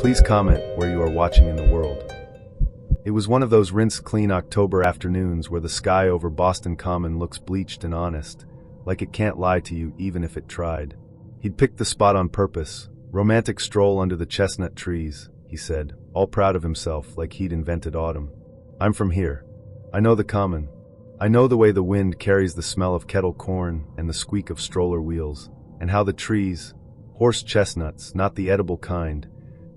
Please comment where you are watching in the world. It was one of those rinse-clean October afternoons where the sky over Boston Common looks bleached and honest, like it can't lie to you even if it tried. He'd picked the spot on purpose. Romantic stroll under the chestnut trees, he said, all proud of himself like he'd invented autumn. I'm from here. I know the Common. I know the way the wind carries the smell of kettle corn and the squeak of stroller wheels, and how the trees, horse chestnuts, not the edible kind,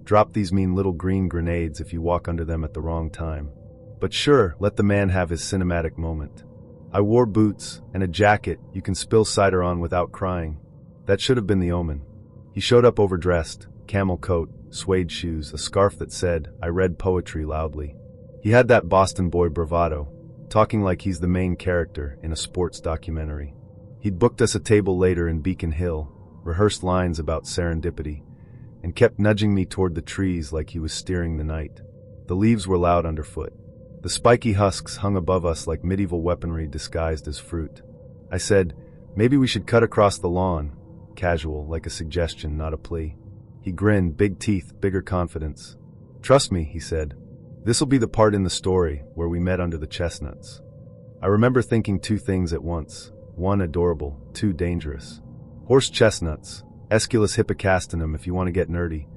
drop these mean little green grenades if you walk under them at the wrong time. But sure, let the man have his cinematic moment. I wore boots and a jacket you can spill cider on without crying. That should have been the omen. He showed up overdressed, camel coat, suede shoes, a scarf that said, "I read poetry" loudly. He had that Boston boy bravado, talking like he's the main character in a sports documentary. He'd booked us a table later in Beacon Hill, rehearsed lines about serendipity, and kept nudging me toward the trees like he was steering the night. The leaves were loud underfoot. The spiky husks hung above us like medieval weaponry disguised as fruit. I said, maybe we should cut across the lawn, casual, like a suggestion, not a plea. He grinned, big teeth, bigger confidence. Trust me, he said. This'll be the part in the story where we met under the chestnuts. I remember thinking two things at once. One, adorable. Two, dangerous. Horse chestnuts, Aesculus hippocastanum if you want to get nerdy.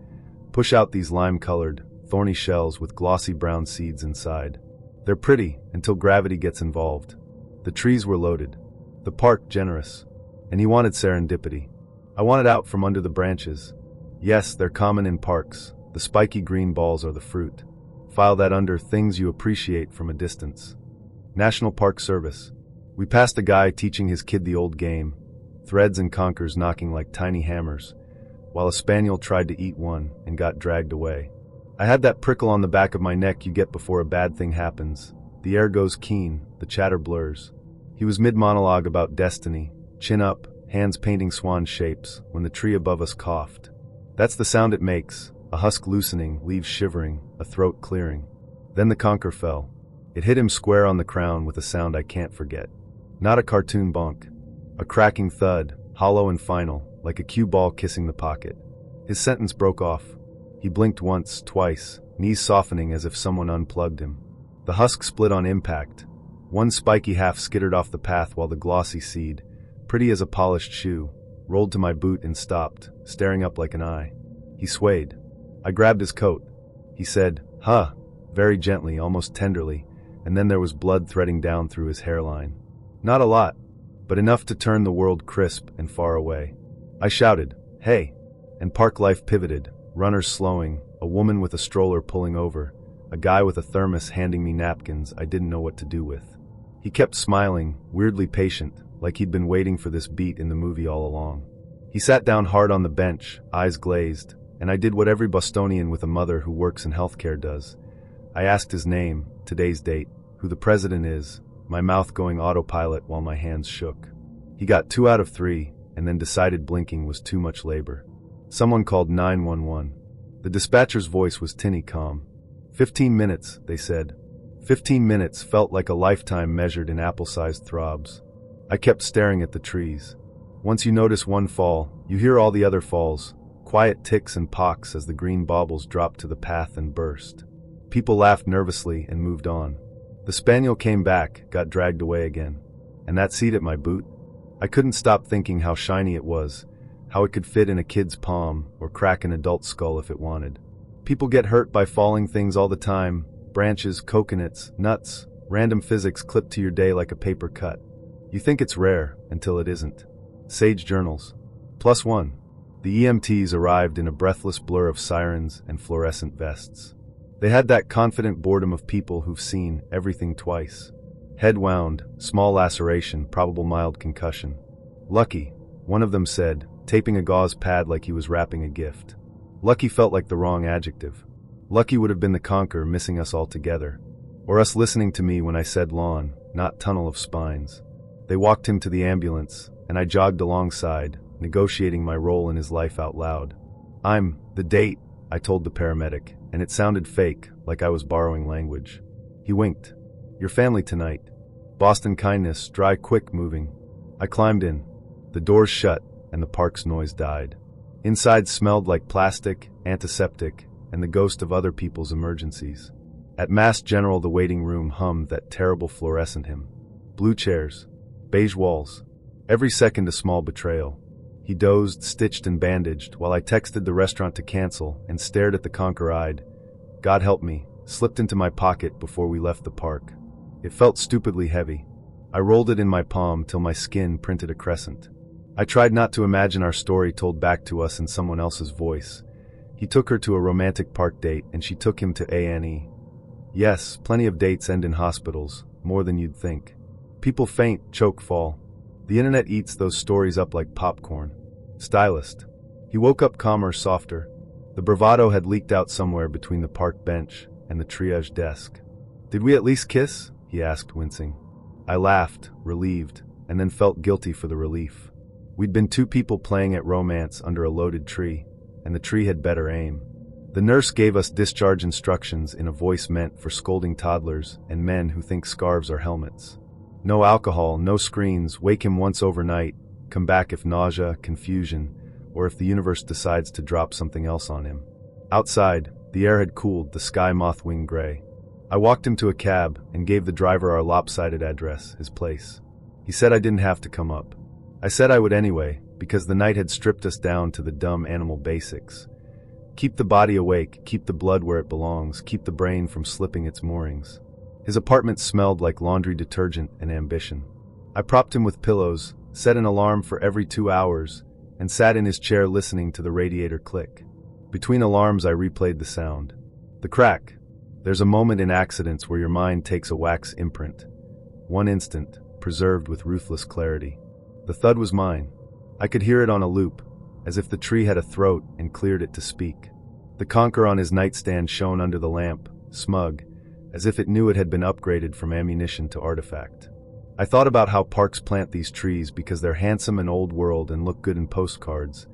Push out these lime-colored, thorny shells with glossy brown seeds inside. They're pretty until gravity gets involved. The trees were loaded. The park generous. And he wanted serendipity. I wanted out from under the branches. Yes, they're common in parks. The spiky green balls are the fruit. File that under things you appreciate from a distance. National Park Service. We passed a guy teaching his kid the old game, threads and conkers knocking like tiny hammers, while a spaniel tried to eat one and got dragged away. I had that prickle on the back of my neck you get before a bad thing happens. The air goes keen, the chatter blurs. He was mid-monologue about destiny, chin up, hands painting swan shapes, when the tree above us coughed. That's the sound it makes, a husk loosening, leaves shivering, a throat clearing. Then the conker fell. It hit him square on the crown with a sound I can't forget. Not a cartoon bonk. A cracking thud, hollow and final, like a cue ball kissing the pocket. His sentence broke off. He blinked once, twice, knees softening as if someone unplugged him. The husk split on impact. One spiky half skittered off the path while the glossy seed, pretty as a polished shoe, rolled to my boot and stopped, staring up like an eye. He swayed. I grabbed his coat. He said, "Huh," very gently, almost tenderly, and then there was blood threading down through his hairline. Not a lot, but enough to turn the world crisp and far away. I shouted, "Hey!" And park life pivoted, runners slowing, a woman with a stroller pulling over, a guy with a thermos handing me napkins I didn't know what to do with. He kept smiling, weirdly patient, like he'd been waiting for this beat in the movie all along. He sat down hard on the bench, eyes glazed, and I did what every Bostonian with a mother who works in healthcare does. I asked his name, today's date, who the president is, my mouth going autopilot while my hands shook. He got 2 out of 3, and then decided blinking was too much labor. Someone called 911. The dispatcher's voice was tinny calm. 15 minutes, they said. 15 minutes felt like a lifetime measured in apple-sized throbs. I kept staring at the trees. Once you notice one fall, you hear all the other falls, quiet ticks and pocks as the green baubles dropped to the path and burst. People laughed nervously and moved on. The spaniel came back, got dragged away again. And that seed at my boot? I couldn't stop thinking how shiny it was, how it could fit in a kid's palm or crack an adult's skull if it wanted. People get hurt by falling things all the time, branches, coconuts, nuts, random physics clipped to your day like a paper cut. You think it's rare until it isn't. Sage journals. +1. The EMTs arrived in a breathless blur of sirens and fluorescent vests. They had that confident boredom of people who've seen everything twice. Head wound, small laceration, probable mild concussion. Lucky, one of them said, taping a gauze pad like he was wrapping a gift. Lucky felt like the wrong adjective. Lucky would have been the conker missing us altogether. Or us listening to me when I said lawn, not tunnel of spines. They walked him to the ambulance, and I jogged alongside, negotiating my role in his life out loud. "I'm the date," I told the paramedic, and it sounded fake, like I was borrowing language. He winked. "Your family tonight. Boston kindness, dry, quick, moving." I climbed in. The doors shut, and the park's noise died. Inside smelled like plastic, antiseptic, and the ghost of other people's emergencies. At Mass General, the waiting room hummed that terrible fluorescent hymn. Blue chairs, beige walls, every second a small betrayal. He dozed, stitched and bandaged, while I texted the restaurant to cancel and stared at the conquer-eyed, God help me, slipped into my pocket before we left the park. It felt stupidly heavy. I rolled it in my palm till my skin printed a crescent. I tried not to imagine our story told back to us in someone else's voice. He took her to a romantic park date, and she took him to A&E. Yes, plenty of dates end in hospitals, more than you'd think. People faint, choke, fall. The internet eats those stories up like popcorn. Stylist. He woke up calmer, softer. The bravado had leaked out somewhere between the park bench and the triage desk. Did we at least kiss? He asked, wincing. I laughed, relieved, and then felt guilty for the relief. We'd been two people playing at romance under a loaded tree, and the tree had better aim. The nurse gave us discharge instructions in a voice meant for scolding toddlers and men who think scarves are helmets. No alcohol, no screens, wake him once overnight, come back if nausea, confusion, or if the universe decides to drop something else on him. Outside, the air had cooled, the sky moth-wing gray. I walked him to a cab and gave the driver our lopsided address, his place. He said I didn't have to come up. I said I would anyway, because the night had stripped us down to the dumb animal basics. Keep the body awake, keep the blood where it belongs, keep the brain from slipping its moorings. His apartment smelled like laundry detergent and ambition. I propped him with pillows, set an alarm for every 2 hours, and sat in his chair listening to the radiator click. Between alarms I replayed the sound. The crack. There's a moment in accidents where your mind takes a wax imprint. One instant, preserved with ruthless clarity. The thud was mine. I could hear it on a loop, as if the tree had a throat and cleared it to speak. The conker on his nightstand shone under the lamp, smug, as if it knew it had been upgraded from ammunition to artifact. I thought about how parks plant these trees because they're handsome and old world and look good in postcards,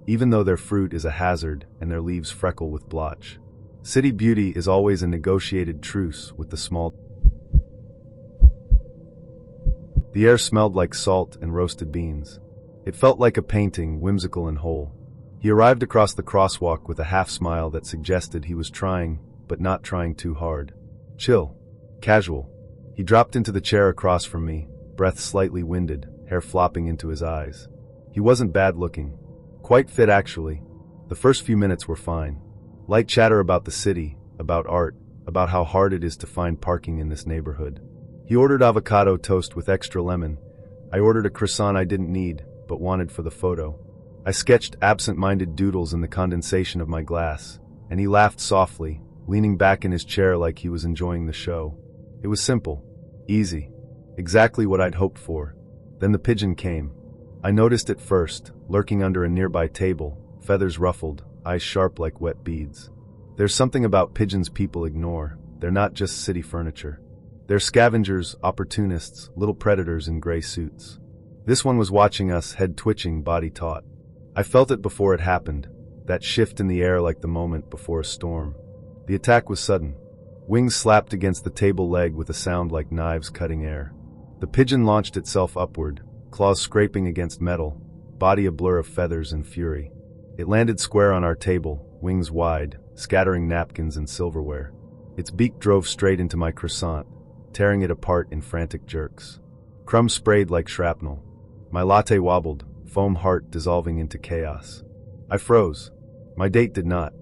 even though their fruit is a hazard and their leaves freckle with blotch. City beauty is always a negotiated truce with the small. The air smelled like salt and roasted beans. It felt like a painting, whimsical and whole. He arrived across the crosswalk with a half-smile that suggested he was trying, but not trying too hard. Chill. Casual. He dropped into the chair across from me, breath slightly winded, hair flopping into his eyes. He wasn't bad-looking. Quite fit, actually. The first few minutes were fine. Light chatter about the city, about art, about how hard it is to find parking in this neighborhood. He ordered avocado toast with extra lemon. I ordered a croissant I didn't need, but wanted for the photo. I sketched absent-minded doodles in the condensation of my glass, and he laughed softly, leaning back in his chair like he was enjoying the show. It was simple, easy, exactly what I'd hoped for. Then the pigeon came. I noticed it first, lurking under a nearby table, feathers ruffled, eyes sharp like wet beads. There's something about pigeons people ignore. They're not just city furniture. They're scavengers, opportunists, little predators in gray suits. This one was watching us, head twitching, body taut. I felt it before it happened, that shift in the air like the moment before a storm. The attack was sudden. Wings slapped against the table leg with a sound like knives cutting air. The pigeon launched itself upward, claws scraping against metal, body a blur of feathers and fury. It landed square on our table, wings wide, scattering napkins and silverware. Its beak drove straight into my croissant, tearing it apart in frantic jerks. Crumbs sprayed like shrapnel. My latte wobbled, foam heart dissolving into chaos. I froze. My date did not.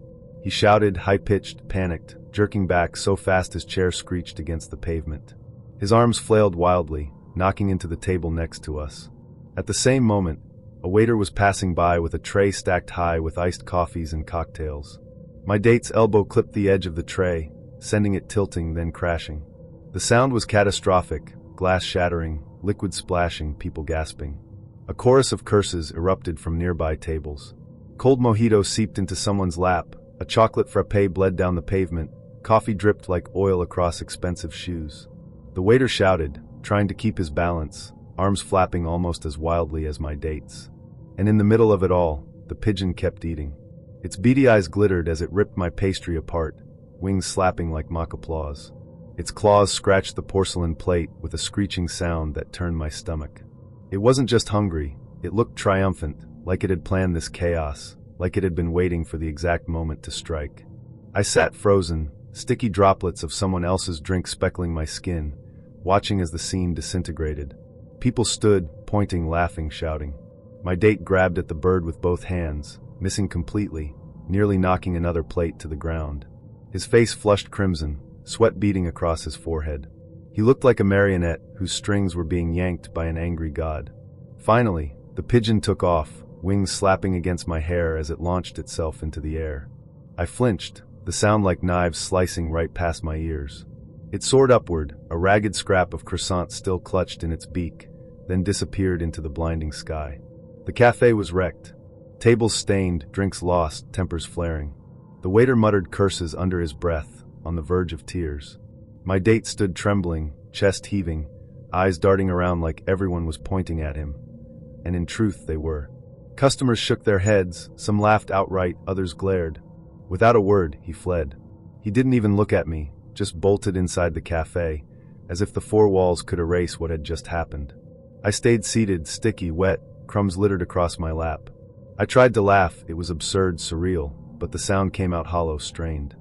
He shouted, high-pitched, panicked, jerking back so fast his chair screeched against the pavement. His arms flailed wildly, knocking into the table next to us. At the same moment, a waiter was passing by with a tray stacked high with iced coffees and cocktails. My date's elbow clipped the edge of the tray, sending it tilting, then crashing. The sound was catastrophic, glass shattering, liquid splashing, people gasping. A chorus of curses erupted from nearby tables. Cold mojito seeped into someone's lap, a chocolate frappe bled down the pavement, coffee dripped like oil across expensive shoes. The waiter shouted, trying to keep his balance, arms flapping almost as wildly as my date's. And in the middle of it all, the pigeon kept eating. Its beady eyes glittered as it ripped my pastry apart, wings slapping like mock applause. Its claws scratched the porcelain plate with a screeching sound that turned my stomach. It wasn't just hungry, it looked triumphant, like it had planned this chaos, like it had been waiting for the exact moment to strike. I sat frozen, sticky droplets of someone else's drink speckling my skin, watching as the scene disintegrated. People stood, pointing, laughing, shouting. My date grabbed at the bird with both hands, missing completely, nearly knocking another plate to the ground. His face flushed crimson, sweat beading across his forehead. He looked like a marionette whose strings were being yanked by an angry god. Finally, the pigeon took off, wings slapping against my hair as it launched itself into the air. I flinched, the sound like knives slicing right past my ears. It soared upward, a ragged scrap of croissant still clutched in its beak, then disappeared into the blinding sky. The cafe was wrecked. Tables stained, drinks lost, tempers flaring. The waiter muttered curses under his breath, on the verge of tears. My date stood trembling, chest heaving, eyes darting around like everyone was pointing at him. And in truth they were. Customers shook their heads, some laughed outright, others glared. Without a word, he fled. He didn't even look at me, just bolted inside the cafe, as if the four walls could erase what had just happened. I stayed seated, sticky, wet, crumbs littered across my lap. I tried to laugh, it was absurd, surreal, but the sound came out hollow, strained.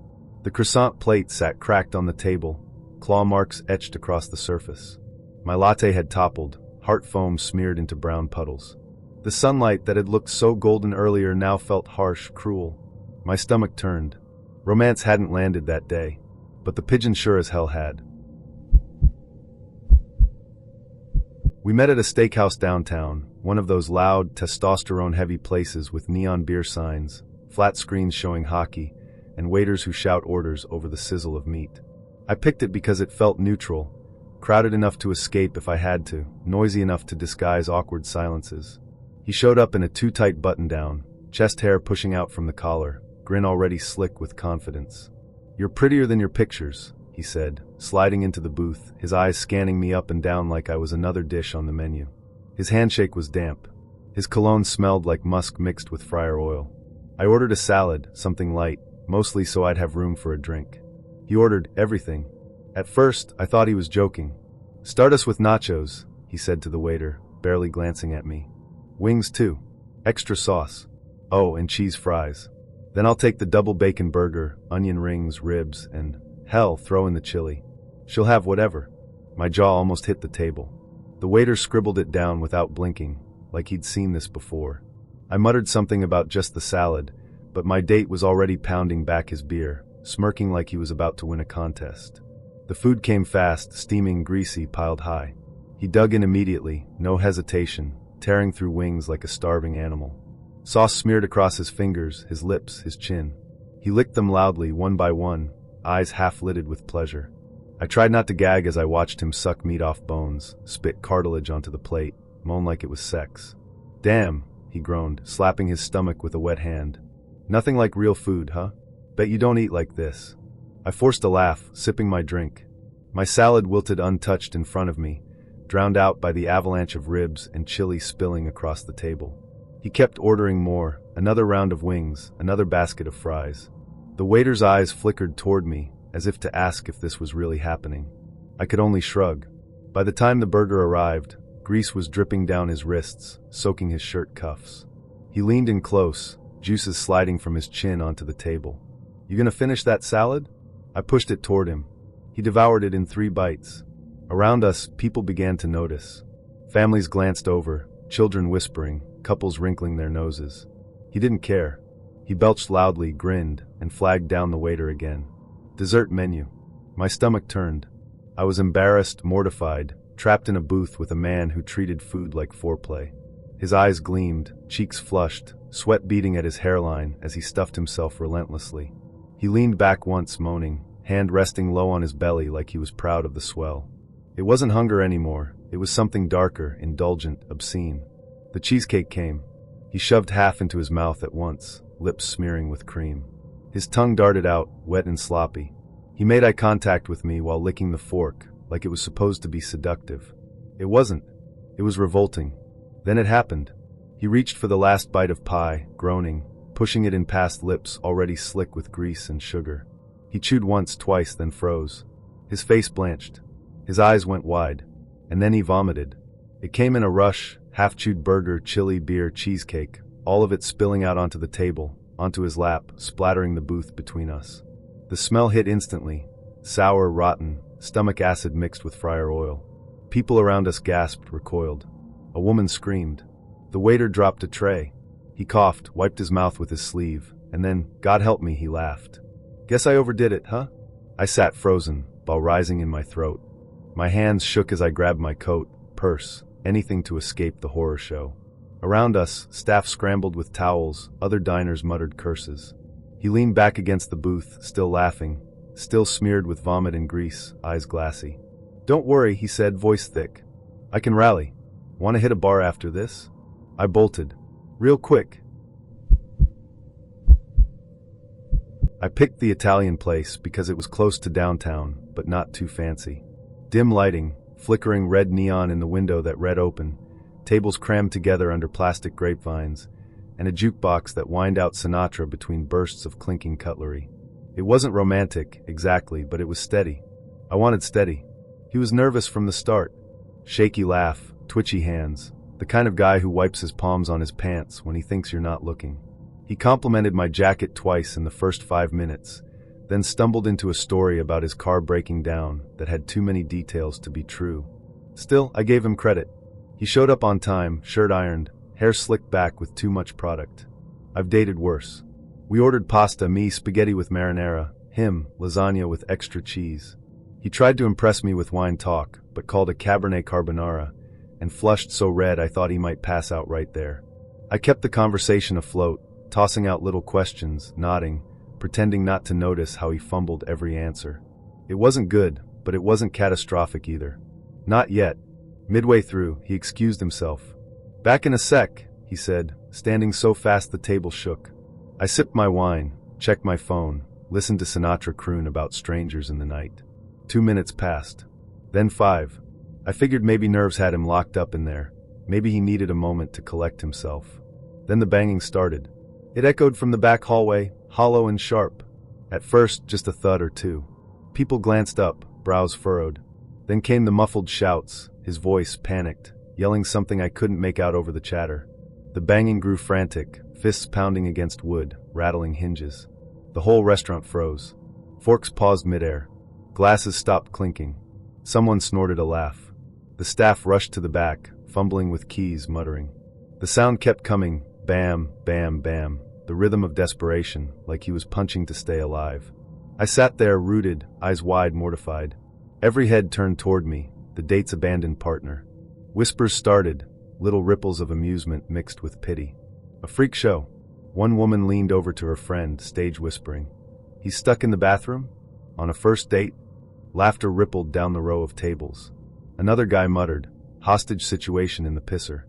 The croissant plate sat cracked on the table, claw marks etched across the surface. My latte had toppled, heart foam smeared into brown puddles. The sunlight that had looked so golden earlier now felt harsh, cruel. My stomach turned. Romance hadn't landed that day, but the pigeon sure as hell had. We met at a steakhouse downtown, one of those loud, testosterone-heavy places with neon beer signs, flat screens showing hockey, and waiters who shout orders over the sizzle of meat. I picked it because it felt neutral, crowded enough to escape if I had to, noisy enough to disguise awkward silences. He showed up in a too-tight button-down, chest hair pushing out from the collar, grin already slick with confidence. "You're prettier than your pictures," he said, sliding into the booth, his eyes scanning me up and down like I was another dish on the menu. His handshake was damp. His cologne smelled like musk mixed with fryer oil. I ordered a salad, something light, mostly so I'd have room for a drink. He ordered everything. At first, I thought he was joking. "Start us with nachos," he said to the waiter, barely glancing at me. "Wings too. Extra sauce. Oh, and cheese fries. Then I'll take the double bacon burger, onion rings, ribs, and, hell, throw in the chili. She'll have whatever." My jaw almost hit the table. The waiter scribbled it down without blinking, like he'd seen this before. I muttered something about just the salad, but my date was already pounding back his beer, smirking like he was about to win a contest. The food came fast, steaming, greasy, piled high. He dug in immediately, no hesitation, tearing through wings like a starving animal. Sauce smeared across his fingers, his lips, his chin. He licked them loudly, one by one, eyes half-lidded with pleasure. I tried not to gag as I watched him suck meat off bones, spit cartilage onto the plate, moan like it was sex. "Damn," he groaned, slapping his stomach with a wet hand. "Nothing like real food, huh? Bet you don't eat like this." I forced a laugh, sipping my drink. My salad wilted untouched in front of me, drowned out by the avalanche of ribs and chili spilling across the table. He kept ordering more, another round of wings, another basket of fries. The waiter's eyes flickered toward me, as if to ask if this was really happening. I could only shrug. By the time the burger arrived, grease was dripping down his wrists, soaking his shirt cuffs. He leaned in close, juices sliding from his chin onto the table. "You gonna finish that salad?" I pushed it toward him. He devoured it in 3 bites. Around us, people began to notice. Families glanced over, children whispering, couples wrinkling their noses. He didn't care. He belched loudly, grinned, and flagged down the waiter again. Dessert menu. My stomach turned. I was embarrassed, mortified, trapped in a booth with a man who treated food like foreplay. His eyes gleamed, cheeks flushed, sweat beading at his hairline as he stuffed himself relentlessly. He leaned back once, moaning, hand resting low on his belly like he was proud of the swell. It wasn't hunger anymore. It was something darker, indulgent, obscene. The cheesecake came. He shoved half into his mouth at once, lips smearing with cream. His tongue darted out, wet and sloppy. He made eye contact with me while licking the fork, like it was supposed to be seductive. It wasn't. It was revolting. Then it happened. He reached for the last bite of pie, groaning, pushing it in past lips already slick with grease and sugar. He chewed once, twice, then froze. His face blanched. His eyes went wide. And then he vomited. It came in a rush, half-chewed burger, chili, beer, cheesecake, all of it spilling out onto the table, onto his lap, splattering the booth between us. The smell hit instantly. Sour, rotten, stomach acid mixed with fryer oil. People around us gasped, recoiled. A woman screamed. The waiter dropped a tray. He coughed, wiped his mouth with his sleeve, and then, God help me, he laughed. Guess I overdid it, huh? I sat frozen, bile rising in my throat. My hands shook as I grabbed my coat, purse, anything to escape the horror show. Around us, staff scrambled with towels, other diners muttered curses. He leaned back against the booth, still laughing, still smeared with vomit and grease, eyes glassy. Don't worry, he said, voice thick. I can rally. Want to hit a bar after this? I bolted. Real quick. I picked the Italian place because it was close to downtown, but not too fancy. Dim lighting, flickering red neon in the window that read open, tables crammed together under plastic grapevines, and a jukebox that whined out Sinatra between bursts of clinking cutlery. It wasn't romantic, exactly, but it was steady. I wanted steady. He was nervous from the start. Shaky laugh, twitchy hands, the kind of guy who wipes his palms on his pants when he thinks you're not looking. He complimented my jacket twice in the first 5 minutes, then stumbled into a story about his car breaking down that had too many details to be true. Still, I gave him credit. He showed up on time, shirt ironed, hair slicked back with too much product. I've dated worse. We ordered pasta, me spaghetti with marinara, him lasagna with extra cheese. He tried to impress me with wine talk, but called a Cabernet Carbonara, and flushed so red I thought he might pass out right there. I kept the conversation afloat, tossing out little questions, nodding, pretending not to notice how he fumbled every answer. It wasn't good, but it wasn't catastrophic either. Not yet. Midway through, he excused himself. Back in a sec, he said, standing so fast the table shook. I sipped my wine, checked my phone, listened to Sinatra croon about strangers in the night. 2 minutes passed. Then 5. I figured maybe nerves had him locked up in there. Maybe he needed a moment to collect himself. Then the banging started. It echoed from the back hallway, hollow and sharp. At first, just a thud or two. People glanced up, brows furrowed. Then came the muffled shouts, his voice panicked, yelling something I couldn't make out over the chatter. The banging grew frantic, fists pounding against wood, rattling hinges. The whole restaurant froze. Forks paused midair. Glasses stopped clinking. Someone snorted a laugh. The staff rushed to the back, fumbling with keys, muttering. The sound kept coming, bam, bam, bam, the rhythm of desperation, like he was punching to stay alive. I sat there, rooted, eyes wide, mortified. Every head turned toward me, the date's abandoned partner. Whispers started, little ripples of amusement mixed with pity. A freak show. One woman leaned over to her friend, stage whispering. He's stuck in the bathroom? On a first date? Laughter rippled down the row of tables. Another guy muttered, hostage situation in the pisser.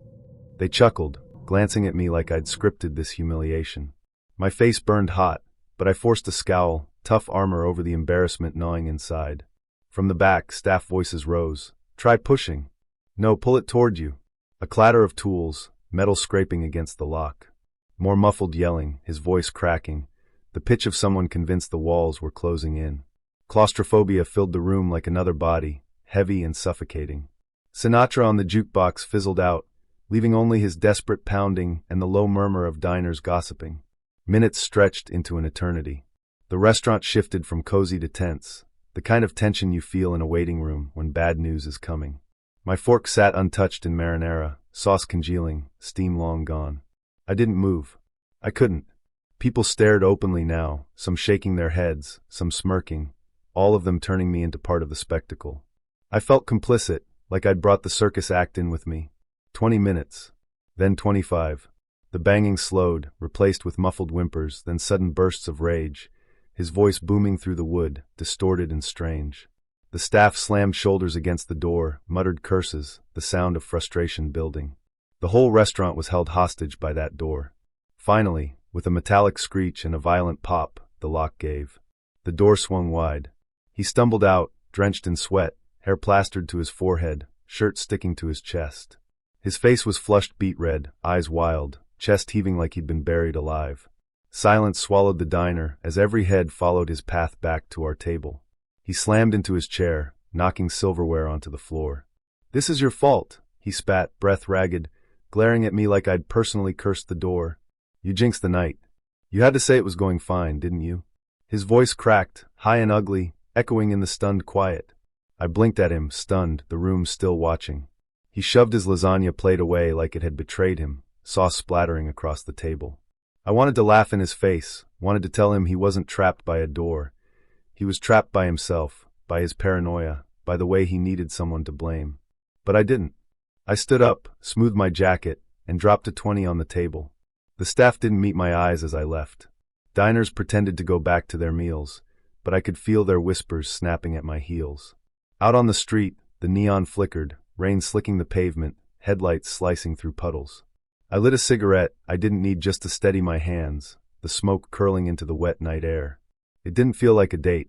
They chuckled, glancing at me like I'd scripted this humiliation. My face burned hot, but I forced a scowl, tough armor over the embarrassment gnawing inside. From the back, staff voices rose. Try pushing. No, pull it toward you. A clatter of tools, metal scraping against the lock. More muffled yelling, his voice cracking, the pitch of someone convinced the walls were closing in. Claustrophobia filled the room like another body, heavy and suffocating. Sinatra on the jukebox fizzled out, leaving only his desperate pounding and the low murmur of diners gossiping. Minutes stretched into an eternity. The restaurant shifted from cozy to tense, the kind of tension you feel in a waiting room when bad news is coming. My fork sat untouched in marinara, sauce congealing, steam long gone. I didn't move. I couldn't. People stared openly now, some shaking their heads, some smirking, all of them turning me into part of the spectacle. I felt complicit, like I'd brought the circus act in with me. 20 minutes. Then 25. The banging slowed, replaced with muffled whimpers, then sudden bursts of rage, his voice booming through the wood, distorted and strange. The staff slammed shoulders against the door, muttered curses, the sound of frustration building. The whole restaurant was held hostage by that door. Finally, with a metallic screech and a violent pop, the lock gave. The door swung wide. He stumbled out, drenched in sweat, hair plastered to his forehead, shirt sticking to his chest. His face was flushed beet red, eyes wild, chest heaving like he'd been buried alive. Silence swallowed the diner as every head followed his path back to our table. He slammed into his chair, knocking silverware onto the floor. "This is your fault," he spat, breath ragged, glaring at me like I'd personally cursed the door. "You jinxed the night. You had to say it was going fine, didn't you?" His voice cracked, high and ugly, echoing in the stunned quiet. I blinked at him, stunned, the room still watching. He shoved his lasagna plate away like it had betrayed him, sauce splattering across the table. I wanted to laugh in his face, wanted to tell him he wasn't trapped by a door. He was trapped by himself, by his paranoia, by the way he needed someone to blame. But I didn't. I stood up, smoothed my jacket, and dropped a 20 on the table. The staff didn't meet my eyes as I left. Diners pretended to go back to their meals, but I could feel their whispers snapping at my heels. Out on the street, the neon flickered, rain slicking the pavement, headlights slicing through puddles. I lit a cigarette I didn't need just to steady my hands, the smoke curling into the wet night air. It didn't feel like a date.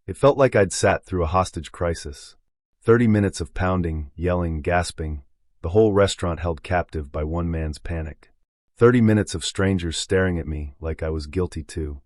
It felt like I'd sat through a hostage crisis. 30 minutes of pounding, yelling, gasping, the whole restaurant held captive by one man's panic. 30 minutes of strangers staring at me like I was guilty too.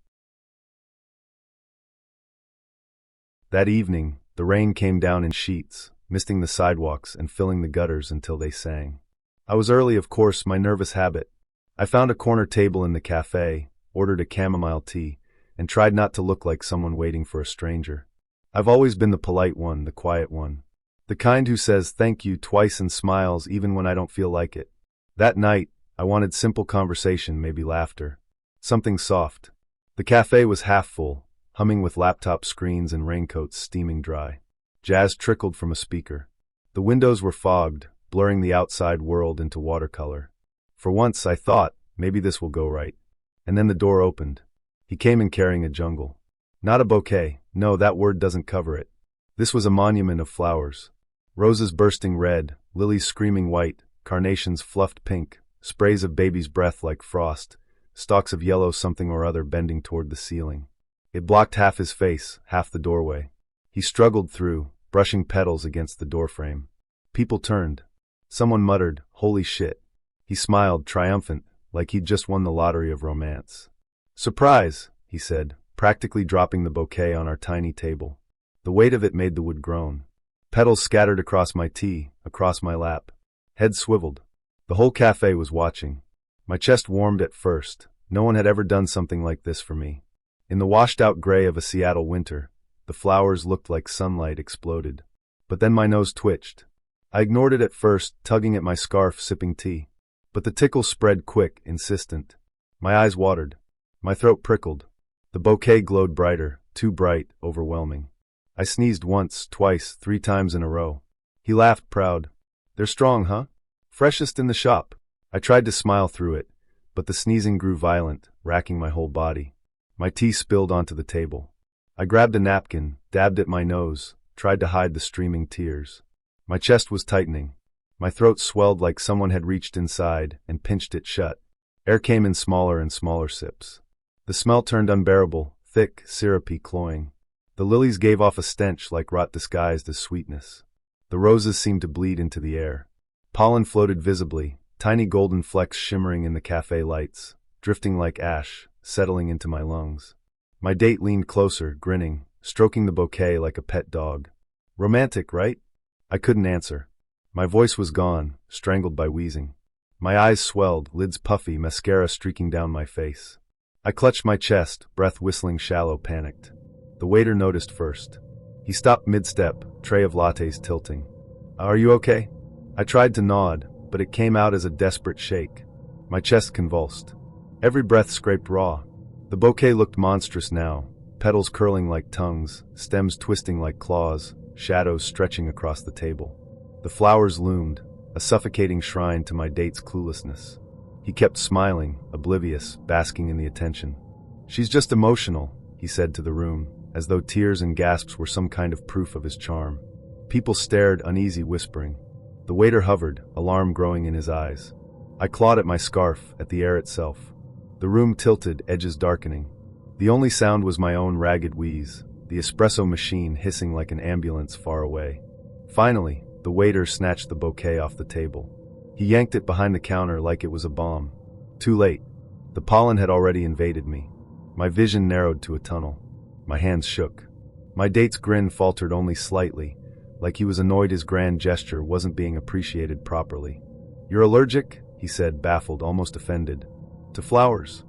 That evening, the rain came down in sheets, misting the sidewalks and filling the gutters until they sang. I was early, of course, my nervous habit. I found a corner table in the cafe, ordered a chamomile tea, and tried not to look like someone waiting for a stranger. I've always been the polite one, the quiet one. The kind who says thank you twice and smiles even when I don't feel like it. That night, I wanted simple conversation, maybe laughter. Something soft. The cafe was half full, humming with laptop screens and raincoats steaming dry. Jazz trickled from a speaker. The windows were fogged, blurring the outside world into watercolor. For once, I thought, maybe this will go right. And then the door opened. He came in carrying a jungle. Not a bouquet, no, that word doesn't cover it. This was a monument of flowers. Roses bursting red, lilies screaming white, carnations fluffed pink, sprays of baby's breath like frost, stalks of yellow something or other bending toward the ceiling. It blocked half his face, half the doorway. He struggled through, brushing petals against the doorframe. People turned. Someone muttered, "Holy shit." He smiled, triumphant, like he'd just won the lottery of romance. "Surprise," he said, practically dropping the bouquet on our tiny table. The weight of it made the wood groan. Petals scattered across my tea, across my lap. Head swiveled. The whole cafe was watching. My chest warmed at first. No one had ever done something like this for me. In the washed-out gray of a Seattle winter, the flowers looked like sunlight exploded. But then my nose twitched. I ignored it at first, tugging at my scarf, sipping tea. But the tickle spread quick, insistent. My eyes watered. My throat prickled. The bouquet glowed brighter, too bright, overwhelming. I sneezed once, twice, 3 times in a row. He laughed, proud. "They're strong, huh? Freshest in the shop." I tried to smile through it, but the sneezing grew violent, racking my whole body. My tea spilled onto the table. I grabbed a napkin, dabbed at my nose, tried to hide the streaming tears. My chest was tightening. My throat swelled like someone had reached inside and pinched it shut. Air came in smaller and smaller sips. The smell turned unbearable, thick, syrupy, cloying. The lilies gave off a stench like rot disguised as sweetness. The roses seemed to bleed into the air. Pollen floated visibly, tiny golden flecks shimmering in the cafe lights, drifting like ash, settling into my lungs. My date leaned closer, grinning, stroking the bouquet like a pet dog. "Romantic, right?" I couldn't answer. My voice was gone, strangled by wheezing. My eyes swelled, lids puffy, mascara streaking down my face. I clutched my chest, breath whistling shallow, panicked. The waiter noticed first. He stopped mid-step, tray of lattes tilting. "Are you okay?" I tried to nod, but it came out as a desperate shake. My chest convulsed. Every breath scraped raw. The bouquet looked monstrous now, petals curling like tongues, stems twisting like claws, shadows stretching across the table. The flowers loomed, a suffocating shrine to my date's cluelessness. He kept smiling, oblivious, basking in the attention. "She's just emotional," he said to the room, as though tears and gasps were some kind of proof of his charm. People stared, uneasy, whispering. The waiter hovered, alarm growing in his eyes. I clawed at my scarf, at the air itself. The room tilted, edges darkening. The only sound was my own ragged wheeze, the espresso machine hissing like an ambulance far away. Finally, the waiter snatched the bouquet off the table. He yanked it behind the counter like it was a bomb. Too late. The pollen had already invaded me. My vision narrowed to a tunnel. My hands shook. My date's grin faltered only slightly, like he was annoyed his grand gesture wasn't being appreciated properly. "You're allergic?" he said, baffled, almost offended. "To flowers?"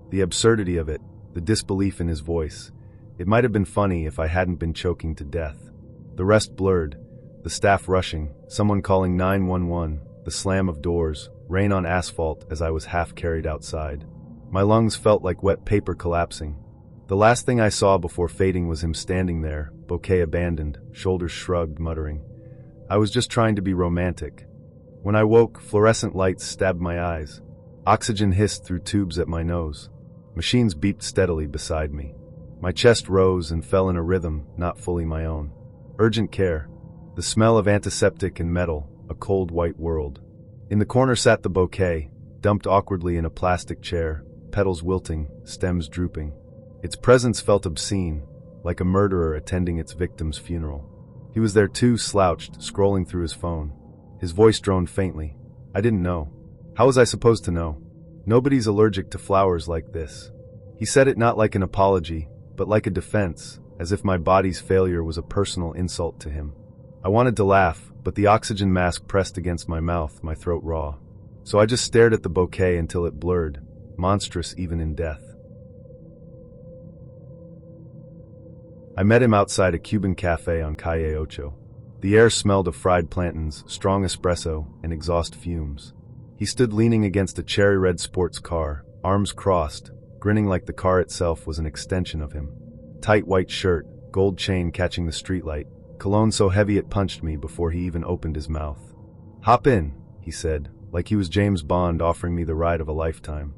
The absurdity of it, the disbelief in his voice, It might have been funny if I hadn't been choking to death. The rest blurred. The staff rushing, someone calling 911, the slam of doors, rain on asphalt as I was half carried outside. My lungs felt like wet paper collapsing. The last thing I saw before fading was him standing there, bouquet abandoned, shoulders shrugged, muttering, "I was just trying to be romantic." When I woke, fluorescent lights stabbed my eyes. Oxygen hissed through tubes at my nose. Machines beeped steadily beside me. My chest rose and fell in a rhythm not fully my own. Urgent care. The smell of antiseptic and metal, a cold white world. In the corner sat the bouquet, dumped awkwardly in a plastic chair, petals wilting, stems drooping. Its presence felt obscene, like a murderer attending its victim's funeral. He was there too, slouched, scrolling through his phone. His voice droned faintly. I didn't know. How was I supposed to know? Nobody's allergic to flowers like this. He said it not like an apology, but like a defense, as if my body's failure was a personal insult to him. I wanted to laugh, but the oxygen mask pressed against my mouth, my throat raw. So I just stared at the bouquet until it blurred, monstrous even in death. I met him outside a Cuban cafe on Calle Ocho. The air smelled of fried plantains, strong espresso, and exhaust fumes. He stood leaning against a cherry-red sports car, arms crossed, grinning like the car itself was an extension of him. Tight white shirt, gold chain catching the streetlight, cologne so heavy it punched me before he even opened his mouth. "Hop in," he said, like he was James Bond offering me the ride of a lifetime.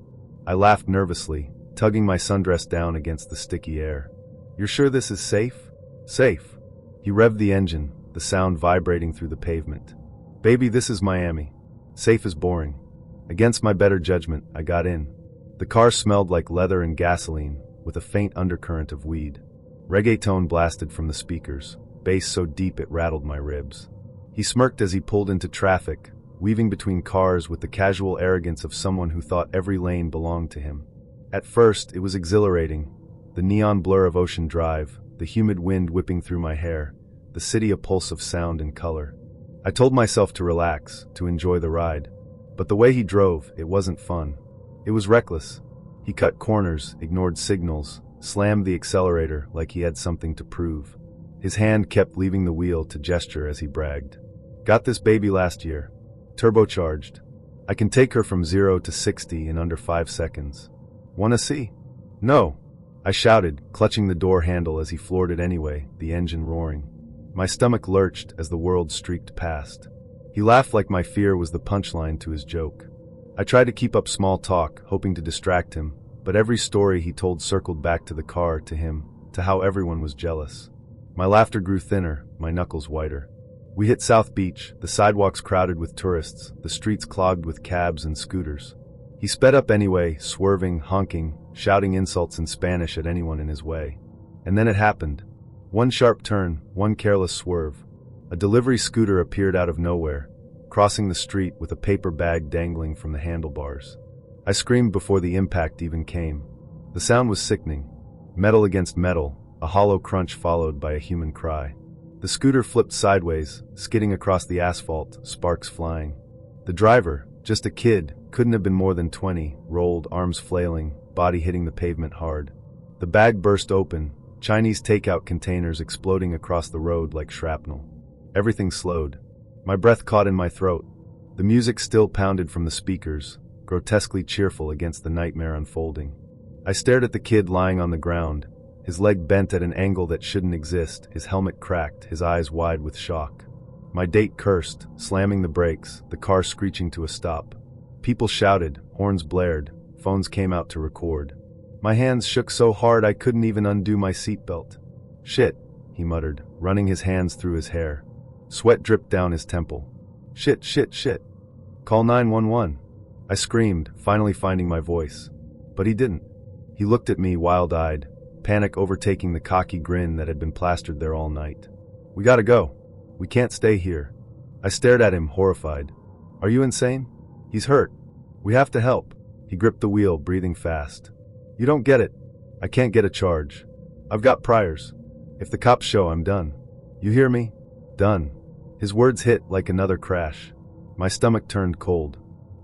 I laughed nervously, tugging my sundress down against the sticky air. "You're sure this is safe?" "Safe." He revved the engine, the sound vibrating through the pavement. "Baby, this is Miami. Safe is boring." Against my better judgment, I got in. The car smelled like leather and gasoline, with a faint undercurrent of weed. Reggaeton blasted from the speakers, bass so deep it rattled my ribs. He smirked as he pulled into traffic, weaving between cars with the casual arrogance of someone who thought every lane belonged to him. At first, it was exhilarating. The neon blur of Ocean Drive, the humid wind whipping through my hair, the city a pulse of sound and color. I told myself to relax, to enjoy the ride. But the way he drove, it wasn't fun. It was reckless. He cut corners, ignored signals, slammed the accelerator like he had something to prove. His hand kept leaving the wheel to gesture as he bragged. "Got this baby last year. Turbocharged. I can take her from 0 to 60 in under 5 seconds. Wanna see?" "No," I shouted, clutching the door handle as he floored it anyway, the engine roaring. My stomach lurched as the world streaked past. He laughed like my fear was the punchline to his joke. I tried to keep up small talk, hoping to distract him, but every story he told circled back to the car, to him, to how everyone was jealous. My laughter grew thinner, my knuckles whiter. We hit South Beach, the sidewalks crowded with tourists, the streets clogged with cabs and scooters. He sped up anyway, swerving, honking, shouting insults in Spanish at anyone in his way. And then it happened. One sharp turn, one careless swerve. A delivery scooter appeared out of nowhere, crossing the street with a paper bag dangling from the handlebars. I screamed before the impact even came. The sound was sickening. Metal against metal, a hollow crunch followed by a human cry. The scooter flipped sideways, skidding across the asphalt, sparks flying. The driver, just a kid, couldn't have been more than 20, rolled, arms flailing, body hitting the pavement hard. The bag burst open, Chinese takeout containers exploding across the road like shrapnel. Everything slowed. My breath caught in my throat. The music still pounded from the speakers, grotesquely cheerful against the nightmare unfolding. I stared at the kid lying on the ground, his leg bent at an angle that shouldn't exist, his helmet cracked, his eyes wide with shock. My date cursed, slamming the brakes, the car screeching to a stop. People shouted, horns blared, phones came out to record. My hands shook so hard I couldn't even undo my seatbelt. "Shit," he muttered, running his hands through his hair. Sweat dripped down his temple. "Shit, shit, shit. Call 911. I screamed, finally finding my voice. But he didn't. He looked at me wild-eyed, panic overtaking the cocky grin that had been plastered there all night. "We gotta go. We can't stay here." I stared at him, horrified. "Are you insane? He's hurt. We have to help." He gripped the wheel, breathing fast. "You don't get it. I can't get a charge. I've got priors. If the cops show, I'm done. You hear me? Done." His words hit like another crash. My stomach turned cold.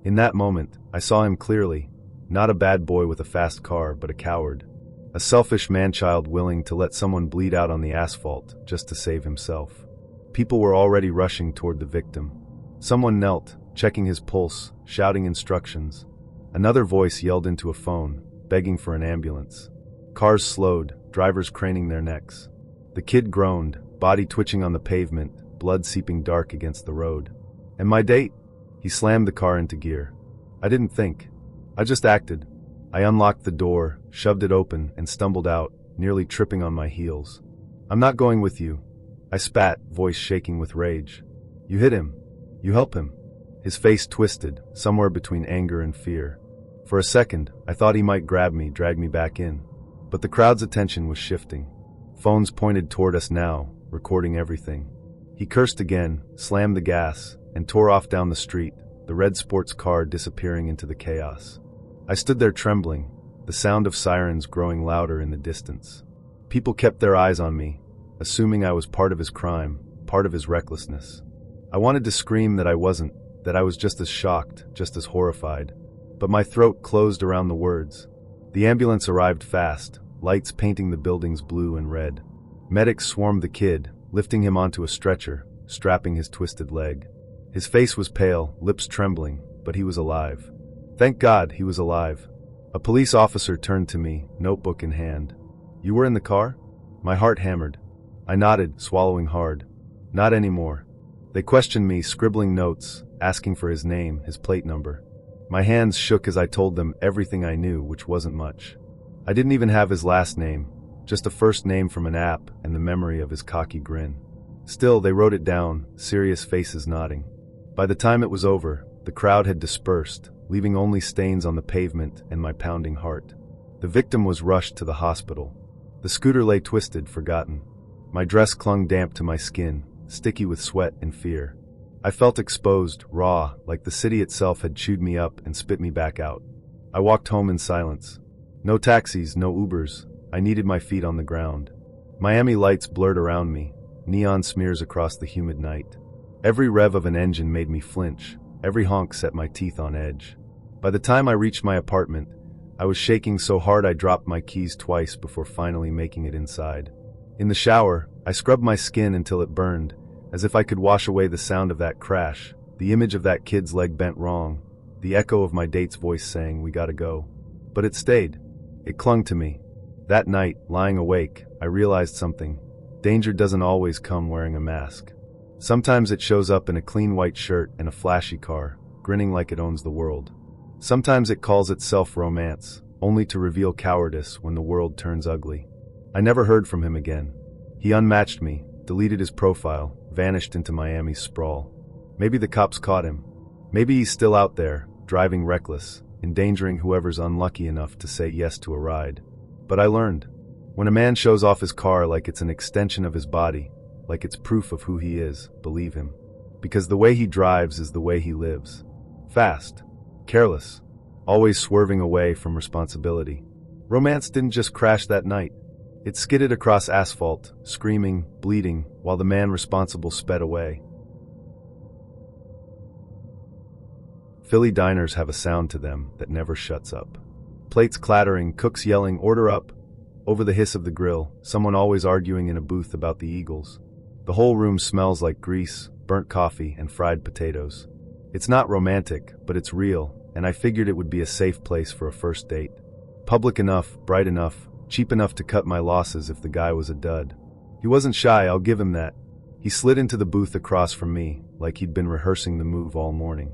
In that moment, I saw him clearly. Not a bad boy with a fast car, but a coward. A selfish man-child willing to let someone bleed out on the asphalt just to save himself. People were already rushing toward the victim. Someone knelt, checking his pulse, shouting instructions. Another voice yelled into a phone, begging for an ambulance. Cars slowed, drivers craning their necks. The kid groaned, body twitching on the pavement, blood seeping dark against the road. And my date? He slammed the car into gear. I didn't think. I just acted. I unlocked the door, shoved it open, and stumbled out, nearly tripping on my heels. I'm not going with you. I spat, voice shaking with rage. You hit him. You help him. His face twisted, somewhere between anger and fear. For a second, I thought he might grab me, drag me back in. But the crowd's attention was shifting. Phones pointed toward us now, recording everything. He cursed again, slammed the gas, and tore off down the street, the red sports car disappearing into the chaos. I stood there trembling, the sound of sirens growing louder in the distance. People kept their eyes on me, assuming I was part of his crime, part of his recklessness. I wanted to scream that I wasn't, that I was just as shocked, just as horrified. But my throat closed around the words. The ambulance arrived fast, lights painting the buildings blue and red. Medics swarmed the kid, lifting him onto a stretcher, strapping his twisted leg. His face was pale, lips trembling, but he was alive. Thank God he was alive. A police officer turned to me, notebook in hand. You were in the car? My heart hammered. I nodded, swallowing hard. Not anymore. They questioned me, scribbling notes, asking for his name, his plate number. My hands shook as I told them everything I knew, which wasn't much. I didn't even have his last name, just a first name from an app and the memory of his cocky grin. Still, they wrote it down, serious faces nodding. By the time it was over, the crowd had dispersed, leaving only stains on the pavement and my pounding heart. The victim was rushed to the hospital. The scooter lay twisted, forgotten. My dress clung damp to my skin, sticky with sweat and fear. I felt exposed, raw, like the city itself had chewed me up and spit me back out. I walked home in silence. No taxis, no Ubers. I needed my feet on the ground. Miami lights blurred around me, neon smears across the humid night. Every rev of an engine made me flinch. Every honk set my teeth on edge. By the time I reached my apartment, I was shaking so hard I dropped my keys twice before finally making it inside. In the shower, I scrubbed my skin until it burned, as if I could wash away the sound of that crash, the image of that kid's leg bent wrong, the echo of my date's voice saying, "We gotta go." But it stayed. It clung to me. That night, lying awake, I realized something. Danger doesn't always come wearing a mask. Sometimes it shows up in a clean white shirt and a flashy car, grinning like it owns the world. Sometimes it calls itself romance, only to reveal cowardice when the world turns ugly. I never heard from him again. He unmatched me, deleted his profile, vanished into Miami's sprawl. Maybe the cops caught him. Maybe he's still out there, driving reckless, endangering whoever's unlucky enough to say yes to a ride. But I learned. When a man shows off his car like it's an extension of his body, like it's proof of who he is, believe him. Because the way he drives is the way he lives. Fast. Careless. Always swerving away from responsibility. Romance didn't just crash that night. It skidded across asphalt, screaming, bleeding, while the man responsible sped away. Philly diners have a sound to them that never shuts up. Plates clattering, cooks yelling, "Order up!" Over the hiss of the grill, someone always arguing in a booth about the Eagles. The whole room smells like grease, burnt coffee, and fried potatoes. It's not romantic, but it's real, and I figured it would be a safe place for a first date. Public enough, bright enough, cheap enough to cut my losses if the guy was a dud. He wasn't shy, I'll give him that. He slid into the booth across from me, like he'd been rehearsing the move all morning.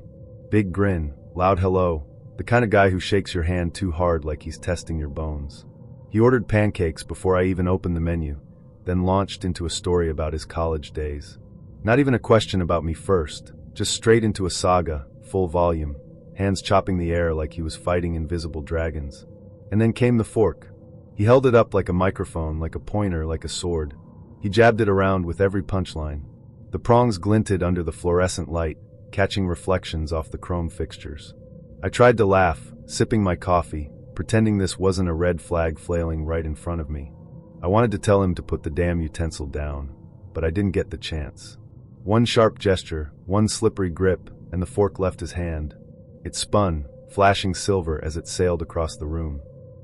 Big grin, loud hello, the kind of guy who shakes your hand too hard like he's testing your bones. He ordered pancakes before I even opened the menu, then launched into a story about his college days. Not even a question about me first, just straight into a saga, full volume, hands chopping the air like he was fighting invisible dragons. And then came the fork. He held it up like a microphone, like a pointer, like a sword. He jabbed it around with every punchline. The prongs glinted under the fluorescent light, catching reflections off the chrome fixtures. I tried to laugh, sipping my coffee, pretending this wasn't a red flag flailing right in front of me. I wanted to tell him to put the damn utensil down, but I didn't get the chance. One sharp gesture, one slippery grip, and the fork left his hand. It spun, flashing silver as it sailed across the room.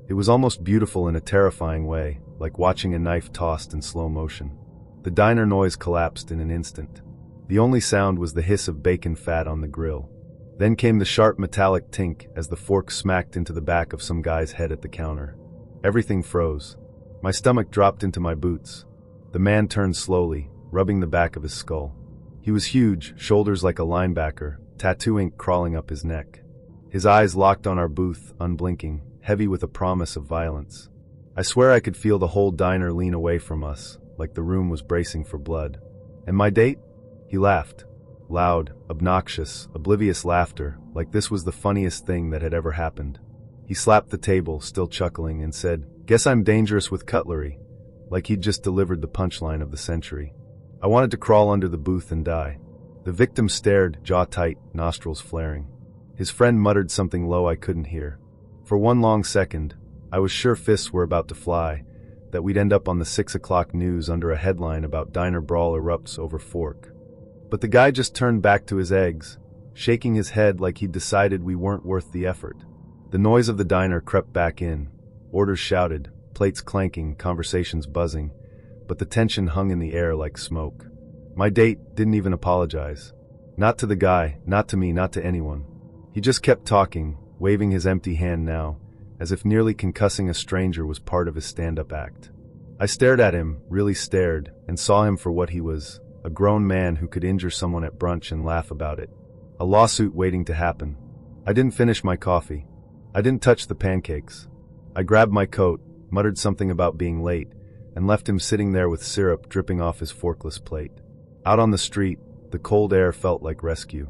It was almost beautiful in a terrifying way, like watching a knife tossed in slow motion. The diner noise collapsed in an instant. The only sound was the hiss of bacon fat on the grill. Then came the sharp metallic tink as the fork smacked into the back of some guy's head at the counter. Everything froze. My stomach dropped into my boots. The man turned slowly, rubbing the back of his skull. He was huge, shoulders like a linebacker, tattoo ink crawling up his neck. His eyes locked on our booth, unblinking, heavy with a promise of violence. I swear I could feel the whole diner lean away from us, like the room was bracing for blood. And my date? He laughed. Loud, obnoxious, oblivious laughter, like this was the funniest thing that had ever happened. He slapped the table, still chuckling, and said, "Guess I'm dangerous with cutlery," like he'd just delivered the punchline of the century. I wanted to crawl under the booth and die. The victim stared, jaw tight, nostrils flaring. His friend muttered something low I couldn't hear. For one long second, I was sure fists were about to fly, that we'd end up on the 6 o'clock news under a headline about diner brawl erupts over fork. But the guy just turned back to his eggs, shaking his head like he'd decided we weren't worth the effort. The noise of the diner crept back in. Orders shouted, plates clanking, conversations buzzing, but the tension hung in the air like smoke. My date didn't even apologize. Not to the guy, not to me, not to anyone. He just kept talking, waving his empty hand now, as if nearly concussing a stranger was part of his stand-up act. I stared at him, really stared, and saw him for what he was, a grown man who could injure someone at brunch and laugh about it. A lawsuit waiting to happen. I didn't finish my coffee. I didn't touch the pancakes. I grabbed my coat, muttered something about being late, and left him sitting there with syrup dripping off his forkless plate. Out on the street, the cold air felt like rescue.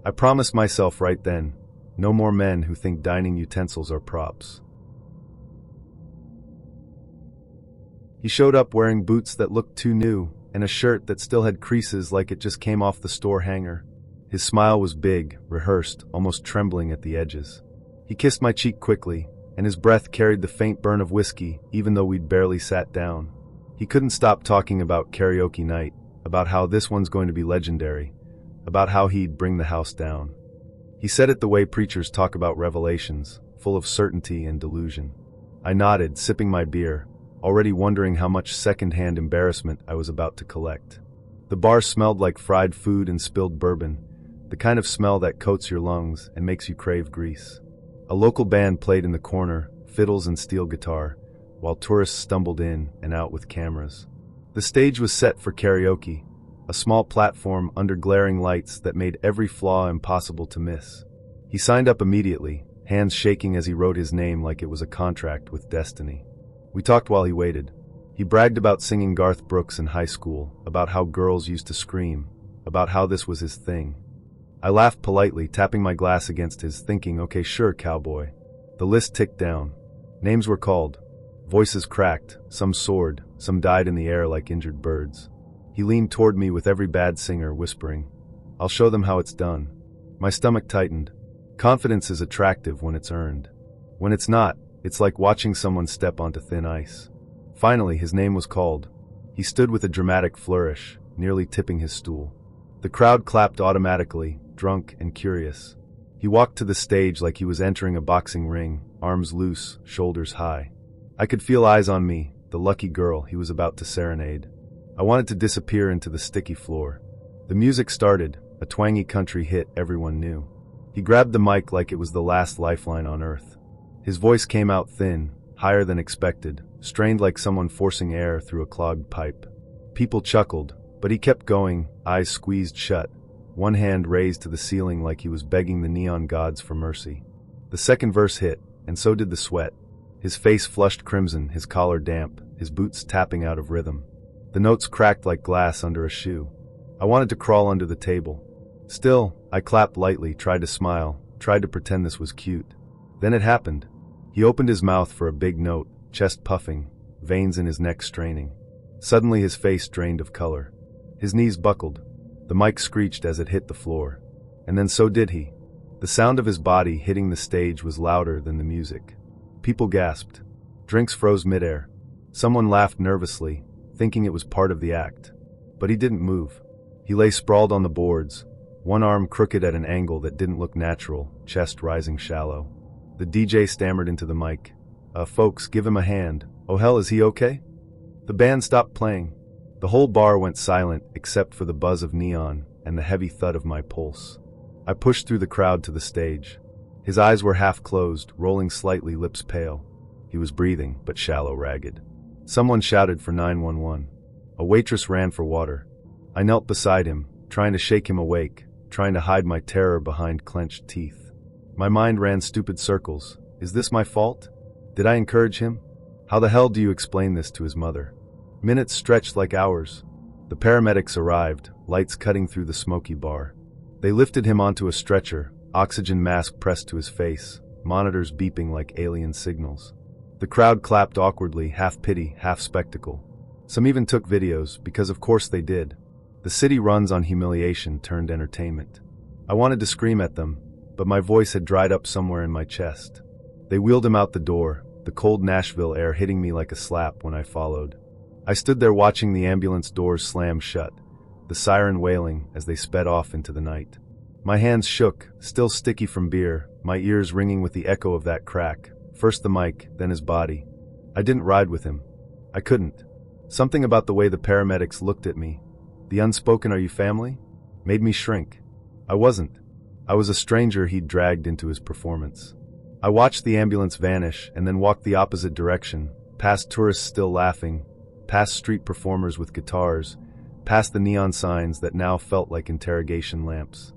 I promised myself right then, no more men who think dining utensils are props. He showed up wearing boots that looked too new, and a shirt that still had creases like it just came off the store hanger. His smile was big, rehearsed, almost trembling at the edges. He kissed my cheek quickly, and his breath carried the faint burn of whiskey, even though we'd barely sat down. He couldn't stop talking about karaoke night, about how this one's going to be legendary, about how he'd bring the house down. He said it the way preachers talk about revelations, full of certainty and delusion. I nodded, sipping my beer, already wondering how much second-hand embarrassment I was about to collect. The bar smelled like fried food and spilled bourbon, the kind of smell that coats your lungs and makes you crave grease. A local band played in the corner, fiddles and steel guitar, while tourists stumbled in and out with cameras. The stage was set for karaoke, a small platform under glaring lights that made every flaw impossible to miss. He signed up immediately, hands shaking as he wrote his name like it was a contract with destiny. We talked while he waited. He bragged about singing Garth Brooks in high school, about how girls used to scream, about how this was his thing. I laughed politely, tapping my glass against his, thinking, okay, sure, cowboy. The list ticked down. Names were called. Voices cracked, some soared, some died in the air like injured birds. He leaned toward me with every bad singer, whispering, "I'll show them how it's done." My stomach tightened. Confidence is attractive when it's earned. When it's not, it's like watching someone step onto thin ice. Finally, his name was called. He stood with a dramatic flourish, nearly tipping his stool. The crowd clapped automatically, drunk and curious. He walked to the stage like he was entering a boxing ring, arms loose, shoulders high. I could feel eyes on me, the lucky girl he was about to serenade. I wanted to disappear into the sticky floor. The music started, a twangy country hit everyone knew. He grabbed the mic like it was the last lifeline on earth. His voice came out thin, higher than expected, strained like someone forcing air through a clogged pipe. People chuckled, but he kept going, eyes squeezed shut, one hand raised to the ceiling like he was begging the neon gods for mercy. The second verse hit, and so did the sweat. His face flushed crimson, his collar damp, his boots tapping out of rhythm. The notes cracked like glass under a shoe. I wanted to crawl under the table. Still, I clapped lightly, tried to smile, tried to pretend this was cute. Then it happened. He opened his mouth for a big note, chest puffing, veins in his neck straining. Suddenly his face drained of color. His knees buckled. The mic screeched as it hit the floor. And then so did he. The sound of his body hitting the stage was louder than the music. People gasped. Drinks froze midair. Someone laughed nervously, thinking it was part of the act. But he didn't move. He lay sprawled on the boards, one arm crooked at an angle that didn't look natural, chest rising shallow. The DJ stammered into the mic. Folks, give him a hand. Oh hell, is he okay?" The band stopped playing. The whole bar went silent except for the buzz of neon and the heavy thud of my pulse. I pushed through the crowd to the stage. His eyes were half closed, rolling slightly, lips pale. He was breathing, but shallow, ragged. Someone shouted for 911. A waitress ran for water. I knelt beside him, trying to shake him awake, trying to hide my terror behind clenched teeth. My mind ran stupid circles. Is this my fault? Did I encourage him? How the hell do you explain this to his mother? Minutes stretched like hours. The paramedics arrived, lights cutting through the smoky bar. They lifted him onto a stretcher, oxygen mask pressed to his face, monitors beeping like alien signals. The crowd clapped awkwardly, half pity, half spectacle. Some even took videos, because of course they did. The city runs on humiliation turned entertainment. I wanted to scream at them, but my voice had dried up somewhere in my chest. They wheeled him out the door, the cold Nashville air hitting me like a slap when I followed. I stood there watching the ambulance doors slam shut, the siren wailing as they sped off into the night. My hands shook, still sticky from beer, my ears ringing with the echo of that crack, first the mic, then his body. I didn't ride with him. I couldn't. Something about the way the paramedics looked at me, the unspoken "Are you family?" made me shrink. I wasn't. I was a stranger he'd dragged into his performance. I watched the ambulance vanish and then walked the opposite direction, past tourists still laughing, past street performers with guitars, past the neon signs that now felt like interrogation lamps.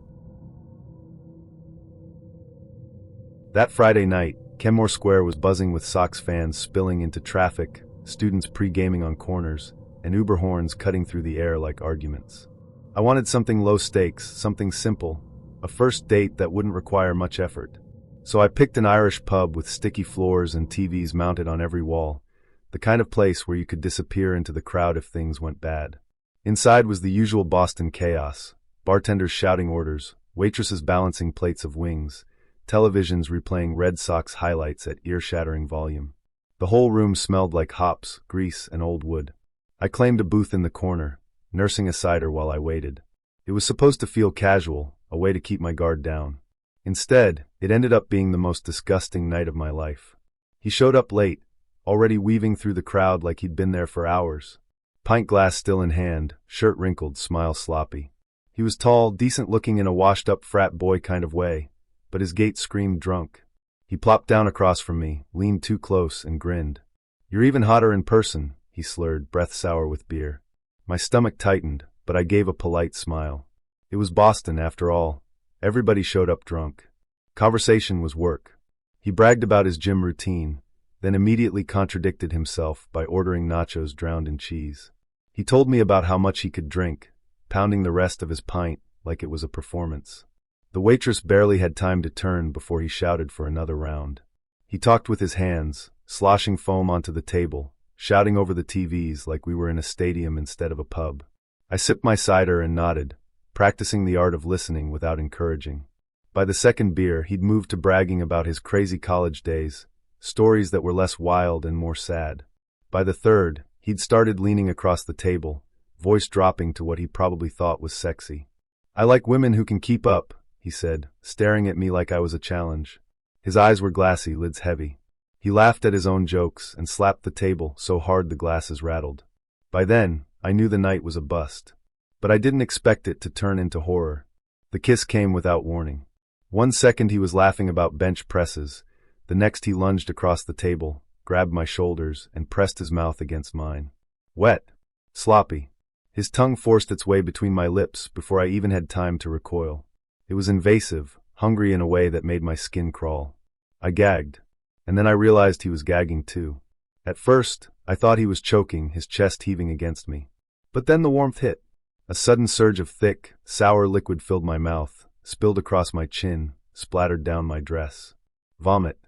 That Friday night, Kenmore Square was buzzing with Sox fans spilling into traffic, students pre-gaming on corners, and Uber horns cutting through the air like arguments. I wanted something low stakes, something simple, a first date that wouldn't require much effort. So I picked an Irish pub with sticky floors and TVs mounted on every wall, the kind of place where you could disappear into the crowd if things went bad. Inside was the usual Boston chaos, bartenders shouting orders, waitresses balancing plates of wings, televisions replaying Red Sox highlights at ear-shattering volume. The whole room smelled like hops, grease, and old wood. I claimed a booth in the corner, nursing a cider while I waited. It was supposed to feel casual, a way to keep my guard down. Instead, it ended up being the most disgusting night of my life. He showed up late, already weaving through the crowd like he'd been there for hours. Pint glass still in hand, shirt wrinkled, smile sloppy. He was tall, decent-looking in a washed-up frat boy kind of way, but his gait screamed drunk. He plopped down across from me, leaned too close, and grinned. "You're even hotter in person," he slurred, breath sour with beer. My stomach tightened, but I gave a polite smile. It was Boston, after all. Everybody showed up drunk. Conversation was work. He bragged about his gym routine, then immediately contradicted himself by ordering nachos drowned in cheese. He told me about how much he could drink, pounding the rest of his pint like it was a performance. The waitress barely had time to turn before he shouted for another round. He talked with his hands, sloshing foam onto the table, shouting over the TVs like we were in a stadium instead of a pub. I sipped my cider and nodded, practicing the art of listening without encouraging. By the second beer, he'd moved to bragging about his crazy college days, stories that were less wild and more sad. By the third, he'd started leaning across the table, voice dropping to what he probably thought was sexy. "I like women who can keep up," he said, staring at me like I was a challenge. His eyes were glassy, lids heavy. He laughed at his own jokes and slapped the table so hard the glasses rattled. By then, I knew the night was a bust. But I didn't expect it to turn into horror. The kiss came without warning. 1 second he was laughing about bench presses, the next he lunged across the table, grabbed my shoulders, and pressed his mouth against mine. Wet. Sloppy. His tongue forced its way between my lips before I even had time to recoil. It was invasive, hungry in a way that made my skin crawl. I gagged, and then I realized he was gagging too. At first, I thought he was choking, his chest heaving against me. But then the warmth hit. A sudden surge of thick, sour liquid filled my mouth, spilled across my chin, splattered down my dress. Vomit.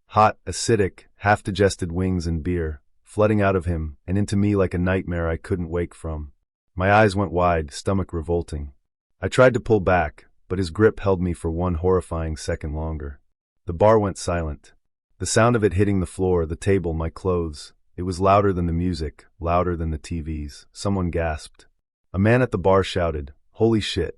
Hot, acidic, half-digested wings and beer, flooding out of him and into me like a nightmare I couldn't wake from. My eyes went wide, stomach revolting. I tried to pull back, but his grip held me for 1 horrifying second longer. The bar went silent. The sound of it hitting the floor, the table, my clothes. It was louder than the music, louder than the TVs. Someone gasped. A man at the bar shouted, "Holy shit."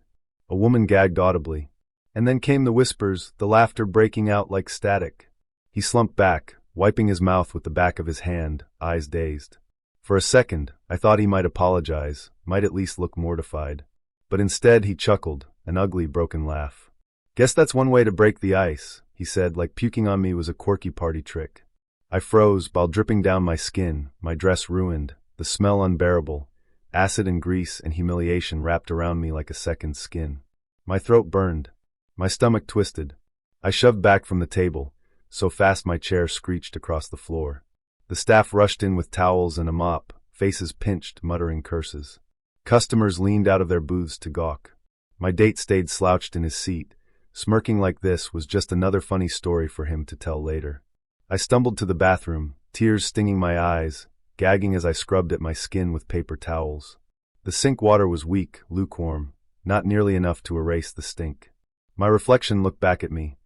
A woman gagged audibly. And then came the whispers, the laughter breaking out like static. He slumped back, wiping his mouth with the back of his hand, eyes dazed. For a second, I thought he might apologize, might at least look mortified. But instead he chuckled, an ugly, broken laugh. "Guess that's one way to break the ice," he said, like puking on me was a quirky party trick. I froze, bile dripping down my skin, my dress ruined, the smell unbearable, acid and grease and humiliation wrapped around me like a second skin. My throat burned. My stomach twisted. I shoved back from the table, so fast my chair screeched across the floor. The staff rushed in with towels and a mop, faces pinched, muttering curses. Customers leaned out of their booths to gawk. My date stayed slouched in his seat. Smirking like this was just another funny story for him to tell later. I stumbled to the bathroom, tears stinging my eyes, gagging as I scrubbed at my skin with paper towels. The sink water was weak, lukewarm, not nearly enough to erase the stink. My reflection looked back at me.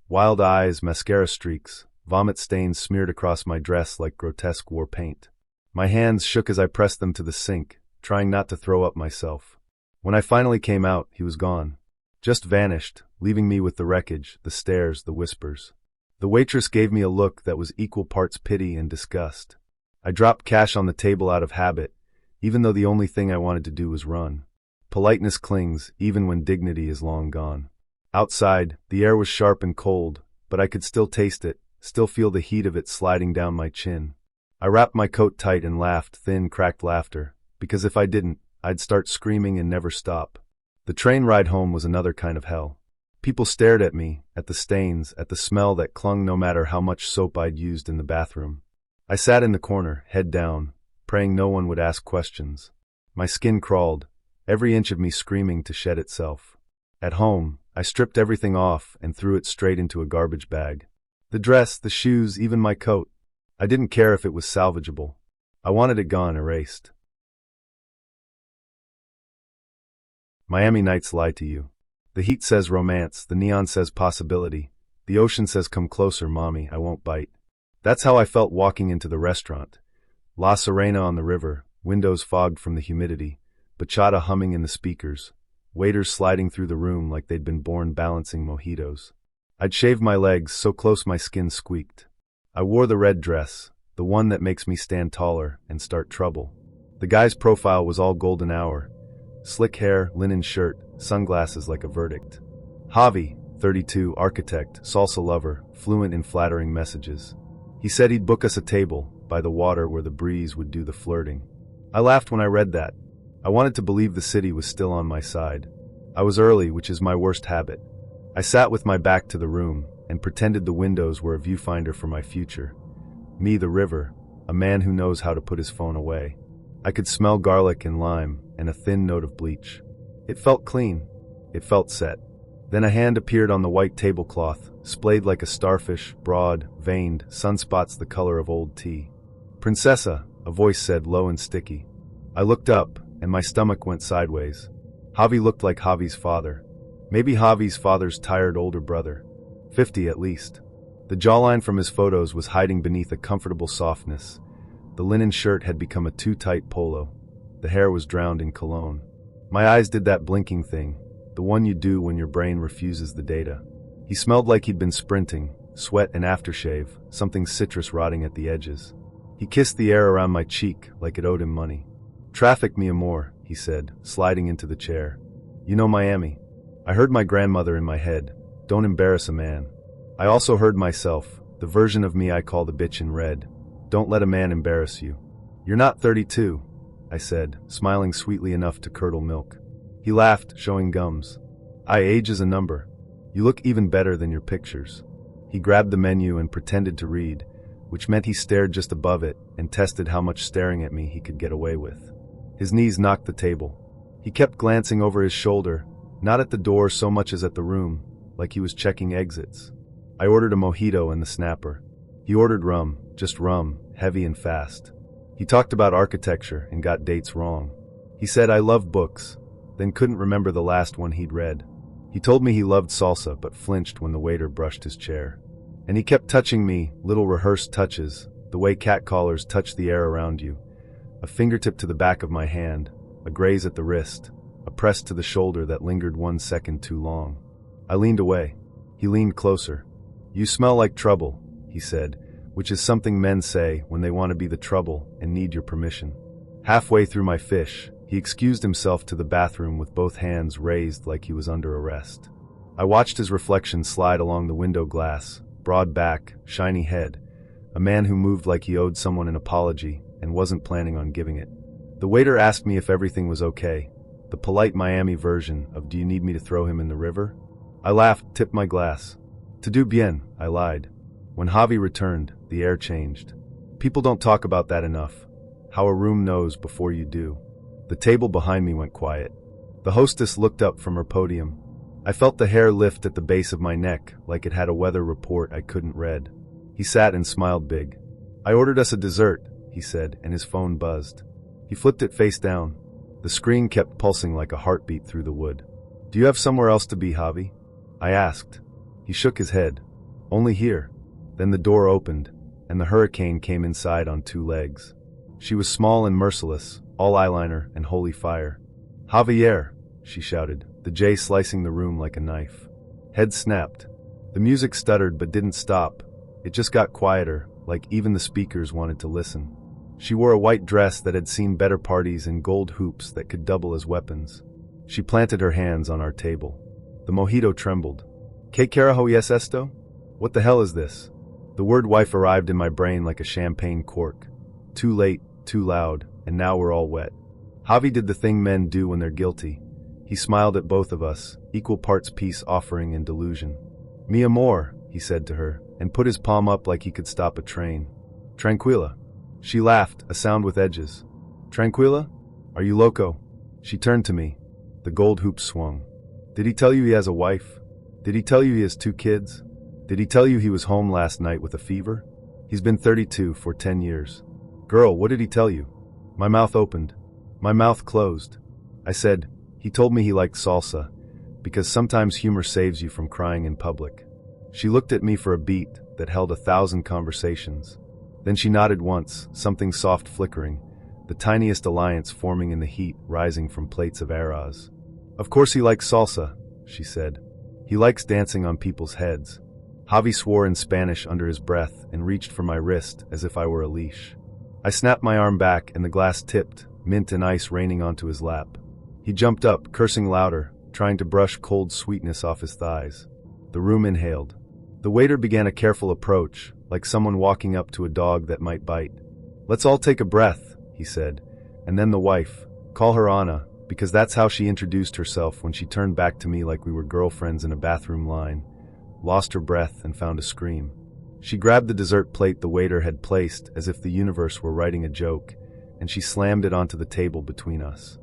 Wild eyes, mascara streaks, vomit stains smeared across my dress like grotesque war paint. My hands shook as I pressed them to the sink, trying not to throw up myself. When I finally came out, he was gone. Just vanished, leaving me with the wreckage, the stares, the whispers. The waitress gave me a look that was equal parts pity and disgust. I dropped cash on the table out of habit, even though the only thing I wanted to do was run. Politeness clings, even when dignity is long gone. Outside, the air was sharp and cold, but I could still taste it, still feel the heat of it sliding down my chin. I wrapped my coat tight and laughed thin, cracked laughter, because if I didn't, I'd start screaming and never stop. The train ride home was another kind of hell. People stared at me, at the stains, at the smell that clung no matter how much soap I'd used in the bathroom. I sat in the corner, head down, praying no one would ask questions. My skin crawled, every inch of me screaming to shed itself. At home, I stripped everything off and threw it straight into a garbage bag. The dress, the shoes, even my coat. I didn't care if it was salvageable. I wanted it gone, erased. Miami nights lie to you. The heat says romance, the neon says possibility, the ocean says come closer, mommy, I won't bite. That's how I felt walking into the restaurant. La Serena on the river, windows fogged from the humidity, bachata humming in the speakers, waiters sliding through the room like they'd been born balancing mojitos. I'd shaved my legs so close my skin squeaked. I wore the red dress, the one that makes me stand taller and start trouble. The guy's profile was all golden hour. Slick hair, linen shirt, sunglasses like a verdict. Javi, 32, architect, salsa lover, fluent in flattering messages. He said he'd book us a table, by the water where the breeze would do the flirting. I laughed when I read that. I wanted to believe the city was still on my side. I was early, which is my worst habit. I sat with my back to the room, and pretended the windows were a viewfinder for my future. Me, the river, a man who knows how to put his phone away. I could smell garlic and lime, and a thin note of bleach. It felt clean. It felt set. Then a hand appeared on the white tablecloth, splayed like a starfish, broad, veined, sunspots the color of old tea. "Princessa," a voice said, low and sticky. I looked up, and my stomach went sideways. Javi looked like Javi's father. Maybe Javi's father's tired older brother. 50 at least. The jawline from his photos was hiding beneath a comfortable softness. The linen shirt had become a too-tight polo. The hair was drowned in cologne. My eyes did that blinking thing, the one you do when your brain refuses the data. He smelled like he'd been sprinting, sweat and aftershave, something citrus rotting at the edges. He kissed the air around my cheek like it owed him money. "Traffic me amor," he said, sliding into the chair. "You know Miami." I heard my grandmother in my head. Don't embarrass a man. I also heard myself, the version of me I call the bitch in red. Don't let a man embarrass you. "You're not 32, I said, smiling sweetly enough to curdle milk. He laughed, showing gums. Age is a number. You look even better than your pictures." He grabbed the menu and pretended to read, which meant he stared just above it and tested how much staring at me he could get away with. His knees knocked the table. He kept glancing over his shoulder, not at the door so much as at the room, like he was checking exits. I ordered a mojito and the snapper. He ordered rum, just rum, heavy and fast. He talked about architecture and got dates wrong. He said I love books, then couldn't remember the last one he'd read. He told me he loved salsa but flinched when the waiter brushed his chair. And he kept touching me, little rehearsed touches, the way catcallers touch the air around you. A fingertip to the back of my hand, a graze at the wrist, a press to the shoulder that lingered 1 second too long. I leaned away. He leaned closer. "You smell like trouble," he said, which is something men say when they want to be the trouble and need your permission. Halfway through my fish, he excused himself to the bathroom with both hands raised like he was under arrest. I watched his reflection slide along the window glass, broad back, shiny head, a man who moved like he owed someone an apology and wasn't planning on giving it. The waiter asked me if everything was okay, the polite Miami version of "do you need me to throw him in the river?" I laughed, tipped my glass. "Tout bien," I lied. When Javi returned, the air changed. People don't talk about that enough. How a room knows before you do. The table behind me went quiet. The hostess looked up from her podium. I felt the hair lift at the base of my neck like it had a weather report I couldn't read. He sat and smiled big. "I ordered us a dessert," he said, and his phone buzzed. He flipped it face down. The screen kept pulsing like a heartbeat through the wood. "Do you have somewhere else to be, Javi?" I asked. He shook his head. "Only here." Then the door opened, and the hurricane came inside on 2 legs. She was small and merciless, all eyeliner and holy fire. "Javier," she shouted, the J slicing the room like a knife. Head snapped. The music stuttered but didn't stop. It just got quieter, like even the speakers wanted to listen. She wore a white dress that had seen better parties and gold hoops that could double as weapons. She planted her hands on our table. The mojito trembled. "¿Qué carajo es esto?" What the hell is this? The word wife arrived in my brain like a champagne cork. Too late, too loud, and now we're all wet. Javi did the thing men do when they're guilty. He smiled at both of us, equal parts peace offering and delusion. "Mi amor," he said to her, and put his palm up like he could stop a train. "Tranquila." She laughed, a sound with edges. "Tranquila? Are you loco?" She turned to me. The gold hoop swung. "Did he tell you he has a wife? Did he tell you he has 2 kids? Did he tell you he was home last night with a fever? He's been 32 for 10 years. Girl, what did he tell you?" My mouth opened. My mouth closed. I said, "He told me he liked salsa, because sometimes humor saves you from crying in public." She looked at me for a beat that held 1,000 conversations. Then she nodded once, something soft flickering, the tiniest alliance forming in the heat rising from plates of arroz. "Of course he likes salsa," she said. "He likes dancing on people's heads." Javi swore in Spanish under his breath and reached for my wrist as if I were a leash. I snapped my arm back and the glass tipped, mint and ice raining onto his lap. He jumped up, cursing louder, trying to brush cold sweetness off his thighs. The room inhaled. The waiter began a careful approach, like someone walking up to a dog that might bite. "Let's all take a breath," he said, and then the wife, call her Anna, because that's how she introduced herself when she turned back to me like we were girlfriends in a bathroom line, lost her breath and found a scream. She grabbed the dessert plate the waiter had placed as if the universe were writing a joke, and she slammed it onto the table between us.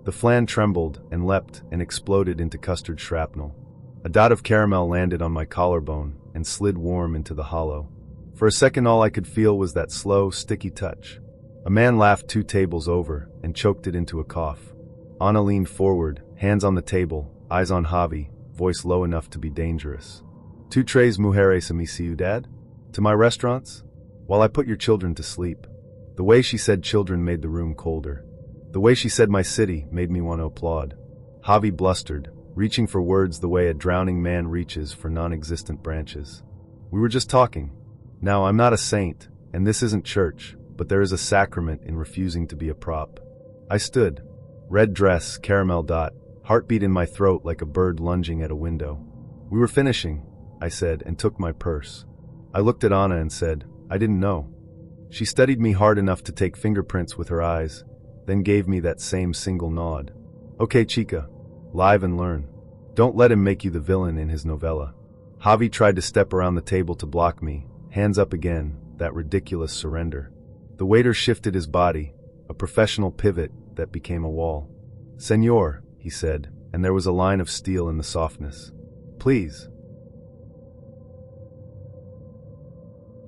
The flan trembled and leapt and exploded into custard shrapnel. A dot of caramel landed on my collarbone and slid warm into the hollow. For a second all I could feel was that slow, sticky touch. A man laughed 2 tables over and choked it into a cough. Anna leaned forward, hands on the table, eyes on Javi, voice low enough to be dangerous. "Tu traes mujeres a mi ciudad? To my restaurants? While I put your children to sleep." The way she said children made the room colder. The way she said my city made me want to applaud. Javi blustered, reaching for words the way a drowning man reaches for non-existent branches. "We were just talking. Now, I'm not a saint, and this isn't church, but there is a sacrament in refusing to be a prop." I stood. Red dress, caramel dot, heartbeat in my throat like a bird lunging at a window. "We were finishing," I said, and took my purse. I looked at Anna and said, "I didn't know." She studied me hard enough to take fingerprints with her eyes, then gave me that same single nod. "Okay, chica. Live and learn. Don't let him make you the villain in his novella." Javi tried to step around the table to block me, hands up again, that ridiculous surrender. The waiter shifted his body, a professional pivot that became a wall. "Señor," he said, and there was a line of steel in the softness. "Please."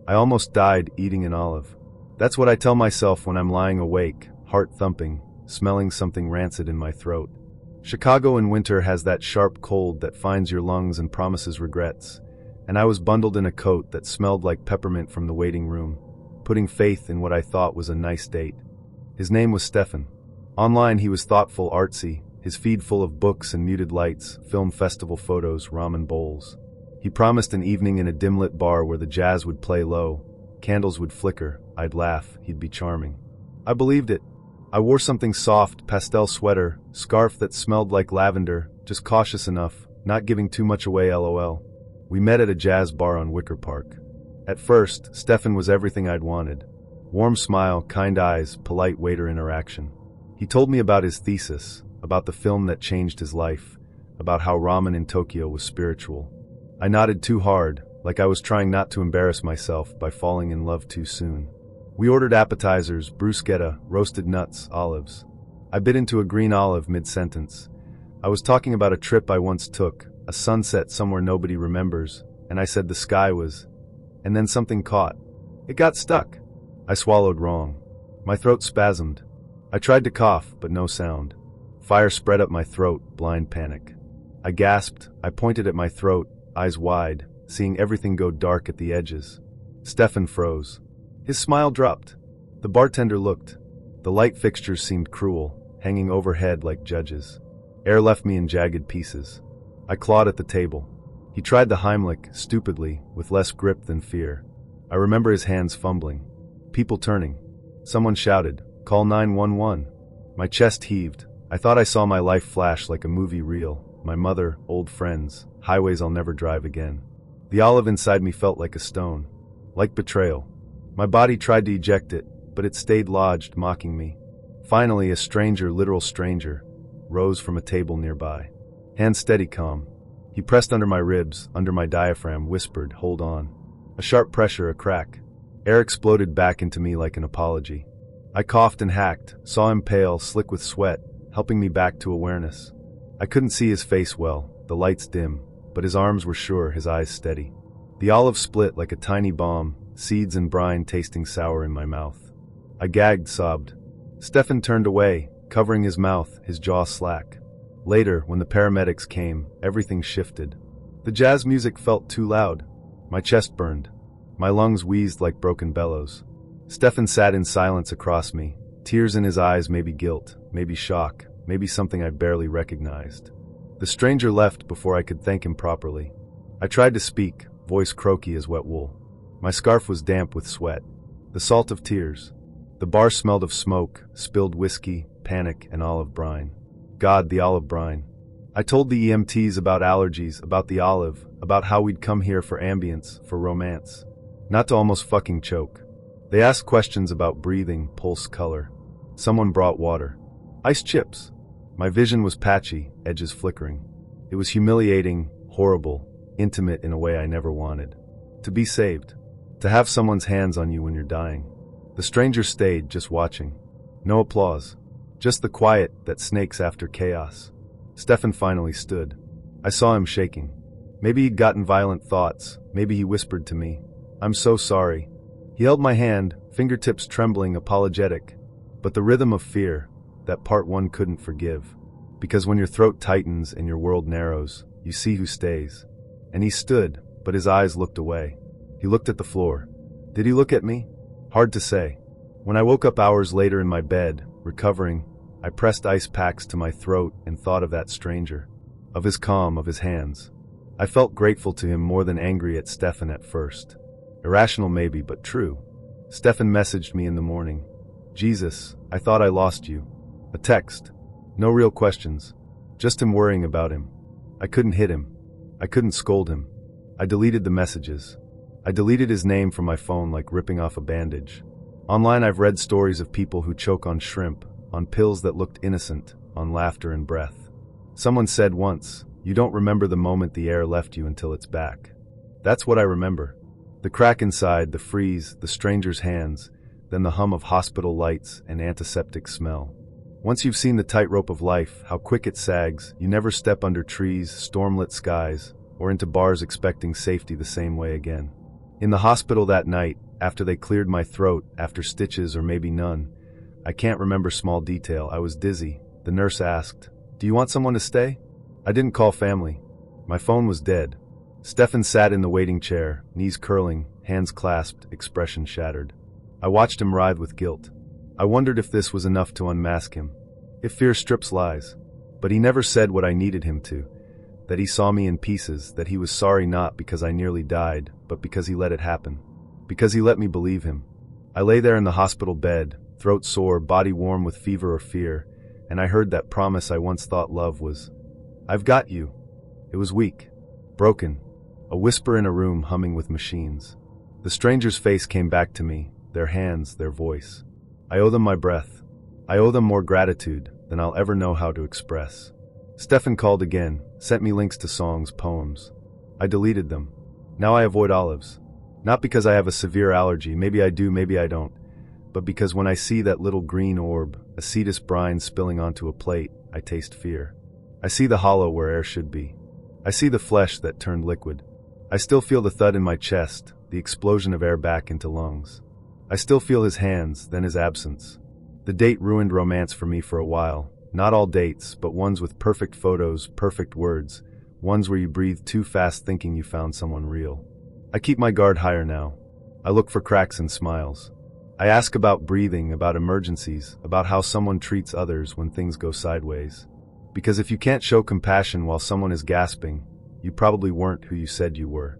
I almost died eating an olive. That's what I tell myself when I'm lying awake, heart thumping, smelling something rancid in my throat. Chicago in winter has that sharp cold that finds your lungs and promises regrets, and I was bundled in a coat that smelled like peppermint from the waiting room, putting faith in what I thought was a nice date. His name was Stefan. Online he was thoughtful, artsy, his feed full of books and muted lights, film festival photos, ramen bowls. He promised an evening in a dim-lit bar where the jazz would play low, candles would flicker, I'd laugh, he'd be charming. I believed it. I wore something soft, pastel sweater, scarf that smelled like lavender, just cautious enough, not giving too much away LOL. We met at a jazz bar on Wicker Park. At first, Stefan was everything I'd wanted. Warm smile, kind eyes, polite waiter interaction. He told me about his thesis, about the film that changed his life, about how ramen in Tokyo was spiritual. I nodded too hard, like I was trying not to embarrass myself by falling in love too soon. We ordered appetizers, bruschetta, roasted nuts, olives. I bit into a green olive mid-sentence. I was talking about a trip I once took, a sunset somewhere nobody remembers, and I said the sky was... And then something caught. It got stuck. I swallowed wrong. My throat spasmed. I tried to cough, but no sound. Fire spread up my throat, blind panic. I gasped, I pointed at my throat, eyes wide, seeing everything go dark at the edges. Stefan froze. His smile dropped. The bartender looked. The light fixtures seemed cruel, hanging overhead like judges. Air left me in jagged pieces. I clawed at the table. He tried the Heimlich, stupidly, with less grip than fear. I remember his hands fumbling. People turning. Someone shouted, "Call 911." My chest heaved. I thought I saw my life flash like a movie reel. My mother, old friends, highways I'll never drive again. The olive inside me felt like a stone. Like betrayal. My body tried to eject it, but it stayed lodged, mocking me. Finally, a stranger, literal stranger, rose from a table nearby. Hand steady, calm. He pressed under my ribs, under my diaphragm, whispered, "Hold on." A sharp pressure, a crack. Air exploded back into me like an apology. I coughed and hacked, saw him pale, slick with sweat, helping me back to awareness. I couldn't see his face well, the lights dim, but his arms were sure, his eyes steady. The olive split like a tiny bomb, seeds and brine tasting sour in my mouth. I gagged, sobbed. Stefan turned away, covering his mouth, his jaw slack. Later, when the paramedics came, everything shifted. The jazz music felt too loud. My chest burned. My lungs wheezed like broken bellows. Stefan sat in silence across me, tears in his eyes, maybe guilt, maybe shock, maybe something I barely recognized. The stranger left before I could thank him properly. I tried to speak, voice croaky as wet wool. My scarf was damp with sweat, the salt of tears. The bar smelled of smoke, spilled whiskey, panic, and olive brine. God, the olive brine. I told the EMTs about allergies, about the olive, about how we'd come here for ambience, for romance. Not to almost fucking choke. They asked questions about breathing, pulse, color. Someone brought water. Ice chips. My vision was patchy, edges flickering. It was humiliating, horrible, intimate in a way I never wanted. To be saved. To have someone's hands on you when you're dying. The stranger stayed, just watching. No applause. Just the quiet that snakes after chaos. Stefan finally stood. I saw him shaking. Maybe he'd gotten violent thoughts. Maybe he whispered to me, "I'm so sorry." He held my hand, fingertips trembling, apologetic. But the rhythm of fear, that part one couldn't forgive. Because when your throat tightens and your world narrows, you see who stays. And he stood, but his eyes looked away. He looked at the floor. Did he look at me? Hard to say. When I woke up hours later in my bed, recovering, I pressed ice packs to my throat and thought of that stranger. Of his calm, of his hands. I felt grateful to him more than angry at Stefan at first. Irrational maybe, but true. Stefan messaged me in the morning. "Jesus, I thought I lost you." A text. No real questions. Just him worrying about him. I couldn't hit him. I couldn't scold him. I deleted the messages. I deleted his name from my phone like ripping off a bandage. Online I've read stories of people who choke on shrimp, on pills that looked innocent, on laughter and breath. Someone said once, "You don't remember the moment the air left you until it's back." That's what I remember. The crack inside, the freeze, the stranger's hands, then the hum of hospital lights and antiseptic smell. Once you've seen the tightrope of life, how quick it sags, you never step under trees, stormlit skies, or into bars expecting safety the same way again. In the hospital that night, after they cleared my throat, after stitches or maybe none, I can't remember small detail, I was dizzy. The nurse asked, "Do you want someone to stay?" I didn't call family. My phone was dead. Stefan sat in the waiting chair, knees curling, hands clasped, expression shattered. I watched him writhe with guilt. I wondered if this was enough to unmask him. If fear strips lies. But he never said what I needed him to. That he saw me in pieces, that he was sorry not because I nearly died, but because he let it happen. Because he let me believe him. I lay there in the hospital bed, throat sore, body warm with fever or fear, and I heard that promise I once thought love was. I've got you. It was weak. Broken. A whisper in a room humming with machines. The stranger's face came back to me, their hands, their voice. I owe them my breath. I owe them more gratitude than I'll ever know how to express. Stefan called again, sent me links to songs, poems. I deleted them. Now I avoid olives. Not because I have a severe allergy, maybe I do, maybe I don't, but because when I see that little green orb, acetus brine spilling onto a plate, I taste fear. I see the hollow where air should be. I see the flesh that turned liquid. I still feel the thud in my chest, the explosion of air back into lungs. I still feel his hands, then his absence. The date ruined romance for me for a while. Not all dates, but ones with perfect photos, perfect words, ones where you breathe too fast thinking you found someone real. I keep my guard higher now. I look for cracks and smiles. I ask about breathing, about emergencies, about how someone treats others when things go sideways. Because if you can't show compassion while someone is gasping, you probably weren't who you said you were.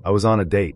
I was on a date.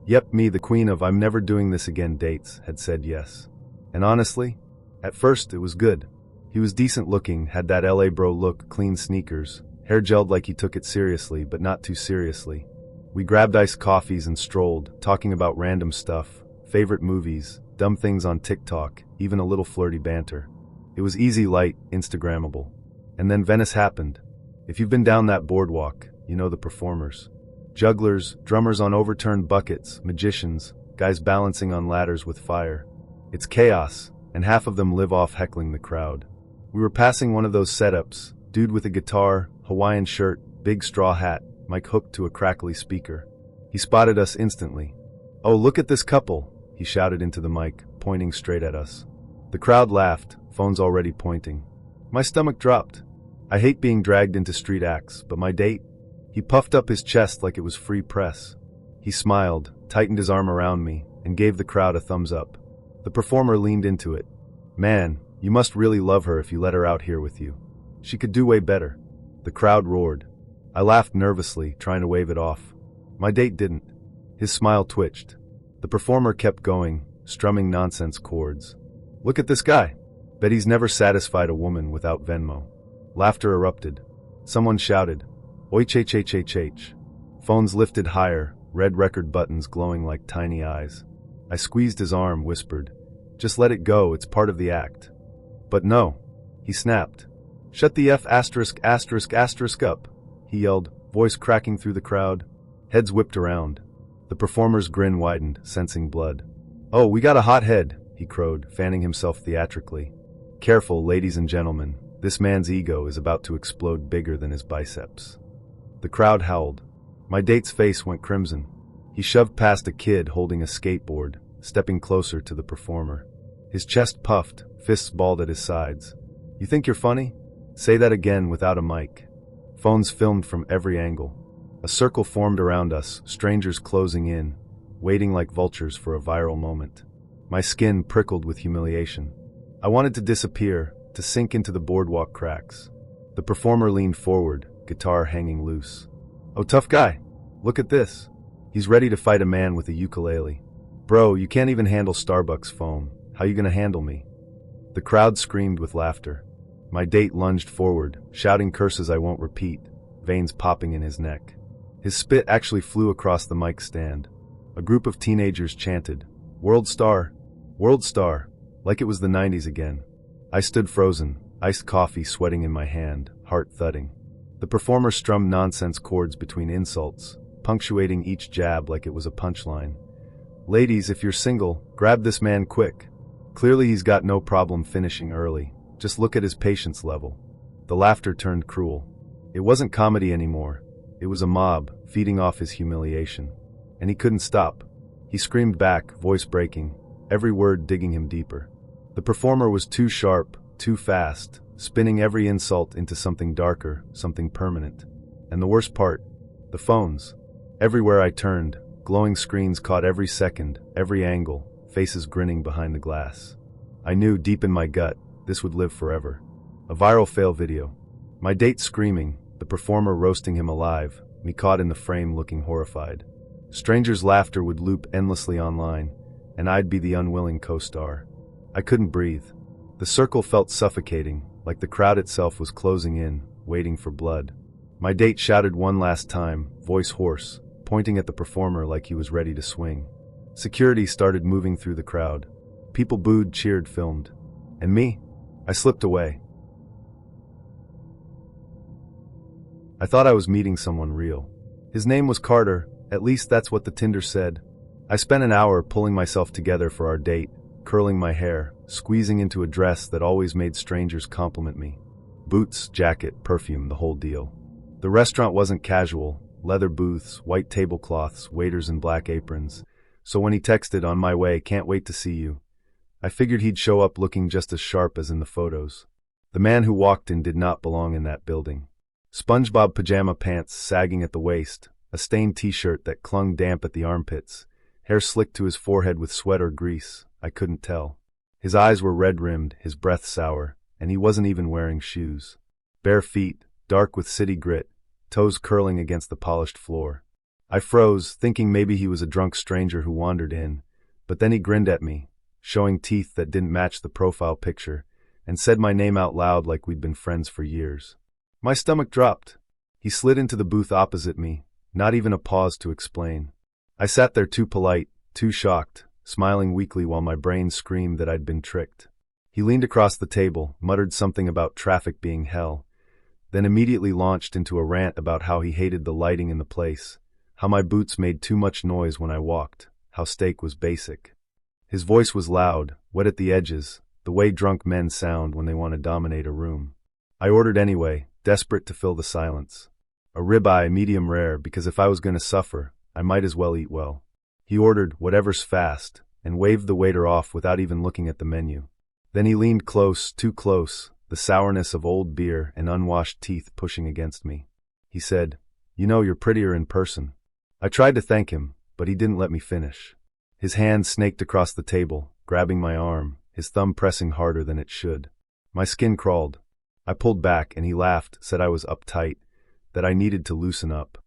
Yep, me, the queen of I'm never doing this again dates, had said yes. And honestly, at first it was good. He was decent looking, had that LA bro look, clean sneakers, hair gelled like he took it seriously, but not too seriously. We grabbed iced coffees and strolled, talking about random stuff, favorite movies, dumb things on TikTok, even a little flirty banter. It was easy, light, Instagrammable. And then Venice happened. If you've been down that boardwalk, you know the performers. Jugglers, drummers on overturned buckets, magicians, guys balancing on ladders with fire. It's chaos, and half of them live off heckling the crowd. We were passing one of those setups, dude with a guitar, Hawaiian shirt, big straw hat, mic hooked to a crackly speaker. He spotted us instantly. "Oh, look at this couple," he shouted into the mic, pointing straight at us. The crowd laughed, phones already pointing. My stomach dropped. I hate being dragged into street acts, but my date? He puffed up his chest like it was free press. He smiled, tightened his arm around me, and gave the crowd a thumbs up. The performer leaned into it. "Man, you must really love her if you let her out here with you. She could do way better." The crowd roared. I laughed nervously, trying to wave it off. My date didn't. His smile twitched. The performer kept going, strumming nonsense chords. "Look at this guy. Bet he's never satisfied a woman without Venmo." Laughter erupted. Someone shouted, "Oi ch. Phones lifted higher, red record buttons glowing like tiny eyes. I squeezed his arm, whispered, "Just let it go, it's part of the act." But no. He snapped. "Shut the F*** up," he yelled, voice cracking through the crowd. Heads whipped around. The performer's grin widened, sensing blood. "Oh, we got a hot head," he crowed, fanning himself theatrically. "Careful, ladies and gentlemen, this man's ego is about to explode bigger than his biceps." The crowd howled. My date's face went crimson. He shoved past a kid holding a skateboard, stepping closer to the performer. His chest puffed, fists balled at his sides. "You think you're funny? Say that again without a mic." Phones filmed from every angle. A circle formed around us, strangers closing in, waiting like vultures for a viral moment. My skin prickled with humiliation. I wanted to disappear, to sink into the boardwalk cracks. The performer leaned forward, guitar hanging loose. "Oh, tough guy. Look at this. He's ready to fight a man with a ukulele. Bro, you can't even handle Starbucks foam. How you gonna handle me?" The crowd screamed with laughter. My date lunged forward, shouting curses I won't repeat, veins popping in his neck. His spit actually flew across the mic stand. A group of teenagers chanted, "World star! World star!" like it was the 90s again. I stood frozen, iced coffee sweating in my hand, heart thudding. The performer strummed nonsense chords between insults, punctuating each jab like it was a punchline. "Ladies, if you're single, grab this man quick. Clearly he's got no problem finishing early. Just look at his patience level." The laughter turned cruel. It wasn't comedy anymore. It was a mob, feeding off his humiliation. And he couldn't stop. He screamed back, voice breaking, every word digging him deeper. The performer was too sharp, too fast, spinning every insult into something darker, something permanent. And the worst part, the phones. Everywhere I turned, glowing screens caught every second, every angle, faces grinning behind the glass. I knew deep in my gut, this would live forever. A viral fail video. My date screaming, the performer roasting him alive, me caught in the frame looking horrified. Strangers' laughter would loop endlessly online, and I'd be the unwilling co-star. I couldn't breathe. The circle felt suffocating, like the crowd itself was closing in, waiting for blood. My date shouted one last time, voice hoarse, pointing at the performer like he was ready to swing. Security started moving through the crowd. People booed, cheered, filmed. And me? I slipped away. I thought I was meeting someone real. His name was Carter, at least that's what the Tinder said. I spent an hour pulling myself together for our date, curling my hair, squeezing into a dress that always made strangers compliment me. Boots, jacket, perfume, the whole deal. The restaurant wasn't casual, leather booths, white tablecloths, waiters in black aprons. So when he texted, "On my way, can't wait to see you," I figured he'd show up looking just as sharp as in the photos. The man who walked in did not belong in that building. SpongeBob pajama pants sagging at the waist, a stained t-shirt that clung damp at the armpits, hair slicked to his forehead with sweat or grease, I couldn't tell. His eyes were red-rimmed, his breath sour, and he wasn't even wearing shoes. Bare feet, dark with city grit, toes curling against the polished floor. I froze, thinking maybe he was a drunk stranger who wandered in, but then he grinned at me, showing teeth that didn't match the profile picture, and said my name out loud like we'd been friends for years. My stomach dropped. He slid into the booth opposite me, not even a pause to explain. I sat there too polite, too shocked, smiling weakly while my brain screamed that I'd been tricked. He leaned across the table, muttered something about traffic being hell, then immediately launched into a rant about how he hated the lighting in the place, how my boots made too much noise when I walked, how steak was basic. His voice was loud, wet at the edges, the way drunk men sound when they want to dominate a room. I ordered anyway, desperate to fill the silence. A ribeye, medium rare, because if I was going to suffer, I might as well eat well. He ordered whatever's fast, and waved the waiter off without even looking at the menu. Then he leaned close, too close, the sourness of old beer and unwashed teeth pushing against me. He said, "You know, you're prettier in person." I tried to thank him, but he didn't let me finish. His hand snaked across the table, grabbing my arm, his thumb pressing harder than it should. My skin crawled. I pulled back and he laughed, said I was uptight, that I needed to loosen up.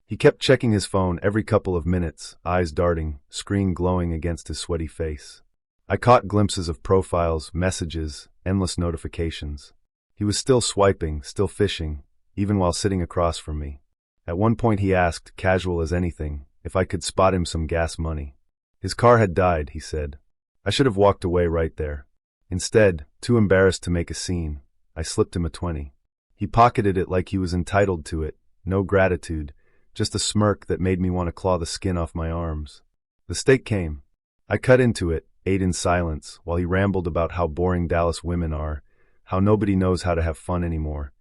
He kept checking his phone every couple of minutes, eyes darting, screen glowing against his sweaty face. I caught glimpses of profiles, messages, endless notifications. He was still swiping, still fishing, even while sitting across from me. At one point he asked, casual as anything, if I could spot him some gas money. His car had died, he said. I should have walked away right there. Instead, too embarrassed to make a scene, I slipped him a 20. He pocketed it like he was entitled to it, no gratitude, just a smirk that made me want to claw the skin off my arms. The steak came. I cut into it, ate in silence, while he rambled about how boring Dallas women are, how nobody knows how to have fun anymore,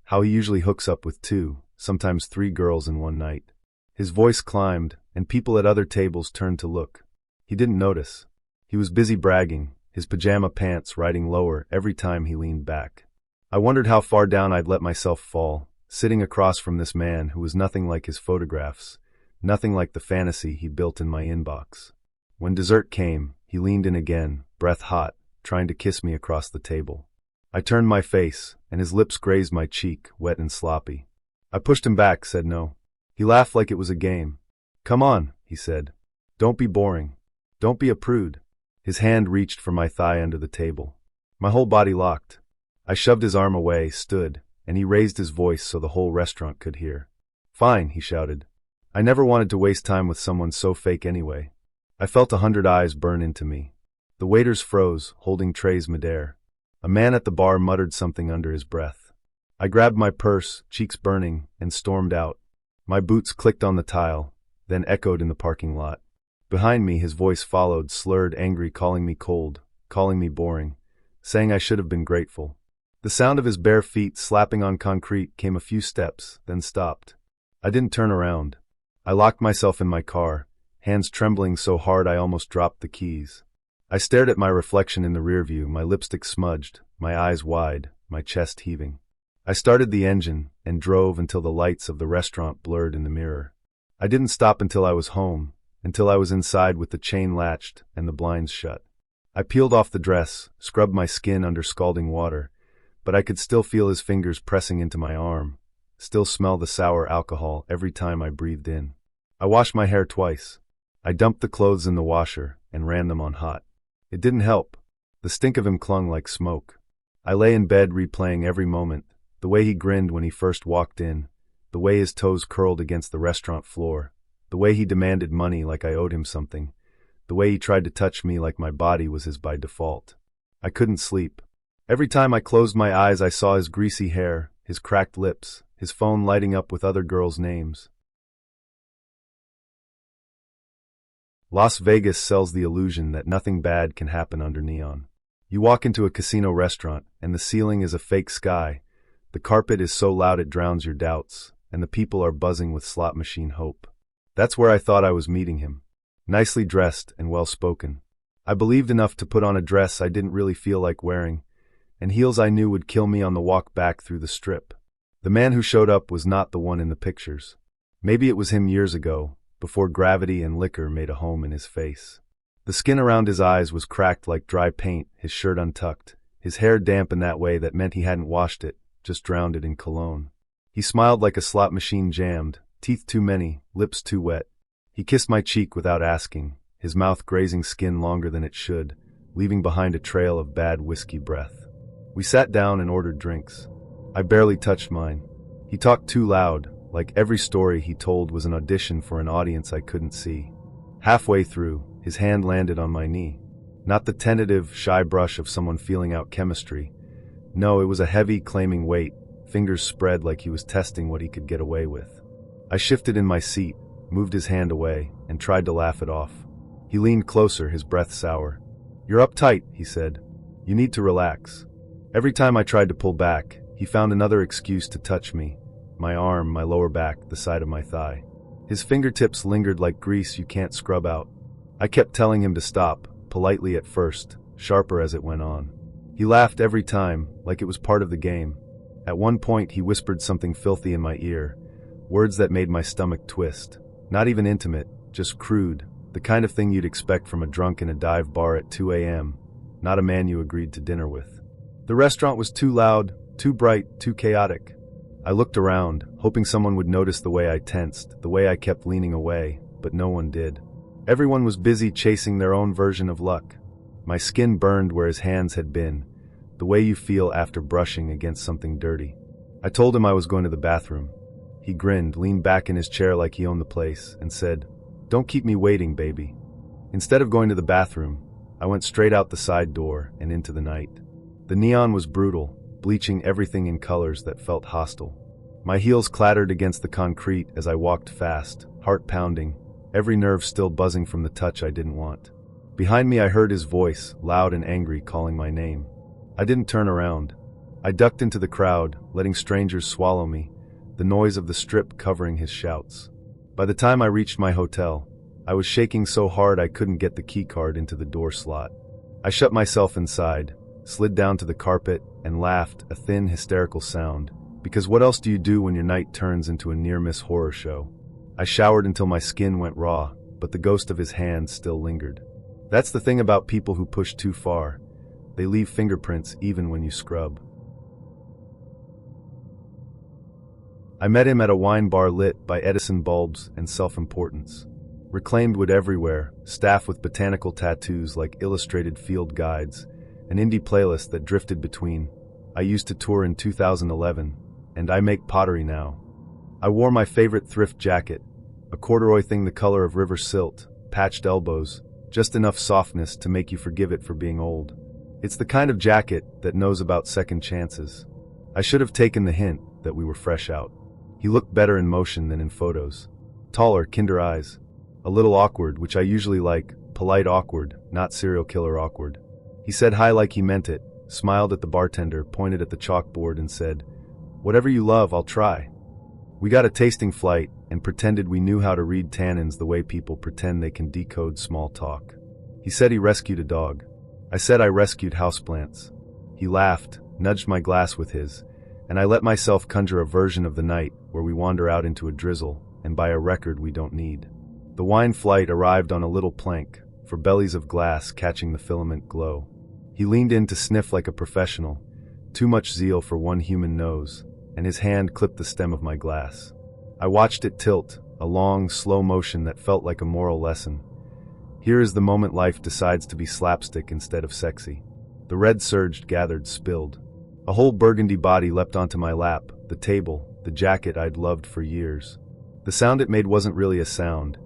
how he usually hooks up with 2, sometimes 3 girls in one night. His voice climbed, and people at other tables turned to look. He didn't notice. He was busy bragging, his pajama pants riding lower every time he leaned back. I wondered how far down I'd let myself fall, sitting across from this man who was nothing like his photographs, nothing like the fantasy he built in my inbox. When dessert came, he leaned in again, breath hot, trying to kiss me across the table. I turned my face, and his lips grazed my cheek, wet and sloppy. I pushed him back, said no. He laughed like it was a game. "Come on," he said. "Don't be boring. Don't be a prude." His hand reached for my thigh under the table. My whole body locked. I shoved his arm away, stood, and he raised his voice so the whole restaurant could hear. "Fine," he shouted. I never wanted to waste time with someone so fake anyway. I felt 100 eyes burn into me. The waiters froze, holding trays midair. A man at the bar muttered something under his breath. I grabbed my purse, cheeks burning, and stormed out. My boots clicked on the tile, then echoed in the parking lot. Behind me, his voice followed, slurred, angry, calling me cold, calling me boring, saying I should have been grateful. The sound of his bare feet slapping on concrete came a few steps, then stopped. I didn't turn around. I locked myself in my car, hands trembling so hard I almost dropped the keys. I stared at my reflection in the rearview, my lipstick smudged, my eyes wide, my chest heaving. I started the engine and drove until the lights of the restaurant blurred in the mirror. I didn't stop until I was home, until I was inside with the chain latched and the blinds shut. I peeled off the dress, scrubbed my skin under scalding water, but I could still feel his fingers pressing into my arm, still smell the sour alcohol every time I breathed in. I washed my hair twice. I dumped the clothes in the washer and ran them on hot. It didn't help. The stink of him clung like smoke. I lay in bed replaying every moment, the way he grinned when he first walked in, the way his toes curled against the restaurant floor, the way he demanded money like I owed him something, the way he tried to touch me like my body was his by default. I couldn't sleep. Every time I closed my eyes I saw his greasy hair, his cracked lips, his phone lighting up with other girls' names. Las Vegas sells the illusion that nothing bad can happen under neon. You walk into a casino restaurant, and the ceiling is a fake sky. The carpet is so loud it drowns your doubts, and the people are buzzing with slot machine hope. That's where I thought I was meeting him. Nicely dressed and well-spoken. I believed enough to put on a dress I didn't really feel like wearing, and heels I knew would kill me on the walk back through the strip. The man who showed up was not the one in the pictures. Maybe it was him years ago, before gravity and liquor made a home in his face. The skin around his eyes was cracked like dry paint, his shirt untucked, his hair damp in that way that meant he hadn't washed it, just drowned it in cologne. He smiled like a slot machine jammed, teeth too many, lips too wet. He kissed my cheek without asking, his mouth grazing skin longer than it should, leaving behind a trail of bad whiskey breath. We sat down and ordered drinks. I barely touched mine. He talked too loud, like every story he told was an audition for an audience I couldn't see. Halfway through, his hand landed on my knee. Not the tentative, shy brush of someone feeling out chemistry. No, it was a heavy, claiming weight, fingers spread like he was testing what he could get away with. I shifted in my seat, moved his hand away, and tried to laugh it off. He leaned closer, his breath sour. "You're uptight," he said. "You need to relax." Every time I tried to pull back, he found another excuse to touch me. My arm, my lower back, the side of my thigh. His fingertips lingered like grease you can't scrub out. I kept telling him to stop, politely at first, sharper as it went on. He laughed every time, like it was part of the game. At one point he whispered something filthy in my ear, words that made my stomach twist. Not even intimate, just crude, the kind of thing you'd expect from a drunk in a dive bar at 2 a.m., not a man you agreed to dinner with. The restaurant was too loud, too bright, too chaotic. I looked around, hoping someone would notice the way I tensed, the way I kept leaning away, but no one did. Everyone was busy chasing their own version of luck. My skin burned where his hands had been, the way you feel after brushing against something dirty. I told him I was going to the bathroom. He grinned, leaned back in his chair like he owned the place, and said, "Don't keep me waiting, baby." Instead of going to the bathroom, I went straight out the side door and into the night. The neon was brutal, bleaching everything in colors that felt hostile. My heels clattered against the concrete as I walked fast, heart pounding, every nerve still buzzing from the touch I didn't want. Behind me I heard his voice, loud and angry, calling my name. I didn't turn around. I ducked into the crowd, letting strangers swallow me, the noise of the strip covering his shouts. By the time I reached my hotel, I was shaking so hard I couldn't get the key card into the door slot. I shut myself inside, slid down to the carpet, and laughed, a thin, hysterical sound, because what else do you do when your night turns into a near-miss horror show? I showered until my skin went raw, but the ghost of his hand still lingered. That's the thing about people who push too far. They leave fingerprints even when you scrub. I met him at a wine bar lit by Edison bulbs and self-importance. Reclaimed wood everywhere, staff with botanical tattoos like illustrated field guides, an indie playlist that drifted between "I used to tour in 2011" and "I make pottery now." I wore my favorite thrift jacket, a corduroy thing the color of river silt, patched elbows, just enough softness to make you forgive it for being old. It's the kind of jacket that knows about second chances. I should have taken the hint that we were fresh out. He looked better in motion than in photos. Taller, kinder eyes. A little awkward, which I usually like, polite awkward, not serial killer awkward. He said hi like he meant it, smiled at the bartender, pointed at the chalkboard and said, "Whatever you love, I'll try." We got a tasting flight and pretended we knew how to read tannins the way people pretend they can decode small talk. He said he rescued a dog. I said I rescued houseplants. He laughed, nudged my glass with his, and I let myself conjure a version of the night where we wander out into a drizzle and buy a record we don't need. The wine flight arrived on a little plank, for bellies of glass catching the filament glow. He leaned in to sniff like a professional, too much zeal for one human nose, and his hand clipped the stem of my glass. I watched it tilt, a long, slow motion that felt like a moral lesson. Here is the moment life decides to be slapstick instead of sexy. The red surged, gathered, spilled. A whole burgundy body leapt onto my lap, the table, the jacket I'd loved for years. The sound it made wasn't really a sound,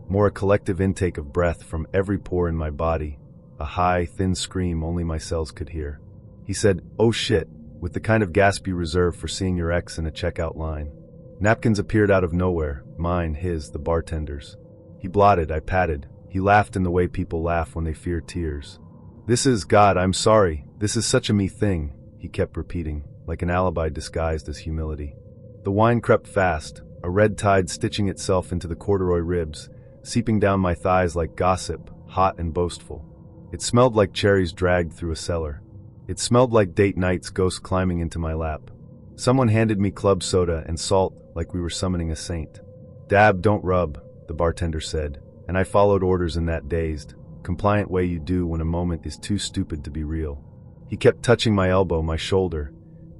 more a collective intake of breath from every pore in my body, a high, thin scream only my cells could hear. He said, "Oh shit," with the kind of gasp you reserve for seeing your ex in a checkout line. Napkins appeared out of nowhere, mine, his, the bartender's. He blotted, I patted. He laughed in the way people laugh when they fear tears. "This is, God, I'm sorry, this is such a me thing," he kept repeating, like an alibi disguised as humility. The wine crept fast, a red tide stitching itself into the corduroy ribs, seeping down my thighs like gossip, hot and boastful. It smelled like cherries dragged through a cellar. It smelled like date nights, ghosts climbing into my lap. Someone handed me club soda and salt like we were summoning a saint. "Dab, don't rub," the bartender said, and I followed orders in that dazed, compliant way you do when a moment is too stupid to be real. He kept touching my elbow, my shoulder,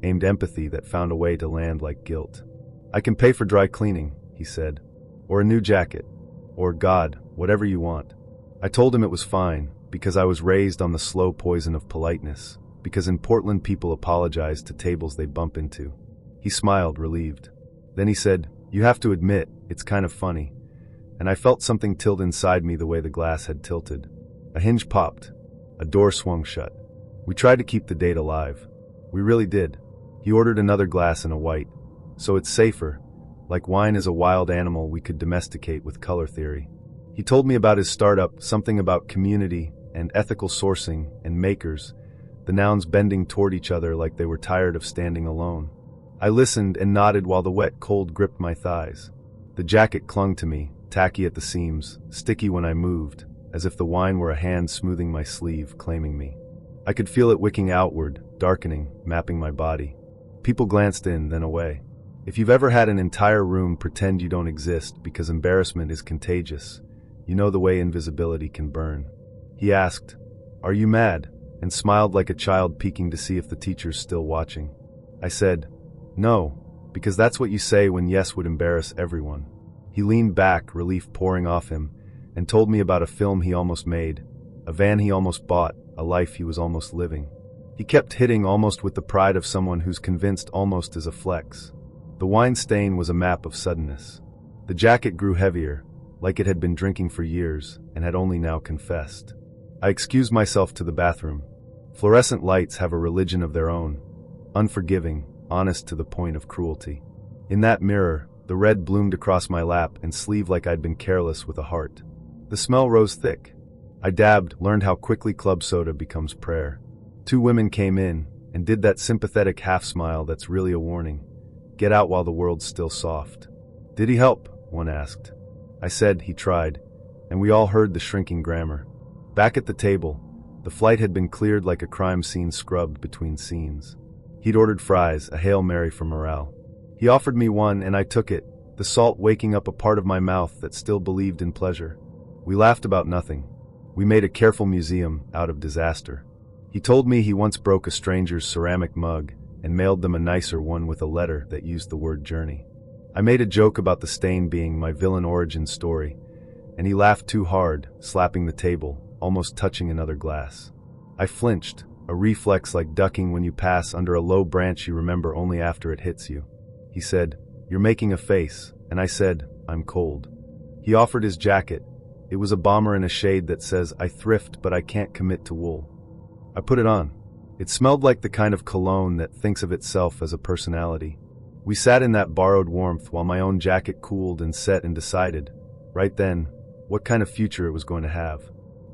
aimed empathy that found a way to land like guilt. "I can pay for dry cleaning," he said, "or a new jacket, or God, whatever you want." I told him it was fine, because I was raised on the slow poison of politeness, because in Portland people apologize to tables they bump into. He smiled, relieved. Then he said, "You have to admit, it's kind of funny." And I felt something tilt inside me the way the glass had tilted. A hinge popped. A door swung shut. We tried to keep the date alive. We really did. He ordered another glass and a white. So it's safer. Like wine is a wild animal we could domesticate with color theory. He told me about his startup, something about community and ethical sourcing and makers, the nouns bending toward each other like they were tired of standing alone. I listened and nodded while the wet cold gripped my thighs. The jacket clung to me, tacky at the seams, sticky when I moved, as if the wine were a hand smoothing my sleeve, claiming me. I could feel it wicking outward, darkening, mapping my body. People glanced in, then away. If you've ever had an entire room pretend you don't exist because embarrassment is contagious, you know the way invisibility can burn. He asked, "Are you mad?" and smiled like a child peeking to see if the teacher's still watching. I said, "No, because that's what you say when yes would embarrass everyone." He leaned back, relief pouring off him, and told me about a film he almost made, a van he almost bought, a life he was almost living. He kept hitting almost with the pride of someone who's convinced almost is a flex. The wine stain was a map of suddenness. The jacket grew heavier, like it had been drinking for years and had only now confessed. I excused myself to the bathroom. Fluorescent lights have a religion of their own, unforgiving, honest to the point of cruelty. In that mirror, the red bloomed across my lap and sleeve like I'd been careless with a heart. The smell rose thick. I dabbed, learned how quickly club soda becomes prayer. 2 women came in and did that sympathetic half smile that's really a warning. Get out while the world's still soft. "Did he help?" one asked. I said he tried, and we all heard the shrinking grammar. Back at the table, the flight had been cleared like a crime scene scrubbed between scenes. He'd ordered fries, a Hail Mary for morale. He offered me one and I took it, the salt waking up a part of my mouth that still believed in pleasure. We laughed about nothing. We made a careful museum out of disaster. He told me he once broke a stranger's ceramic mug and mailed them a nicer one with a letter that used the word journey. I made a joke about the stain being my villain origin story, and he laughed too hard, slapping the table, almost touching another glass. I flinched, a reflex like ducking when you pass under a low branch you remember only after it hits you. He said, "You're making a face," and I said, "I'm cold." He offered his jacket. It was a bomber in a shade that says, "I thrift but I can't commit to wool." I put it on. It smelled like the kind of cologne that thinks of itself as a personality. We sat in that borrowed warmth while my own jacket cooled and set and decided, right then, what kind of future it was going to have.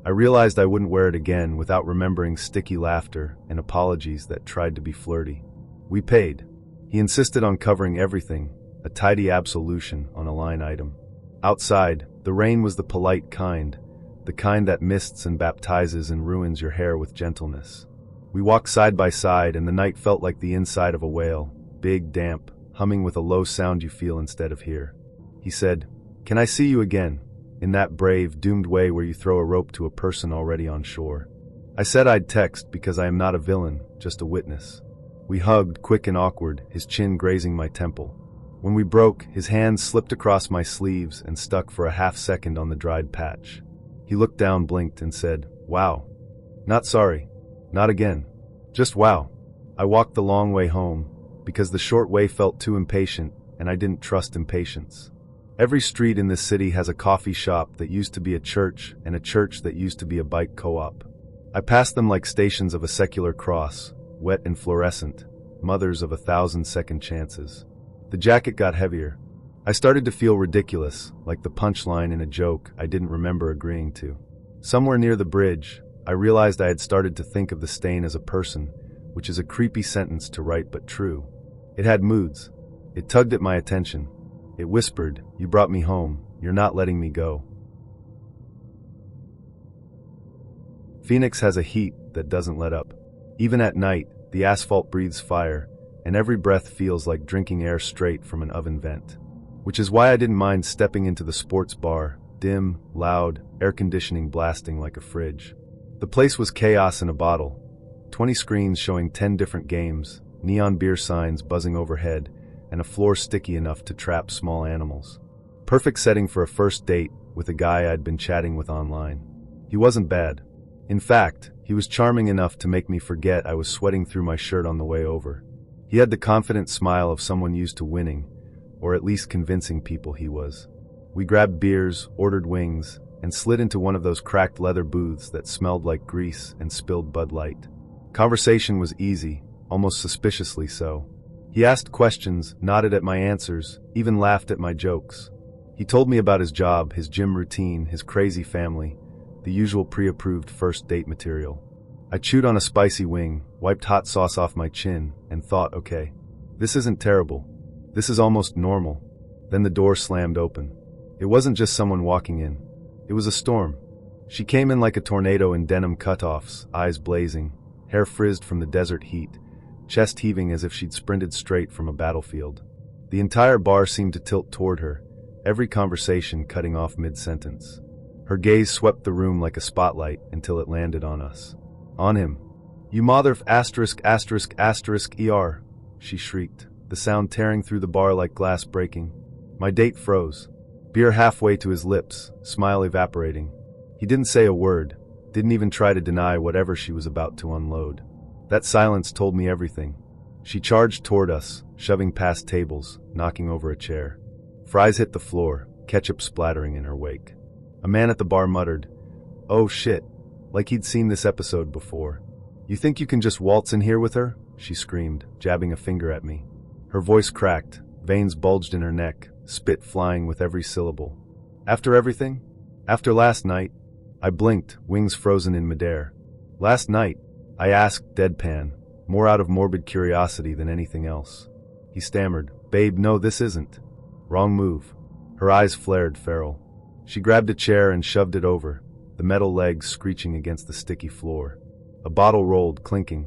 I realized I wouldn't wear it again without remembering sticky laughter and apologies that tried to be flirty. We paid. He insisted on covering everything, a tidy absolution on a line item. Outside, the rain was the polite kind, the kind that mists and baptizes and ruins your hair with gentleness. We walked side by side and the night felt like the inside of a whale, big, damp, humming with a low sound you feel instead of hear. He said, "Can I see you again?" in that brave, doomed way where you throw a rope to a person already on shore. I said I'd text because I am not a villain, just a witness. We hugged, quick and awkward, his chin grazing my temple. When we broke, his hands slipped across my sleeves and stuck for a half second on the dried patch. He looked down, blinked, and said, "Wow. Not sorry. Not again. Just wow." I walked the long way home, because the short way felt too impatient, and I didn't trust impatience. Every street in this city has a coffee shop that used to be a church, and a church that used to be a bike co-op. I passed them like stations of a secular cross, wet and fluorescent, mothers of 1,000 second chances. The jacket got heavier. I started to feel ridiculous, like the punchline in a joke I didn't remember agreeing to. Somewhere near the bridge, I realized I had started to think of the stain as a person, which is a creepy sentence to write but true. It had moods. It tugged at my attention. It whispered, "You brought me home. You're not letting me go." Phoenix has a heat that doesn't let up. Even at night, the asphalt breathes fire, and every breath feels like drinking air straight from an oven vent. Which is why I didn't mind stepping into the sports bar, dim, loud, air conditioning blasting like a fridge. The place was chaos in a bottle. 20 screens showing 10 different games, neon beer signs buzzing overhead, and a floor sticky enough to trap small animals. Perfect setting for a first date with a guy I'd been chatting with online. He wasn't bad. In fact, he was charming enough to make me forget I was sweating through my shirt on the way over. He had the confident smile of someone used to winning, or at least convincing people he was. We grabbed beers, ordered wings, and slid into one of those cracked leather booths that smelled like grease and spilled Bud Light. Conversation was easy, almost suspiciously so. He asked questions, nodded at my answers, even laughed at my jokes. He told me about his job, his gym routine, his crazy family, the usual pre-approved first date material. I chewed on a spicy wing, wiped hot sauce off my chin, and thought, okay, this isn't terrible. This is almost normal. Then the door slammed open. It wasn't just someone walking in. It was a storm. She came in like a tornado in denim cutoffs, eyes blazing, hair frizzed from the desert heat, chest heaving as if she'd sprinted straight from a battlefield. The entire bar seemed to tilt toward her, every conversation cutting off mid-sentence. Her gaze swept the room like a spotlight until it landed on us. On him. "You mother f***, ER, she shrieked, the sound tearing through the bar like glass breaking. My date froze. Beer halfway to his lips, smile evaporating. He didn't say a word, didn't even try to deny whatever she was about to unload. That silence told me everything. She charged toward us, shoving past tables, knocking over a chair. Fries hit the floor, ketchup splattering in her wake. A man at the bar muttered, "Oh shit," like he'd seen this episode before. "You think you can just waltz in here with her?" she screamed, jabbing a finger at me. Her voice cracked, veins bulged in her neck, spit flying with every syllable. "After everything? After last night?" I blinked, wings frozen in midair. "Last night?" I asked, deadpan, more out of morbid curiosity than anything else. He stammered, "Babe, no, this isn't." Wrong move. Her eyes flared feral. She grabbed a chair and shoved it over, the metal legs screeching against the sticky floor. A bottle rolled, clinking.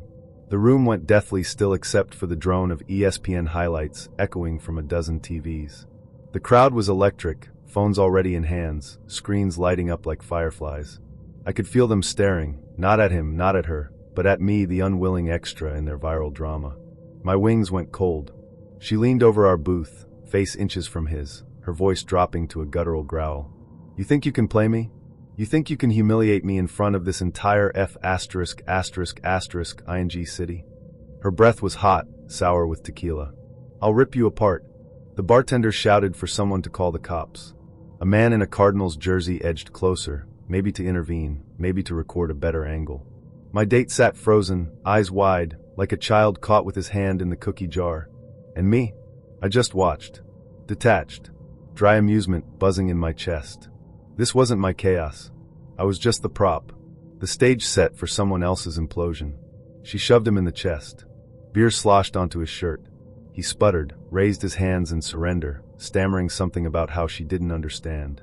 The room went deathly still except for the drone of ESPN highlights echoing from a dozen TVs. The crowd was electric, phones already in hands, screens lighting up like fireflies. I could feel them staring, not at him, not at her, but at me, the unwilling extra in their viral drama. My wings went cold. She leaned over our booth, face inches from his, her voice dropping to a guttural growl. "You think you can play me? You think you can humiliate me in front of this entire ing city?" Her breath was hot, sour with tequila. "I'll rip you apart." The bartender shouted for someone to call the cops. A man in a Cardinals jersey edged closer, maybe to intervene, maybe to record a better angle. My date sat frozen, eyes wide, like a child caught with his hand in the cookie jar. And me? I just watched. Detached. Dry amusement buzzing in my chest. This wasn't my chaos. I was just the prop. The stage set for someone else's implosion. She shoved him in the chest. Beer sloshed onto his shirt. He sputtered, raised his hands in surrender, stammering something about how she didn't understand.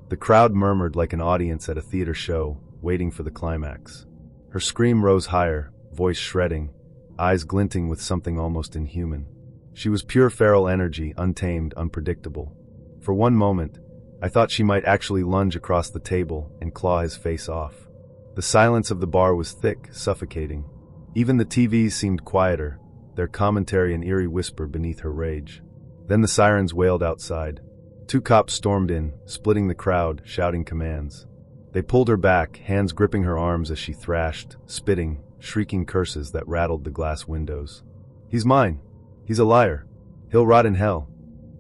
The crowd murmured like an audience at a theater show, waiting for the climax. Her scream rose higher, voice shredding, eyes glinting with something almost inhuman. She was pure feral energy, untamed, unpredictable. For one moment, I thought she might actually lunge across the table and claw his face off. The silence of the bar was thick, suffocating. Even the TVs seemed quieter, their commentary an eerie whisper beneath her rage. Then the sirens wailed outside. 2 cops stormed in, splitting the crowd, shouting commands. They pulled her back, hands gripping her arms as she thrashed, spitting, shrieking curses that rattled the glass windows. "He's mine. He's a liar. He'll rot in hell."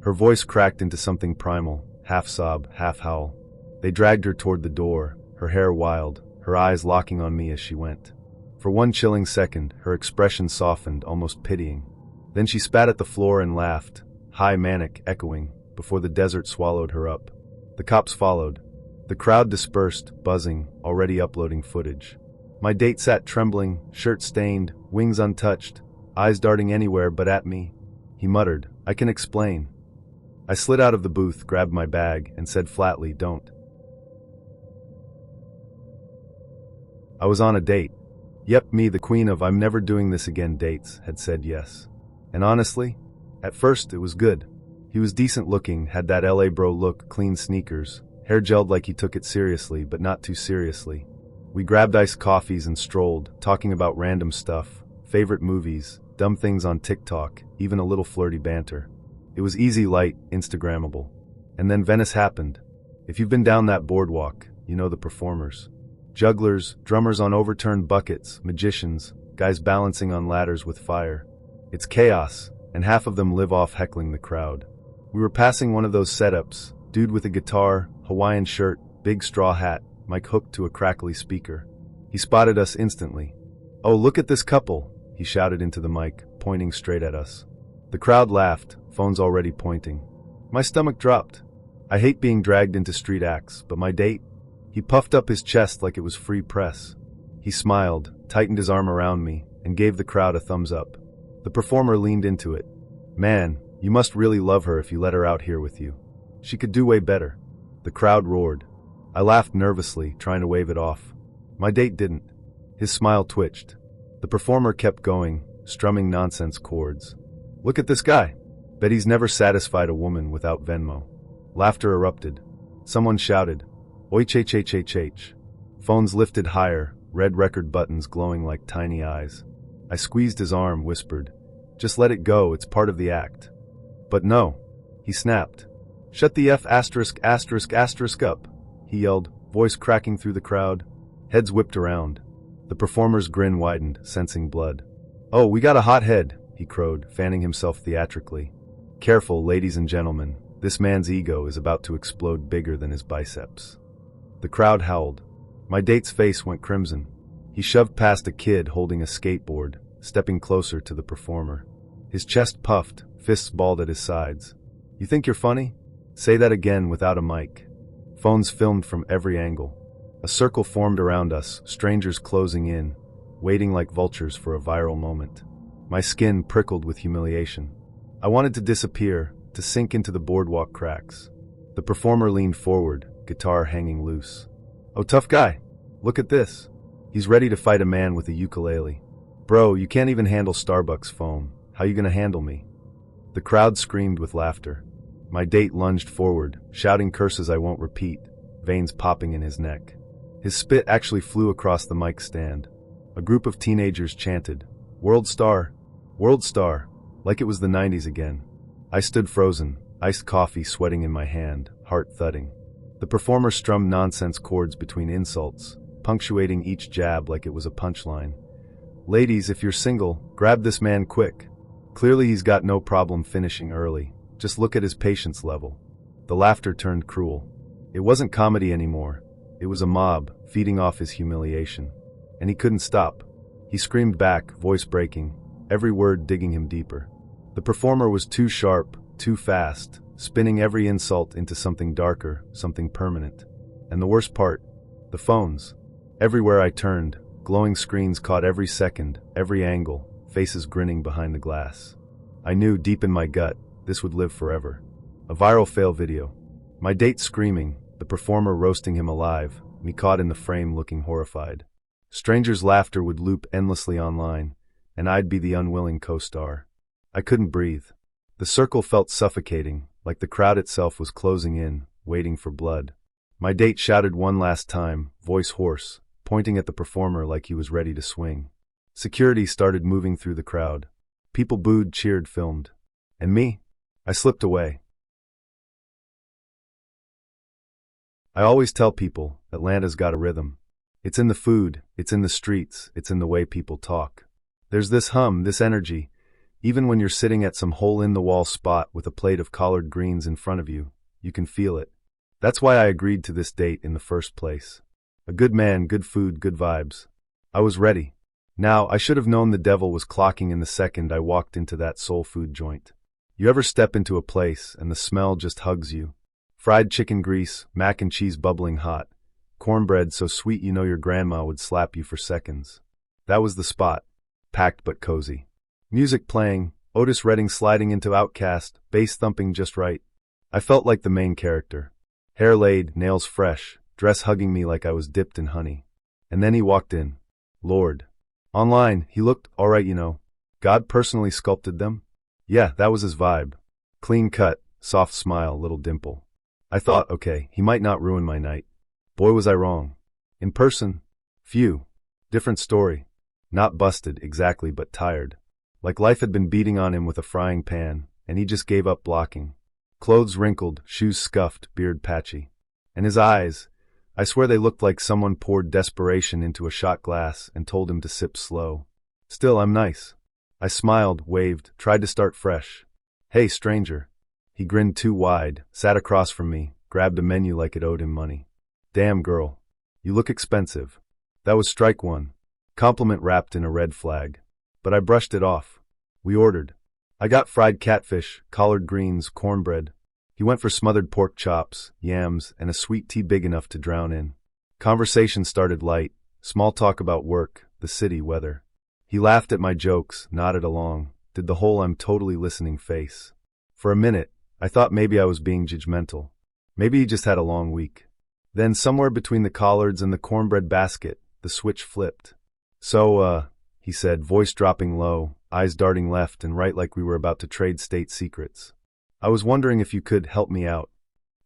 Her voice cracked into something primal, half sob, half howl. They dragged her toward the door, her hair wild, her eyes locking on me as she went. For one chilling second, her expression softened, almost pitying. Then she spat at the floor and laughed, high manic, echoing, before the desert swallowed her up. The cops followed. The crowd dispersed, buzzing, already uploading footage. My date sat trembling, shirt stained, wings untouched, eyes darting anywhere but at me. He muttered, "I can explain." I slid out of the booth, grabbed my bag, and said flatly, "Don't." I was on a date. Yep, me, the queen of "I'm never doing this again" dates, had said yes. And honestly, at first it was good. He was decent looking, had that LA bro look, clean sneakers, hair gelled like he took it seriously, but not too seriously. We grabbed iced coffees and strolled, talking about random stuff, favorite movies, dumb things on TikTok, even a little flirty banter. It was easy, light, Instagrammable. And then Venice happened. If you've been down that boardwalk, you know the performers. Jugglers, drummers on overturned buckets, magicians, guys balancing on ladders with fire. It's chaos, and half of them live off heckling the crowd. We were passing one of those setups, dude with a guitar, Hawaiian shirt, big straw hat, mic hooked to a crackly speaker. He spotted us instantly. "Oh, look at this couple," he shouted into the mic, pointing straight at us. The crowd laughed, phones already pointing. My stomach dropped. I hate being dragged into street acts, but my date? He puffed up his chest like it was free press. He smiled, tightened his arm around me, and gave the crowd a thumbs up. The performer leaned into it. "Man, you must really love her if you let her out here with you. She could do way better." The crowd roared. I laughed nervously, trying to wave it off. My date didn't. His smile twitched. The performer kept going, strumming nonsense chords. "Look at this guy. Bet he's never satisfied a woman without Venmo." Laughter erupted. Someone shouted, "Oi ch. Phones lifted higher, red record buttons glowing like tiny eyes. I squeezed his arm, whispered, "Just let it go, it's part of the act." But no. He snapped. "Shut the F*** up," he yelled, voice cracking through the crowd. Heads whipped around. The performer's grin widened, sensing blood. "Oh, we got a hot head," he crowed, fanning himself theatrically. "Careful, ladies and gentlemen, this man's ego is about to explode bigger than his biceps." The crowd howled. My date's face went crimson. He shoved past a kid holding a skateboard, stepping closer to the performer. His chest puffed, fists balled at his sides. "You think you're funny? Say that again without a mic." Phones filmed from every angle. A circle formed around us, strangers closing in, waiting like vultures for a viral moment. My skin prickled with humiliation. I wanted to disappear, to sink into the boardwalk cracks. The performer leaned forward, guitar hanging loose. "Oh, tough guy. Look at this. He's ready to fight a man with a ukulele. Bro, you can't even handle Starbucks foam. How you gonna handle me?" The crowd screamed with laughter. My date lunged forward, shouting curses I won't repeat, veins popping in his neck. His spit actually flew across the mic stand. A group of teenagers chanted, "World star! World star!" like it was the 90s again. I stood frozen, iced coffee sweating in my hand, heart thudding. The performer strummed nonsense chords between insults, punctuating each jab like it was a punchline. "Ladies, if you're single, grab this man quick. Clearly he's got no problem finishing early. Just look at his patience level." The laughter turned cruel. It wasn't comedy anymore. It was a mob, feeding off his humiliation. And he couldn't stop. He screamed back, voice breaking, every word digging him deeper. The performer was too sharp, too fast, spinning every insult into something darker, something permanent. And the worst part, the phones. Everywhere I turned, glowing screens caught every second, every angle, faces grinning behind the glass. I knew deep in my gut, this would live forever. A viral fail video. My date screaming, the performer roasting him alive, me caught in the frame looking horrified. Strangers' laughter would loop endlessly online, and I'd be the unwilling co-star. I couldn't breathe. The circle felt suffocating, like the crowd itself was closing in, waiting for blood. My date shouted one last time, voice hoarse, pointing at the performer like he was ready to swing. Security started moving through the crowd. People booed, cheered, filmed. And me? I slipped away. I always tell people, Atlanta's got a rhythm. It's in the food, it's in the streets, it's in the way people talk. There's this hum, this energy, even when you're sitting at some hole-in-the-wall spot with a plate of collard greens in front of you, you can feel it. That's why I agreed to this date in the first place. A good man, good food, good vibes. I was ready. Now, I should have known the devil was clocking in the second I walked into that soul food joint. You ever step into a place and the smell just hugs you? Fried chicken grease, mac and cheese bubbling hot, cornbread so sweet you know your grandma would slap you for seconds. That was the spot. Packed but cozy. Music playing, Otis Redding sliding into Outcast, bass thumping just right. I felt like the main character. Hair laid, nails fresh, dress hugging me like I was dipped in honey. And then he walked in. Lord. Online, he looked alright, you know. God personally sculpted them? Yeah, that was his vibe. Clean cut, soft smile, little dimple. I thought, okay, he might not ruin my night. Boy, was I wrong. In person? Phew. Different story. Not busted, exactly, but tired. Like life had been beating on him with a frying pan, and he just gave up blocking. Clothes wrinkled, shoes scuffed, beard patchy. And his eyes, I swear they looked like someone poured desperation into a shot glass and told him to sip slow. Still, I'm nice. I smiled, waved, tried to start fresh. Hey, stranger. He grinned too wide, sat across from me, grabbed a menu like it owed him money. Damn, girl. You look expensive. That was strike one. Compliment wrapped in a red flag. But I brushed it off. We ordered. I got fried catfish, collard greens, cornbread. He went for smothered pork chops, yams, and a sweet tea big enough to drown in. Conversation started light, small talk about work, the city, weather. He laughed at my jokes, nodded along, did the whole I'm totally listening face. For a minute, I thought maybe I was being judgmental. Maybe he just had a long week. Then somewhere between the collards and the cornbread basket, the switch flipped. So, he said, voice dropping low, eyes darting left and right like we were about to trade state secrets. I was wondering if you could help me out.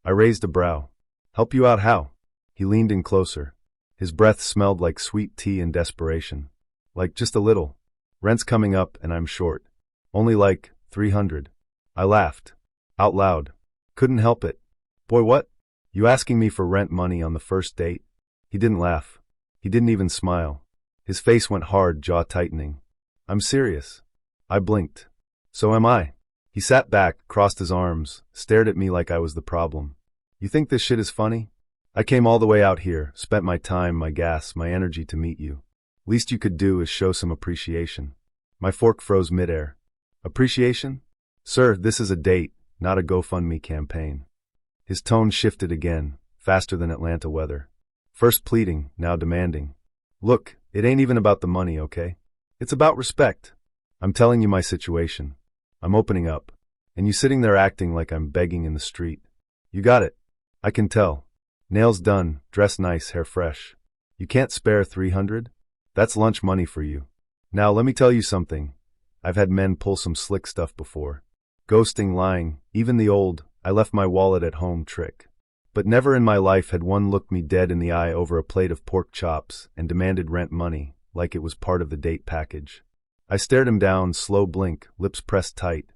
I raised a brow. Help you out how? He leaned in closer. His breath smelled like sweet tea and desperation. Like just a little. Rent's coming up and I'm short. Only like 300. I laughed. Out loud. Couldn't help it. Boy, what? You asking me for rent money on the first date? He didn't laugh. He didn't even smile. His face went hard, jaw tightening. I'm serious. I blinked. So am I. He sat back, crossed his arms, stared at me like I was the problem. You think this shit is funny? I came all the way out here, spent my time, my gas, my energy to meet you. Least you could do is show some appreciation. My fork froze midair. Appreciation? Sir, this is a date, not a GoFundMe campaign. His tone shifted again, faster than Atlanta weather. First pleading, now demanding. Look, it ain't even about the money, okay? It's about respect. I'm telling you my situation. I'm opening up. And you sitting there acting like I'm begging in the street. You got it. I can tell. Nails done, dress nice, hair fresh. You can't spare 300? That's lunch money for you. Now let me tell you something. I've had men pull some slick stuff before. Ghosting, lying, even the old, I left my wallet at home trick. But never in my life had one looked me dead in the eye over a plate of pork chops and demanded rent money, like it was part of the date package. I stared him down, slow blink, lips pressed tight.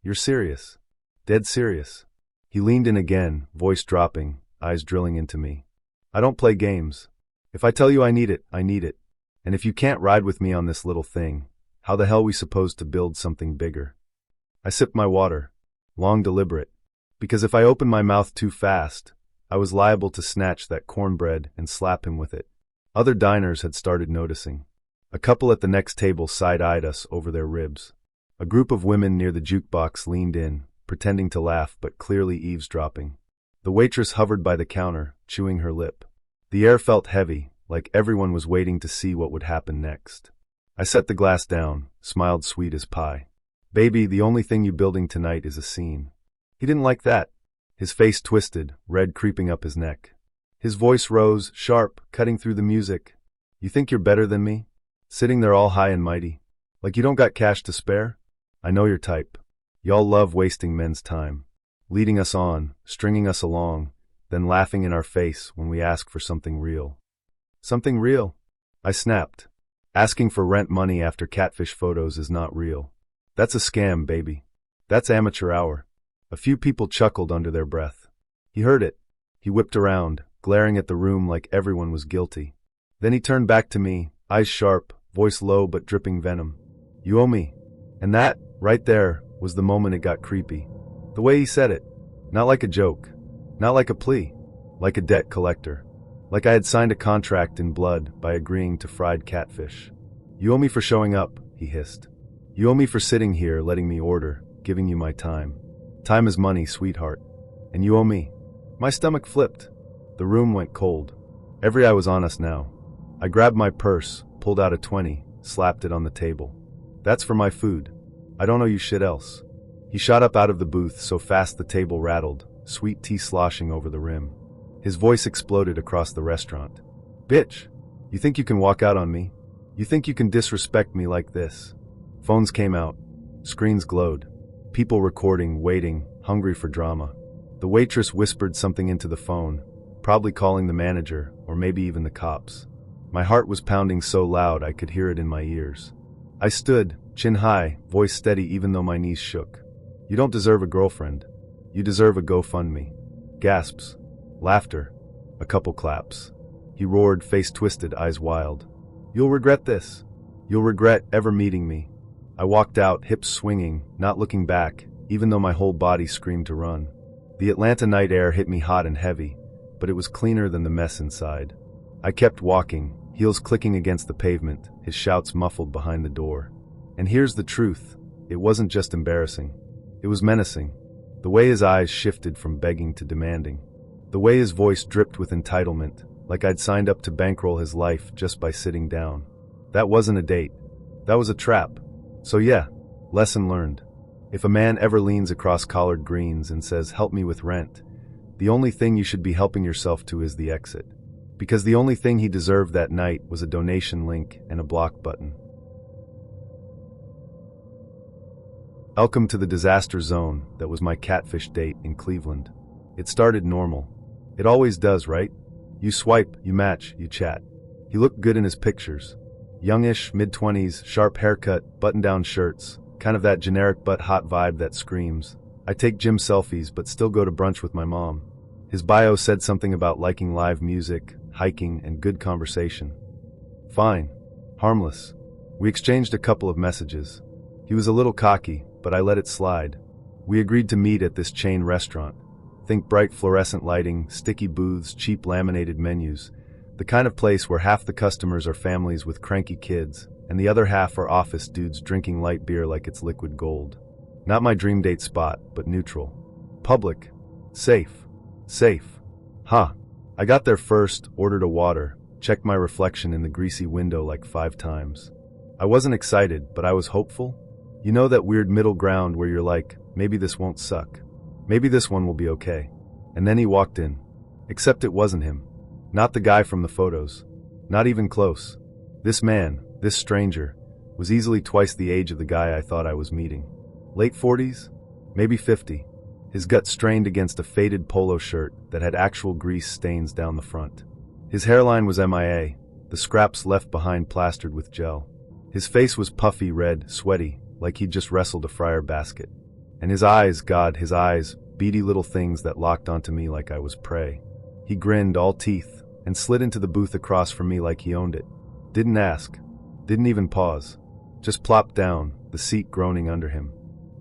You're serious? Dead serious. He leaned in again, voice dropping, eyes drilling into me. I don't play games. If I tell you I need it, I need it. And if you can't ride with me on this little thing, how the hell we supposed to build something bigger? I sipped my water, long deliberate, because if I opened my mouth too fast, I was liable to snatch that cornbread and slap him with it. Other diners had started noticing. A couple at the next table side-eyed us over their ribs. A group of women near the jukebox leaned in, pretending to laugh but clearly eavesdropping. The waitress hovered by the counter, chewing her lip. The air felt heavy, like everyone was waiting to see what would happen next. I set the glass down, smiled sweet as pie. Baby, the only thing you building tonight is a scene. He didn't like that. His face twisted, red creeping up his neck. His voice rose, sharp, cutting through the music. You think you're better than me? Sitting there all high and mighty? Like you don't got cash to spare? I know your type. Y'all love wasting men's time. Leading us on, stringing us along, then laughing in our face when we ask for something real. Something real? I snapped. Asking for rent money after catfish photos is not real. That's a scam, baby. That's amateur hour. A few people chuckled under their breath. He heard it. He whipped around, glaring at the room like everyone was guilty. Then he turned back to me, eyes sharp, voice low but dripping venom. You owe me. And that, right there, was the moment it got creepy. The way he said it. Not like a joke. Not like a plea. Like a debt collector. Like I had signed a contract in blood by agreeing to fried catfish. You owe me for showing up, he hissed. You owe me for sitting here, letting me order, giving you my time. Time is money, sweetheart. And you owe me. My stomach flipped. The room went cold. Every eye was on us now. I grabbed my purse, pulled out a 20, slapped it on the table. That's for my food. I don't owe you shit else. He shot up out of the booth so fast the table rattled, sweet tea sloshing over the rim. His voice exploded across the restaurant. Bitch! You think you can walk out on me? You think you can disrespect me like this? Phones came out. Screens glowed. People recording, waiting, hungry for drama. The waitress whispered something into the phone, probably calling the manager, or maybe even the cops. My heart was pounding so loud I could hear it in my ears. I stood, chin high, voice steady even though my knees shook. You don't deserve a girlfriend. You deserve a GoFundMe. Gasps. Laughter. A couple claps. He roared, face twisted, eyes wild. You'll regret this. You'll regret ever meeting me. I walked out, hips swinging, not looking back, even though my whole body screamed to run. The Atlanta night air hit me hot and heavy, but it was cleaner than the mess inside. I kept walking, heels clicking against the pavement, his shouts muffled behind the door. And here's the truth. It wasn't just embarrassing. It was menacing. The way his eyes shifted from begging to demanding. The way his voice dripped with entitlement, like I'd signed up to bankroll his life just by sitting down. That wasn't a date. That was a trap. So yeah, lesson learned. If a man ever leans across collard greens and says, help me with rent, the only thing you should be helping yourself to is the exit. Because the only thing he deserved that night was a donation link and a block button. Welcome to the disaster zone that was my catfish date in Cleveland. It started normal. It always does, right? You swipe, you match, you chat. He looked good in his pictures. Youngish, mid-20s, sharp haircut, button-down shirts, kind of that generic but hot vibe that screams, I take gym selfies but still go to brunch with my mom. His bio said something about liking live music, hiking, and good conversation. Fine. Harmless. We exchanged a couple of messages. He was a little cocky, but I let it slide. We agreed to meet at this chain restaurant. Think bright fluorescent lighting, sticky booths, cheap laminated menus. The kind of place where half the customers are families with cranky kids, and the other half are office dudes drinking light beer like it's liquid gold. Not my dream date spot, but neutral. Public. Safe. Safe. Huh. I got there first, ordered a water, checked my reflection in the greasy window like 5 times. I wasn't excited, but I was hopeful. You know that weird middle ground where you're like, maybe this won't suck. Maybe this one will be okay. And then he walked in. Except it wasn't him. Not the guy from the photos. Not even close. This man, this stranger, was easily twice the age of the guy I thought I was meeting. Late 40s? Maybe 50. His gut strained against a faded polo shirt that had actual grease stains down the front. His hairline was MIA, the scraps left behind plastered with gel. His face was puffy red, sweaty, like he'd just wrestled a fryer basket. And his eyes, God, his eyes, beady little things that locked onto me like I was prey. He grinned, all teeth, and slid into the booth across from me like he owned it. Didn't ask. Didn't even pause. Just plopped down, the seat groaning under him.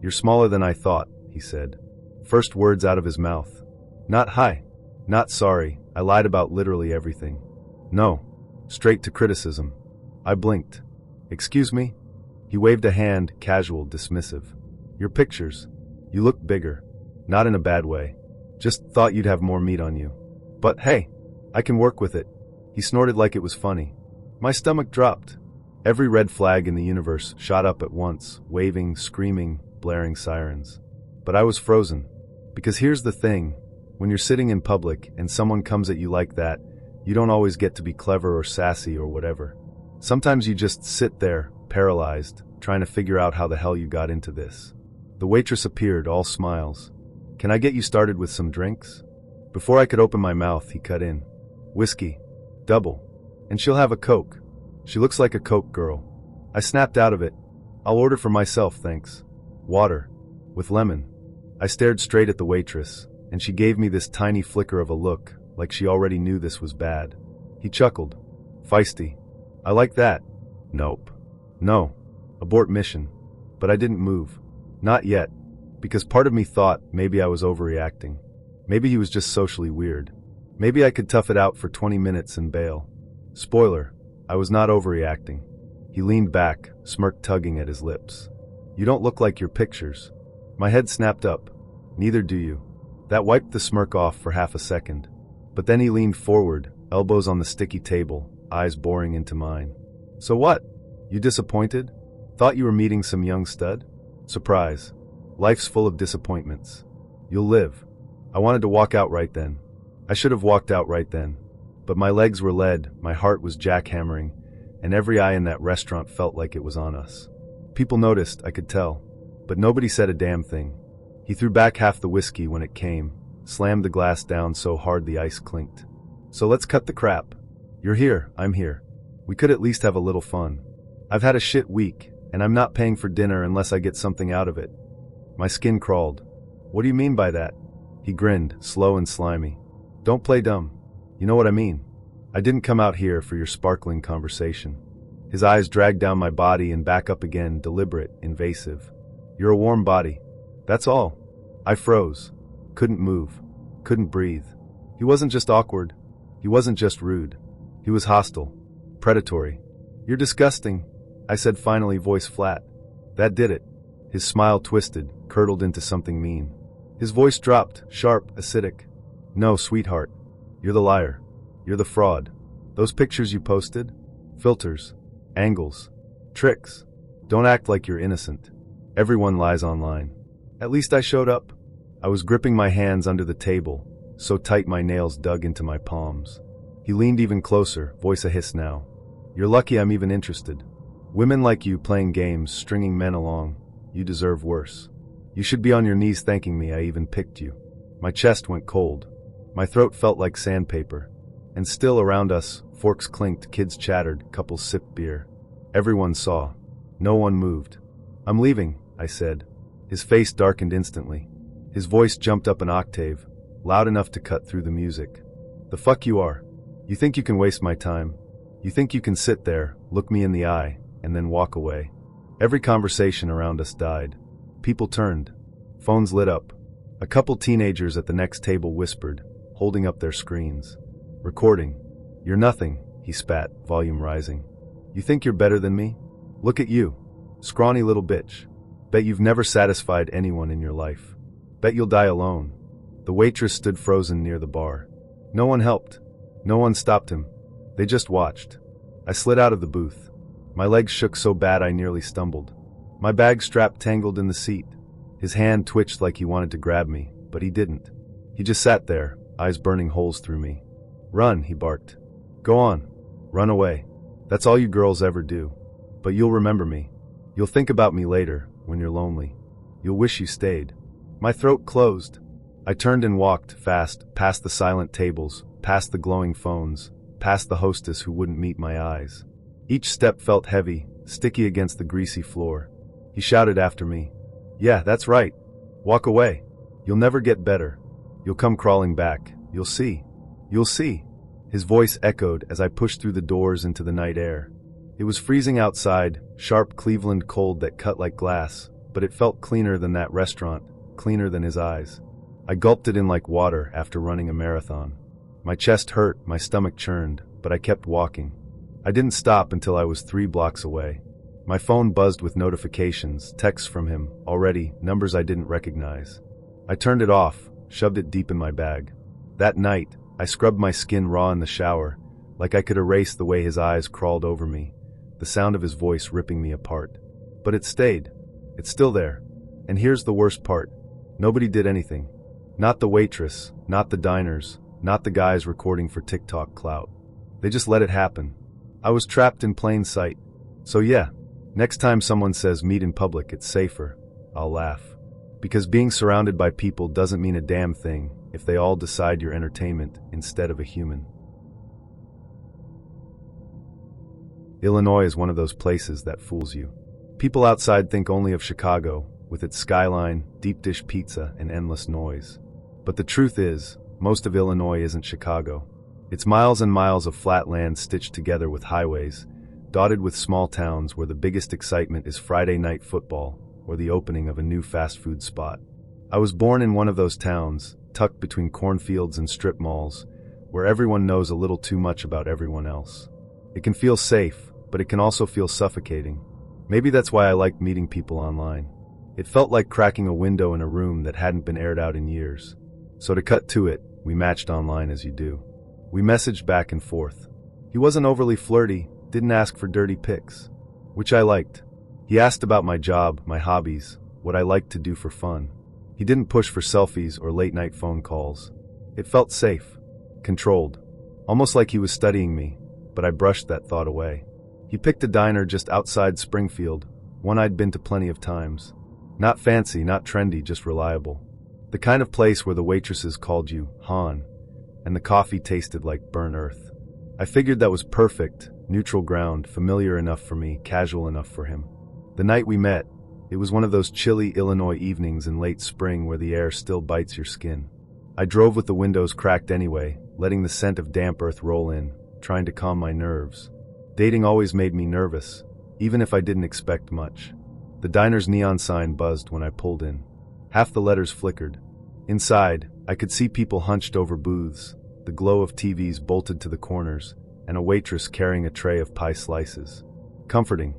You're smaller than I thought, he said. First words out of his mouth. Not hi. Not sorry. I lied about literally everything. No. Straight to criticism. I blinked. Excuse me? He waved a hand, casual, dismissive. Your pictures. You look bigger. Not in a bad way. Just thought you'd have more meat on you. But hey, I can work with it. He snorted like it was funny. My stomach dropped. Every red flag in the universe shot up at once, waving, screaming, blaring sirens. But I was frozen. Because here's the thing, when you're sitting in public and someone comes at you like that, you don't always get to be clever or sassy or whatever. Sometimes you just sit there, paralyzed, trying to figure out how the hell you got into this. The waitress appeared, all smiles. Can I get you started with some drinks? Before I could open my mouth, he cut in. Whiskey. Double. And she'll have a Coke. She looks like a Coke girl. I snapped out of it. I'll order for myself, thanks. Water. With lemon. I stared straight at the waitress, and she gave me this tiny flicker of a look, like she already knew this was bad. He chuckled. Feisty. I like that. Nope. No. Abort mission. But I didn't move. Not yet. Because part of me thought maybe I was overreacting. Maybe he was just socially weird. Maybe I could tough it out for 20 minutes and bail. Spoiler. I was not overreacting. He leaned back, smirk tugging at his lips. You don't look like your pictures. My head snapped up. Neither do you. That wiped the smirk off for half a second. But then he leaned forward, elbows on the sticky table, eyes boring into mine. So what? You disappointed? Thought you were meeting some young stud? Surprise. Life's full of disappointments. You'll live. I wanted to walk out right then. I should have walked out right then. But my legs were lead, my heart was jackhammering, and every eye in that restaurant felt like it was on us. People noticed, I could tell. But nobody said a damn thing. He threw back half the whiskey when it came, slammed the glass down so hard the ice clinked. So let's cut the crap. You're here, I'm here. We could at least have a little fun. I've had a shit week, and I'm not paying for dinner unless I get something out of it. My skin crawled. What do you mean by that? He grinned, slow and slimy. Don't play dumb. You know what I mean. I didn't come out here for your sparkling conversation. His eyes dragged down my body and back up again, deliberate, invasive. You're a warm body. That's all. I froze. Couldn't move. Couldn't breathe. He wasn't just awkward. He wasn't just rude. He was hostile. Predatory. You're disgusting, I said finally, voice flat. That did it. His smile twisted, curdled into something mean. His voice dropped, sharp, acidic. No, sweetheart. You're the liar. You're the fraud. Those pictures you posted? Filters. Angles. Tricks. Don't act like you're innocent. Everyone lies online. At least I showed up. I was gripping my hands under the table, so tight my nails dug into my palms. He leaned even closer, voice a hiss now. You're lucky I'm even interested. Women like you playing games, stringing men along. You deserve worse. You should be on your knees thanking me I even picked you. My chest went cold. My throat felt like sandpaper. And still around us, forks clinked, kids chattered, couples sipped beer. Everyone saw. No one moved. I'm leaving, I said. His face darkened instantly. His voice jumped up an octave, loud enough to cut through the music. The fuck you are? You think you can waste my time? You think you can sit there, look me in the eye, and then walk away? Every conversation around us died. People turned. Phones lit up. A couple teenagers at the next table whispered, holding up their screens. Recording. You're nothing, he spat, volume rising. You think you're better than me? Look at you. Scrawny little bitch. Bet you've never satisfied anyone in your life. Bet you'll die alone. The waitress stood frozen near the bar. No one helped. No one stopped him. They just watched. I slid out of the booth. My legs shook so bad I nearly stumbled. My bag strap tangled in the seat. His hand twitched like he wanted to grab me, but he didn't. He just sat there, eyes burning holes through me. Run, he barked. Go on. Run away. That's all you girls ever do. But you'll remember me. You'll think about me later, when you're lonely. You'll wish you stayed. My throat closed. I turned and walked, fast, past the silent tables, past the glowing phones, past the hostess who wouldn't meet my eyes. Each step felt heavy, sticky against the greasy floor. He shouted after me. Yeah, that's right. Walk away. You'll never get better. You'll come crawling back. You'll see. You'll see. His voice echoed as I pushed through the doors into the night air. It was freezing outside, sharp Cleveland cold that cut like glass, but it felt cleaner than that restaurant, cleaner than his eyes. I gulped it in like water after running a marathon. My chest hurt, my stomach churned, but I kept walking. I didn't stop until I was 3 blocks away. My phone buzzed with notifications, texts from him, already, numbers I didn't recognize. I turned it off, shoved it deep in my bag. That night, I scrubbed my skin raw in the shower, like I could erase the way his eyes crawled over me, the sound of his voice ripping me apart. But it stayed. It's still there. And here's the worst part. Nobody did anything. Not the waitress, not the diners, not the guys recording for TikTok clout. They just let it happen. I was trapped in plain sight. So yeah, next time someone says meet in public, it's safer, I'll laugh. Because being surrounded by people doesn't mean a damn thing if they all decide you're entertainment instead of a human. Illinois is one of those places that fools you. People outside think only of Chicago, with its skyline, deep dish pizza, and endless noise. But the truth is, most of Illinois isn't Chicago. It's miles and miles of flat land stitched together with highways, dotted with small towns where the biggest excitement is Friday night football or the opening of a new fast food spot. I was born in one of those towns, tucked between cornfields and strip malls, where everyone knows a little too much about everyone else. It can feel safe, but it can also feel suffocating. Maybe that's why I liked meeting people online. It felt like cracking a window in a room that hadn't been aired out in years. So to cut to it, we matched online as you do. We messaged back and forth. He wasn't overly flirty, didn't ask for dirty pics, which I liked. He asked about my job, my hobbies, what I liked to do for fun. He didn't push for selfies or late-night phone calls. It felt safe, controlled, almost like he was studying me, but I brushed that thought away. He picked a diner just outside Springfield, one I'd been to plenty of times. Not fancy, not trendy, just reliable. The kind of place where the waitresses called you Han, and the coffee tasted like burnt earth. I figured that was perfect, neutral ground, familiar enough for me, casual enough for him. The night we met, it was one of those chilly Illinois evenings in late spring where the air still bites your skin. I drove with the windows cracked anyway, letting the scent of damp earth roll in, trying to calm my nerves. Dating always made me nervous, even if I didn't expect much. The diner's neon sign buzzed when I pulled in. Half the letters flickered. Inside, I could see people hunched over booths, the glow of TVs bolted to the corners, and a waitress carrying a tray of pie slices. Comforting.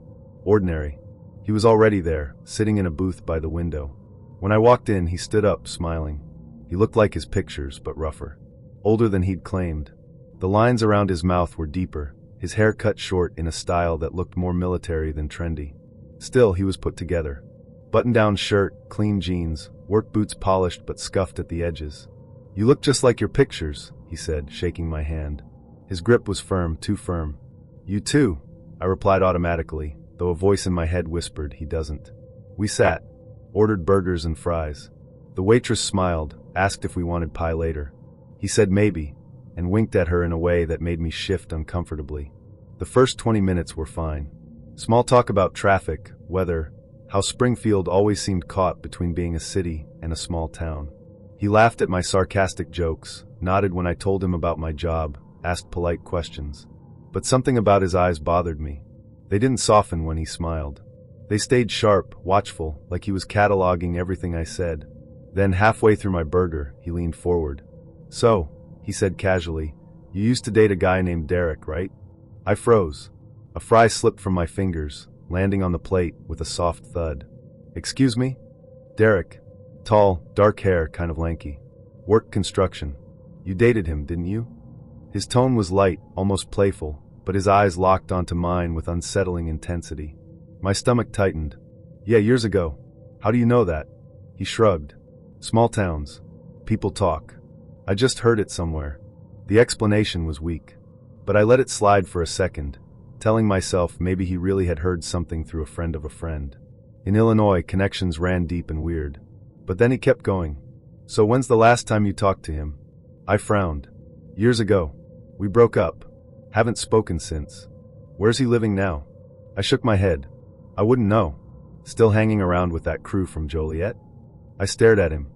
Ordinary. He was already there, sitting in a booth by the window. When I walked in, he stood up, smiling. He looked like his pictures, but rougher. Older than he'd claimed. The lines around his mouth were deeper, his hair cut short in a style that looked more military than trendy. Still, he was put together. Button-down shirt, clean jeans, work boots polished but scuffed at the edges. "You look just like your pictures," he said, shaking my hand. His grip was firm, too firm. "You too," I replied automatically, though a voice in my head whispered, "He doesn't." We sat, ordered burgers and fries. The waitress smiled, asked if we wanted pie later. He said maybe, and winked at her in a way that made me shift uncomfortably. The first 20 minutes were fine. Small talk about traffic, weather, how Springfield always seemed caught between being a city and a small town. He laughed at my sarcastic jokes, nodded when I told him about my job, asked polite questions. But something about his eyes bothered me. They didn't soften when he smiled. They stayed sharp, watchful, like he was cataloging everything I said. Then, halfway through my burger, he leaned forward. "So," he said casually, "you used to date a guy named Derek, right?" I froze. A fry slipped from my fingers, landing on the plate with a soft thud. "Excuse me?" "Derek. Tall, dark hair, kind of lanky. Worked construction. You dated him, didn't you?" His tone was light, almost playful, but his eyes locked onto mine with unsettling intensity. My stomach tightened. "Yeah, years ago. How do you know that?" He shrugged. "Small towns. People talk. I just heard it somewhere." The explanation was weak, but I let it slide for a second, telling myself maybe he really had heard something through a friend of a friend. In Illinois, connections ran deep and weird. But then he kept going. "So when's the last time you talked to him?" I frowned. "Years ago. We broke up. Haven't spoken since." "Where's he living now?" I shook my head. "I wouldn't know. Still hanging around with that crew from Joliet?" I stared at him.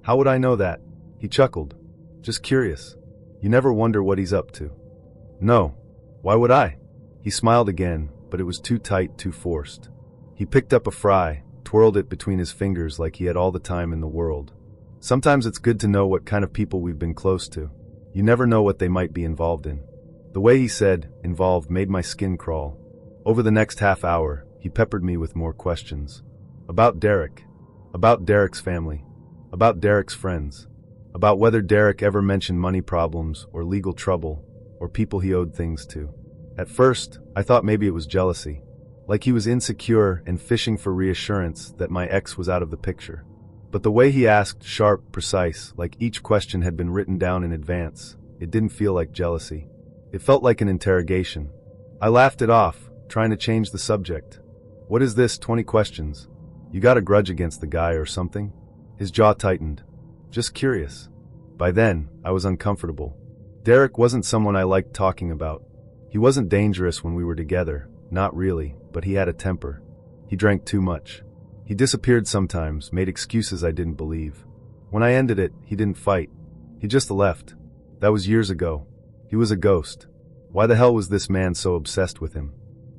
"How would I know that?" He chuckled. "Just curious. You never wonder what he's up to?" "No. Why would I?" He smiled again, but it was too tight, too forced. He picked up a fry, twirled it between his fingers like he had all the time in the world. "Sometimes it's good to know what kind of people we've been close to. You never know what they might be involved in." The way he said, "involved," made my skin crawl. Over the next half hour, he peppered me with more questions. About Derek. About Derek's family. About Derek's friends. About whether Derek ever mentioned money problems, or legal trouble, or people he owed things to. At first, I thought maybe it was jealousy. Like he was insecure and fishing for reassurance that my ex was out of the picture. But the way he asked, sharp, precise, like each question had been written down in advance, it didn't feel like jealousy. It felt like an interrogation. I laughed it off, trying to change the subject. "What is this, 20 questions? You got a grudge against the guy or something?" His jaw tightened. "Just curious." By then, I was uncomfortable. Derek wasn't someone I liked talking about. He wasn't dangerous when we were together, not really, but he had a temper. He drank too much. He disappeared sometimes, made excuses I didn't believe. When I ended it, he didn't fight. He just left. That was years ago. He was a ghost. Why the hell was this man so obsessed with him?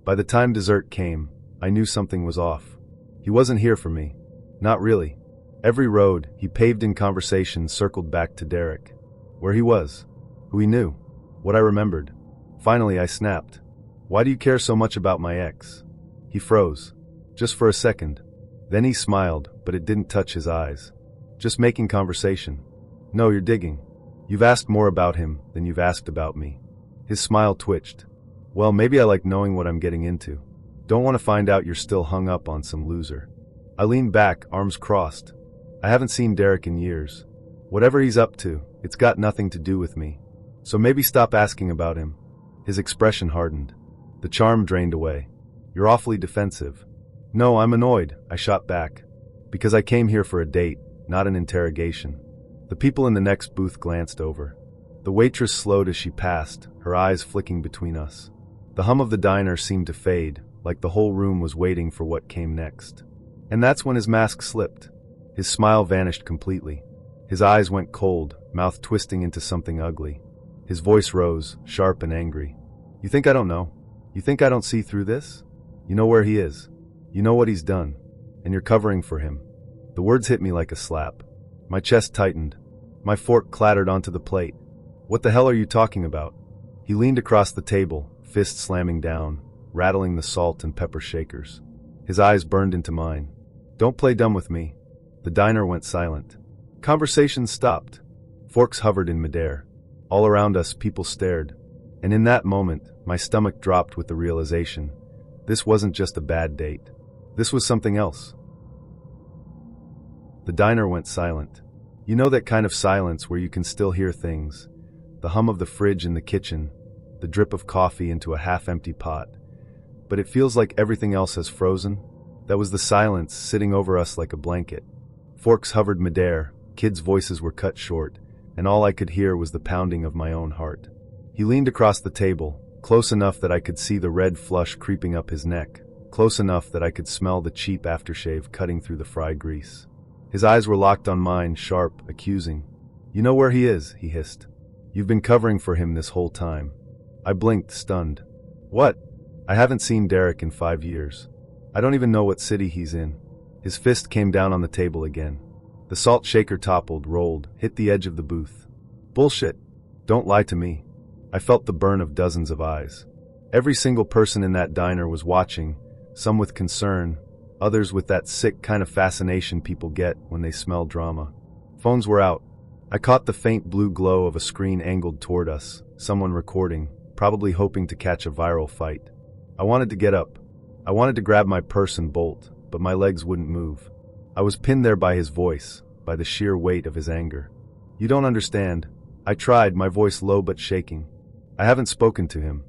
By the time dessert came, I knew something was off. He wasn't here for me. Not really. Every road he paved in conversation circled back to Derek. Where he was. Who he knew. What I remembered. Finally, I snapped. Why do you care so much about my ex? He froze. Just for a second. Then he smiled, but it didn't touch his eyes. Just making conversation. No, you're digging. You've asked more about him than you've asked about me. His smile twitched. Well, maybe I like knowing what I'm getting into. Don't want to find out you're still hung up on some loser. I leaned back, arms crossed. I haven't seen Derek in years. Whatever he's up to, it's got nothing to do with me. So maybe stop asking about him. His expression hardened. The charm drained away. You're awfully defensive. No, I'm annoyed, I shot back. Because I came here for a date, not an interrogation. The people in the next booth glanced over. The waitress slowed as she passed, her eyes flicking between us. The hum of the diner seemed to fade, like the whole room was waiting for what came next. And that's when his mask slipped. His smile vanished completely. His eyes went cold, mouth twisting into something ugly. His voice rose, sharp and angry. You think I don't know? You think I don't see through this? You know where he is. You know what he's done. And you're covering for him. The words hit me like a slap. My chest tightened. My fork clattered onto the plate. What the hell are you talking about? He leaned across the table, fist slamming down, rattling the salt and pepper shakers. His eyes burned into mine. Don't play dumb with me. The diner went silent. Conversation stopped. Forks hovered in midair. All around us, people stared. And in that moment, my stomach dropped with the realization. This wasn't just a bad date. This was something else. The diner went silent. You know that kind of silence where you can still hear things. The hum of the fridge in the kitchen, the drip of coffee into a half-empty pot. But it feels like everything else has frozen. That was the silence sitting over us like a blanket. Forks hovered midair, kids' voices were cut short, and all I could hear was the pounding of my own heart. He leaned across the table, close enough that I could see the red flush creeping up his neck, close enough that I could smell the cheap aftershave cutting through the fry grease. His eyes were locked on mine, sharp, accusing. You know where he is, he hissed. You've been covering for him this whole time. I blinked, stunned. What? I haven't seen Derek in 5 years. I don't even know what city he's in. His fist came down on the table again. The salt shaker toppled, rolled, hit the edge of the booth. Bullshit. Don't lie to me. I felt the burn of dozens of eyes. Every single person in that diner was watching, some with concern, others with that sick kind of fascination people get when they smell drama. Phones were out. I caught the faint blue glow of a screen angled toward us, someone recording, probably hoping to catch a viral fight. I wanted to get up. I wanted to grab my purse and bolt, but my legs wouldn't move. I was pinned there by his voice, by the sheer weight of his anger. You don't understand. I tried, my voice low but shaking. I haven't spoken to him.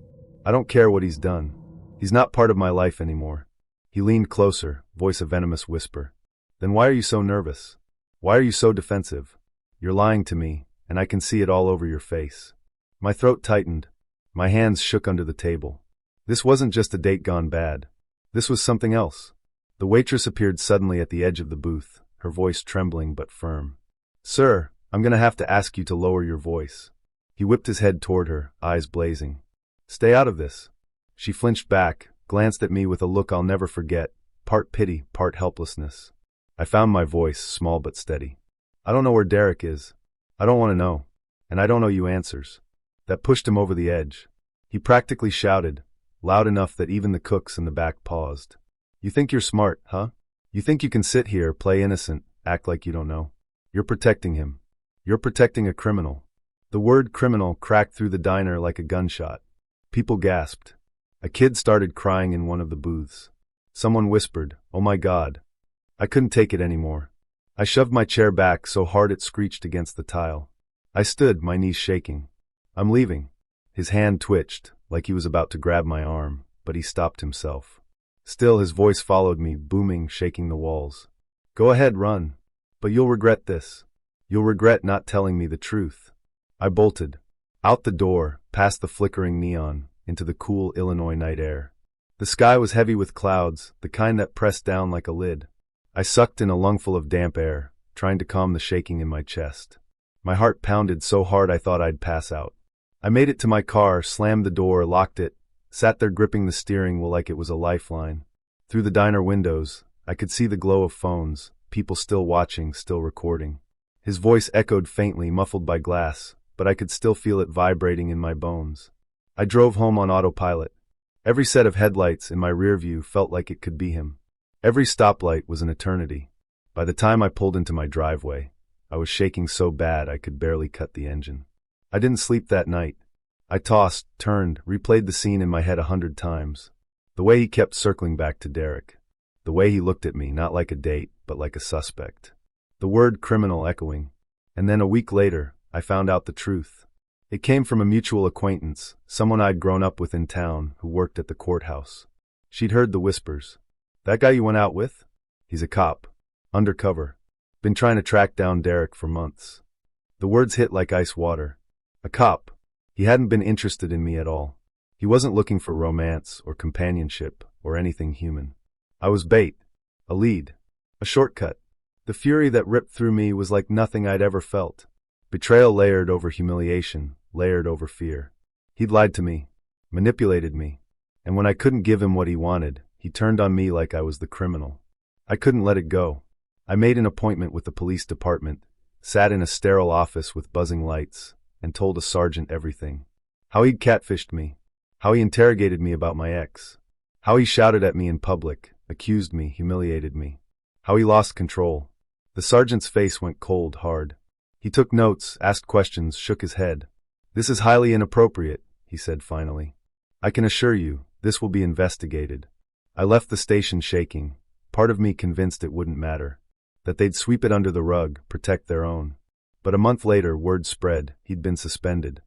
I don't care what he's done. He's not part of my life anymore. He leaned closer, voice a venomous whisper. Then why are you so nervous? Why are you so defensive? You're lying to me, and I can see it all over your face. My throat tightened. My hands shook under the table. This wasn't just a date gone bad. This was something else. The waitress appeared suddenly at the edge of the booth, her voice trembling but firm. Sir, I'm gonna have to ask you to lower your voice. He whipped his head toward her, eyes blazing. Stay out of this. She flinched back, glanced at me with a look I'll never forget, part pity, part helplessness. I found my voice, small but steady. I don't know where Derek is. I don't want to know. And I don't owe you answers. That pushed him over the edge. He practically shouted, loud enough that even the cooks in the back paused. You think you're smart, huh? You think you can sit here, play innocent, act like you don't know? You're protecting him. You're protecting a criminal. The word criminal cracked through the diner like a gunshot. People gasped. A kid started crying in one of the booths. Someone whispered, "Oh my God." I couldn't take it anymore. I shoved my chair back so hard it screeched against the tile. I stood, my knees shaking. I'm leaving. His hand twitched, like he was about to grab my arm, but he stopped himself. Still, his voice followed me, booming, shaking the walls. Go ahead, run. But you'll regret this. You'll regret not telling me the truth. I bolted. Out the door, past the flickering neon, into the cool Illinois night air. The sky was heavy with clouds, the kind that pressed down like a lid. I sucked in a lungful of damp air, trying to calm the shaking in my chest. My heart pounded so hard I thought I'd pass out. I made it to my car, slammed the door, locked it, sat there gripping the steering wheel like it was a lifeline. Through the diner windows, I could see the glow of phones, people still watching, still recording. His voice echoed faintly, muffled by glass, but I could still feel it vibrating in my bones. I drove home on autopilot. Every set of headlights in my rear view felt like it could be him. Every stoplight was an eternity. By the time I pulled into my driveway, I was shaking so bad I could barely cut the engine. I didn't sleep that night. I tossed, turned, replayed the scene in my head 100 times. The way he kept circling back to Derek. The way he looked at me, not like a date, but like a suspect. The word criminal echoing. And then a week later, I found out the truth. It came from a mutual acquaintance, someone I'd grown up with in town who worked at the courthouse. She'd heard the whispers. "That guy you went out with? He's a cop. Undercover. Been trying to track down Derek for months." The words hit like ice water. A cop. He hadn't been interested in me at all. He wasn't looking for romance or companionship or anything human. I was bait. A lead. A shortcut. The fury that ripped through me was like nothing I'd ever felt. Betrayal layered over humiliation, layered over fear. He'd lied to me, manipulated me, and when I couldn't give him what he wanted, he turned on me like I was the criminal. I couldn't let it go. I made an appointment with the police department, sat in a sterile office with buzzing lights, and told a sergeant everything. How he'd catfished me, how he interrogated me about my ex, how he shouted at me in public, accused me, humiliated me, how he lost control. The sergeant's face went cold hard. He took notes, asked questions, shook his head. "This is highly inappropriate," he said finally. "I can assure you, this will be investigated." I left the station shaking, part of me convinced it wouldn't matter, that they'd sweep it under the rug, protect their own. But a month later, word spread, he'd been suspended.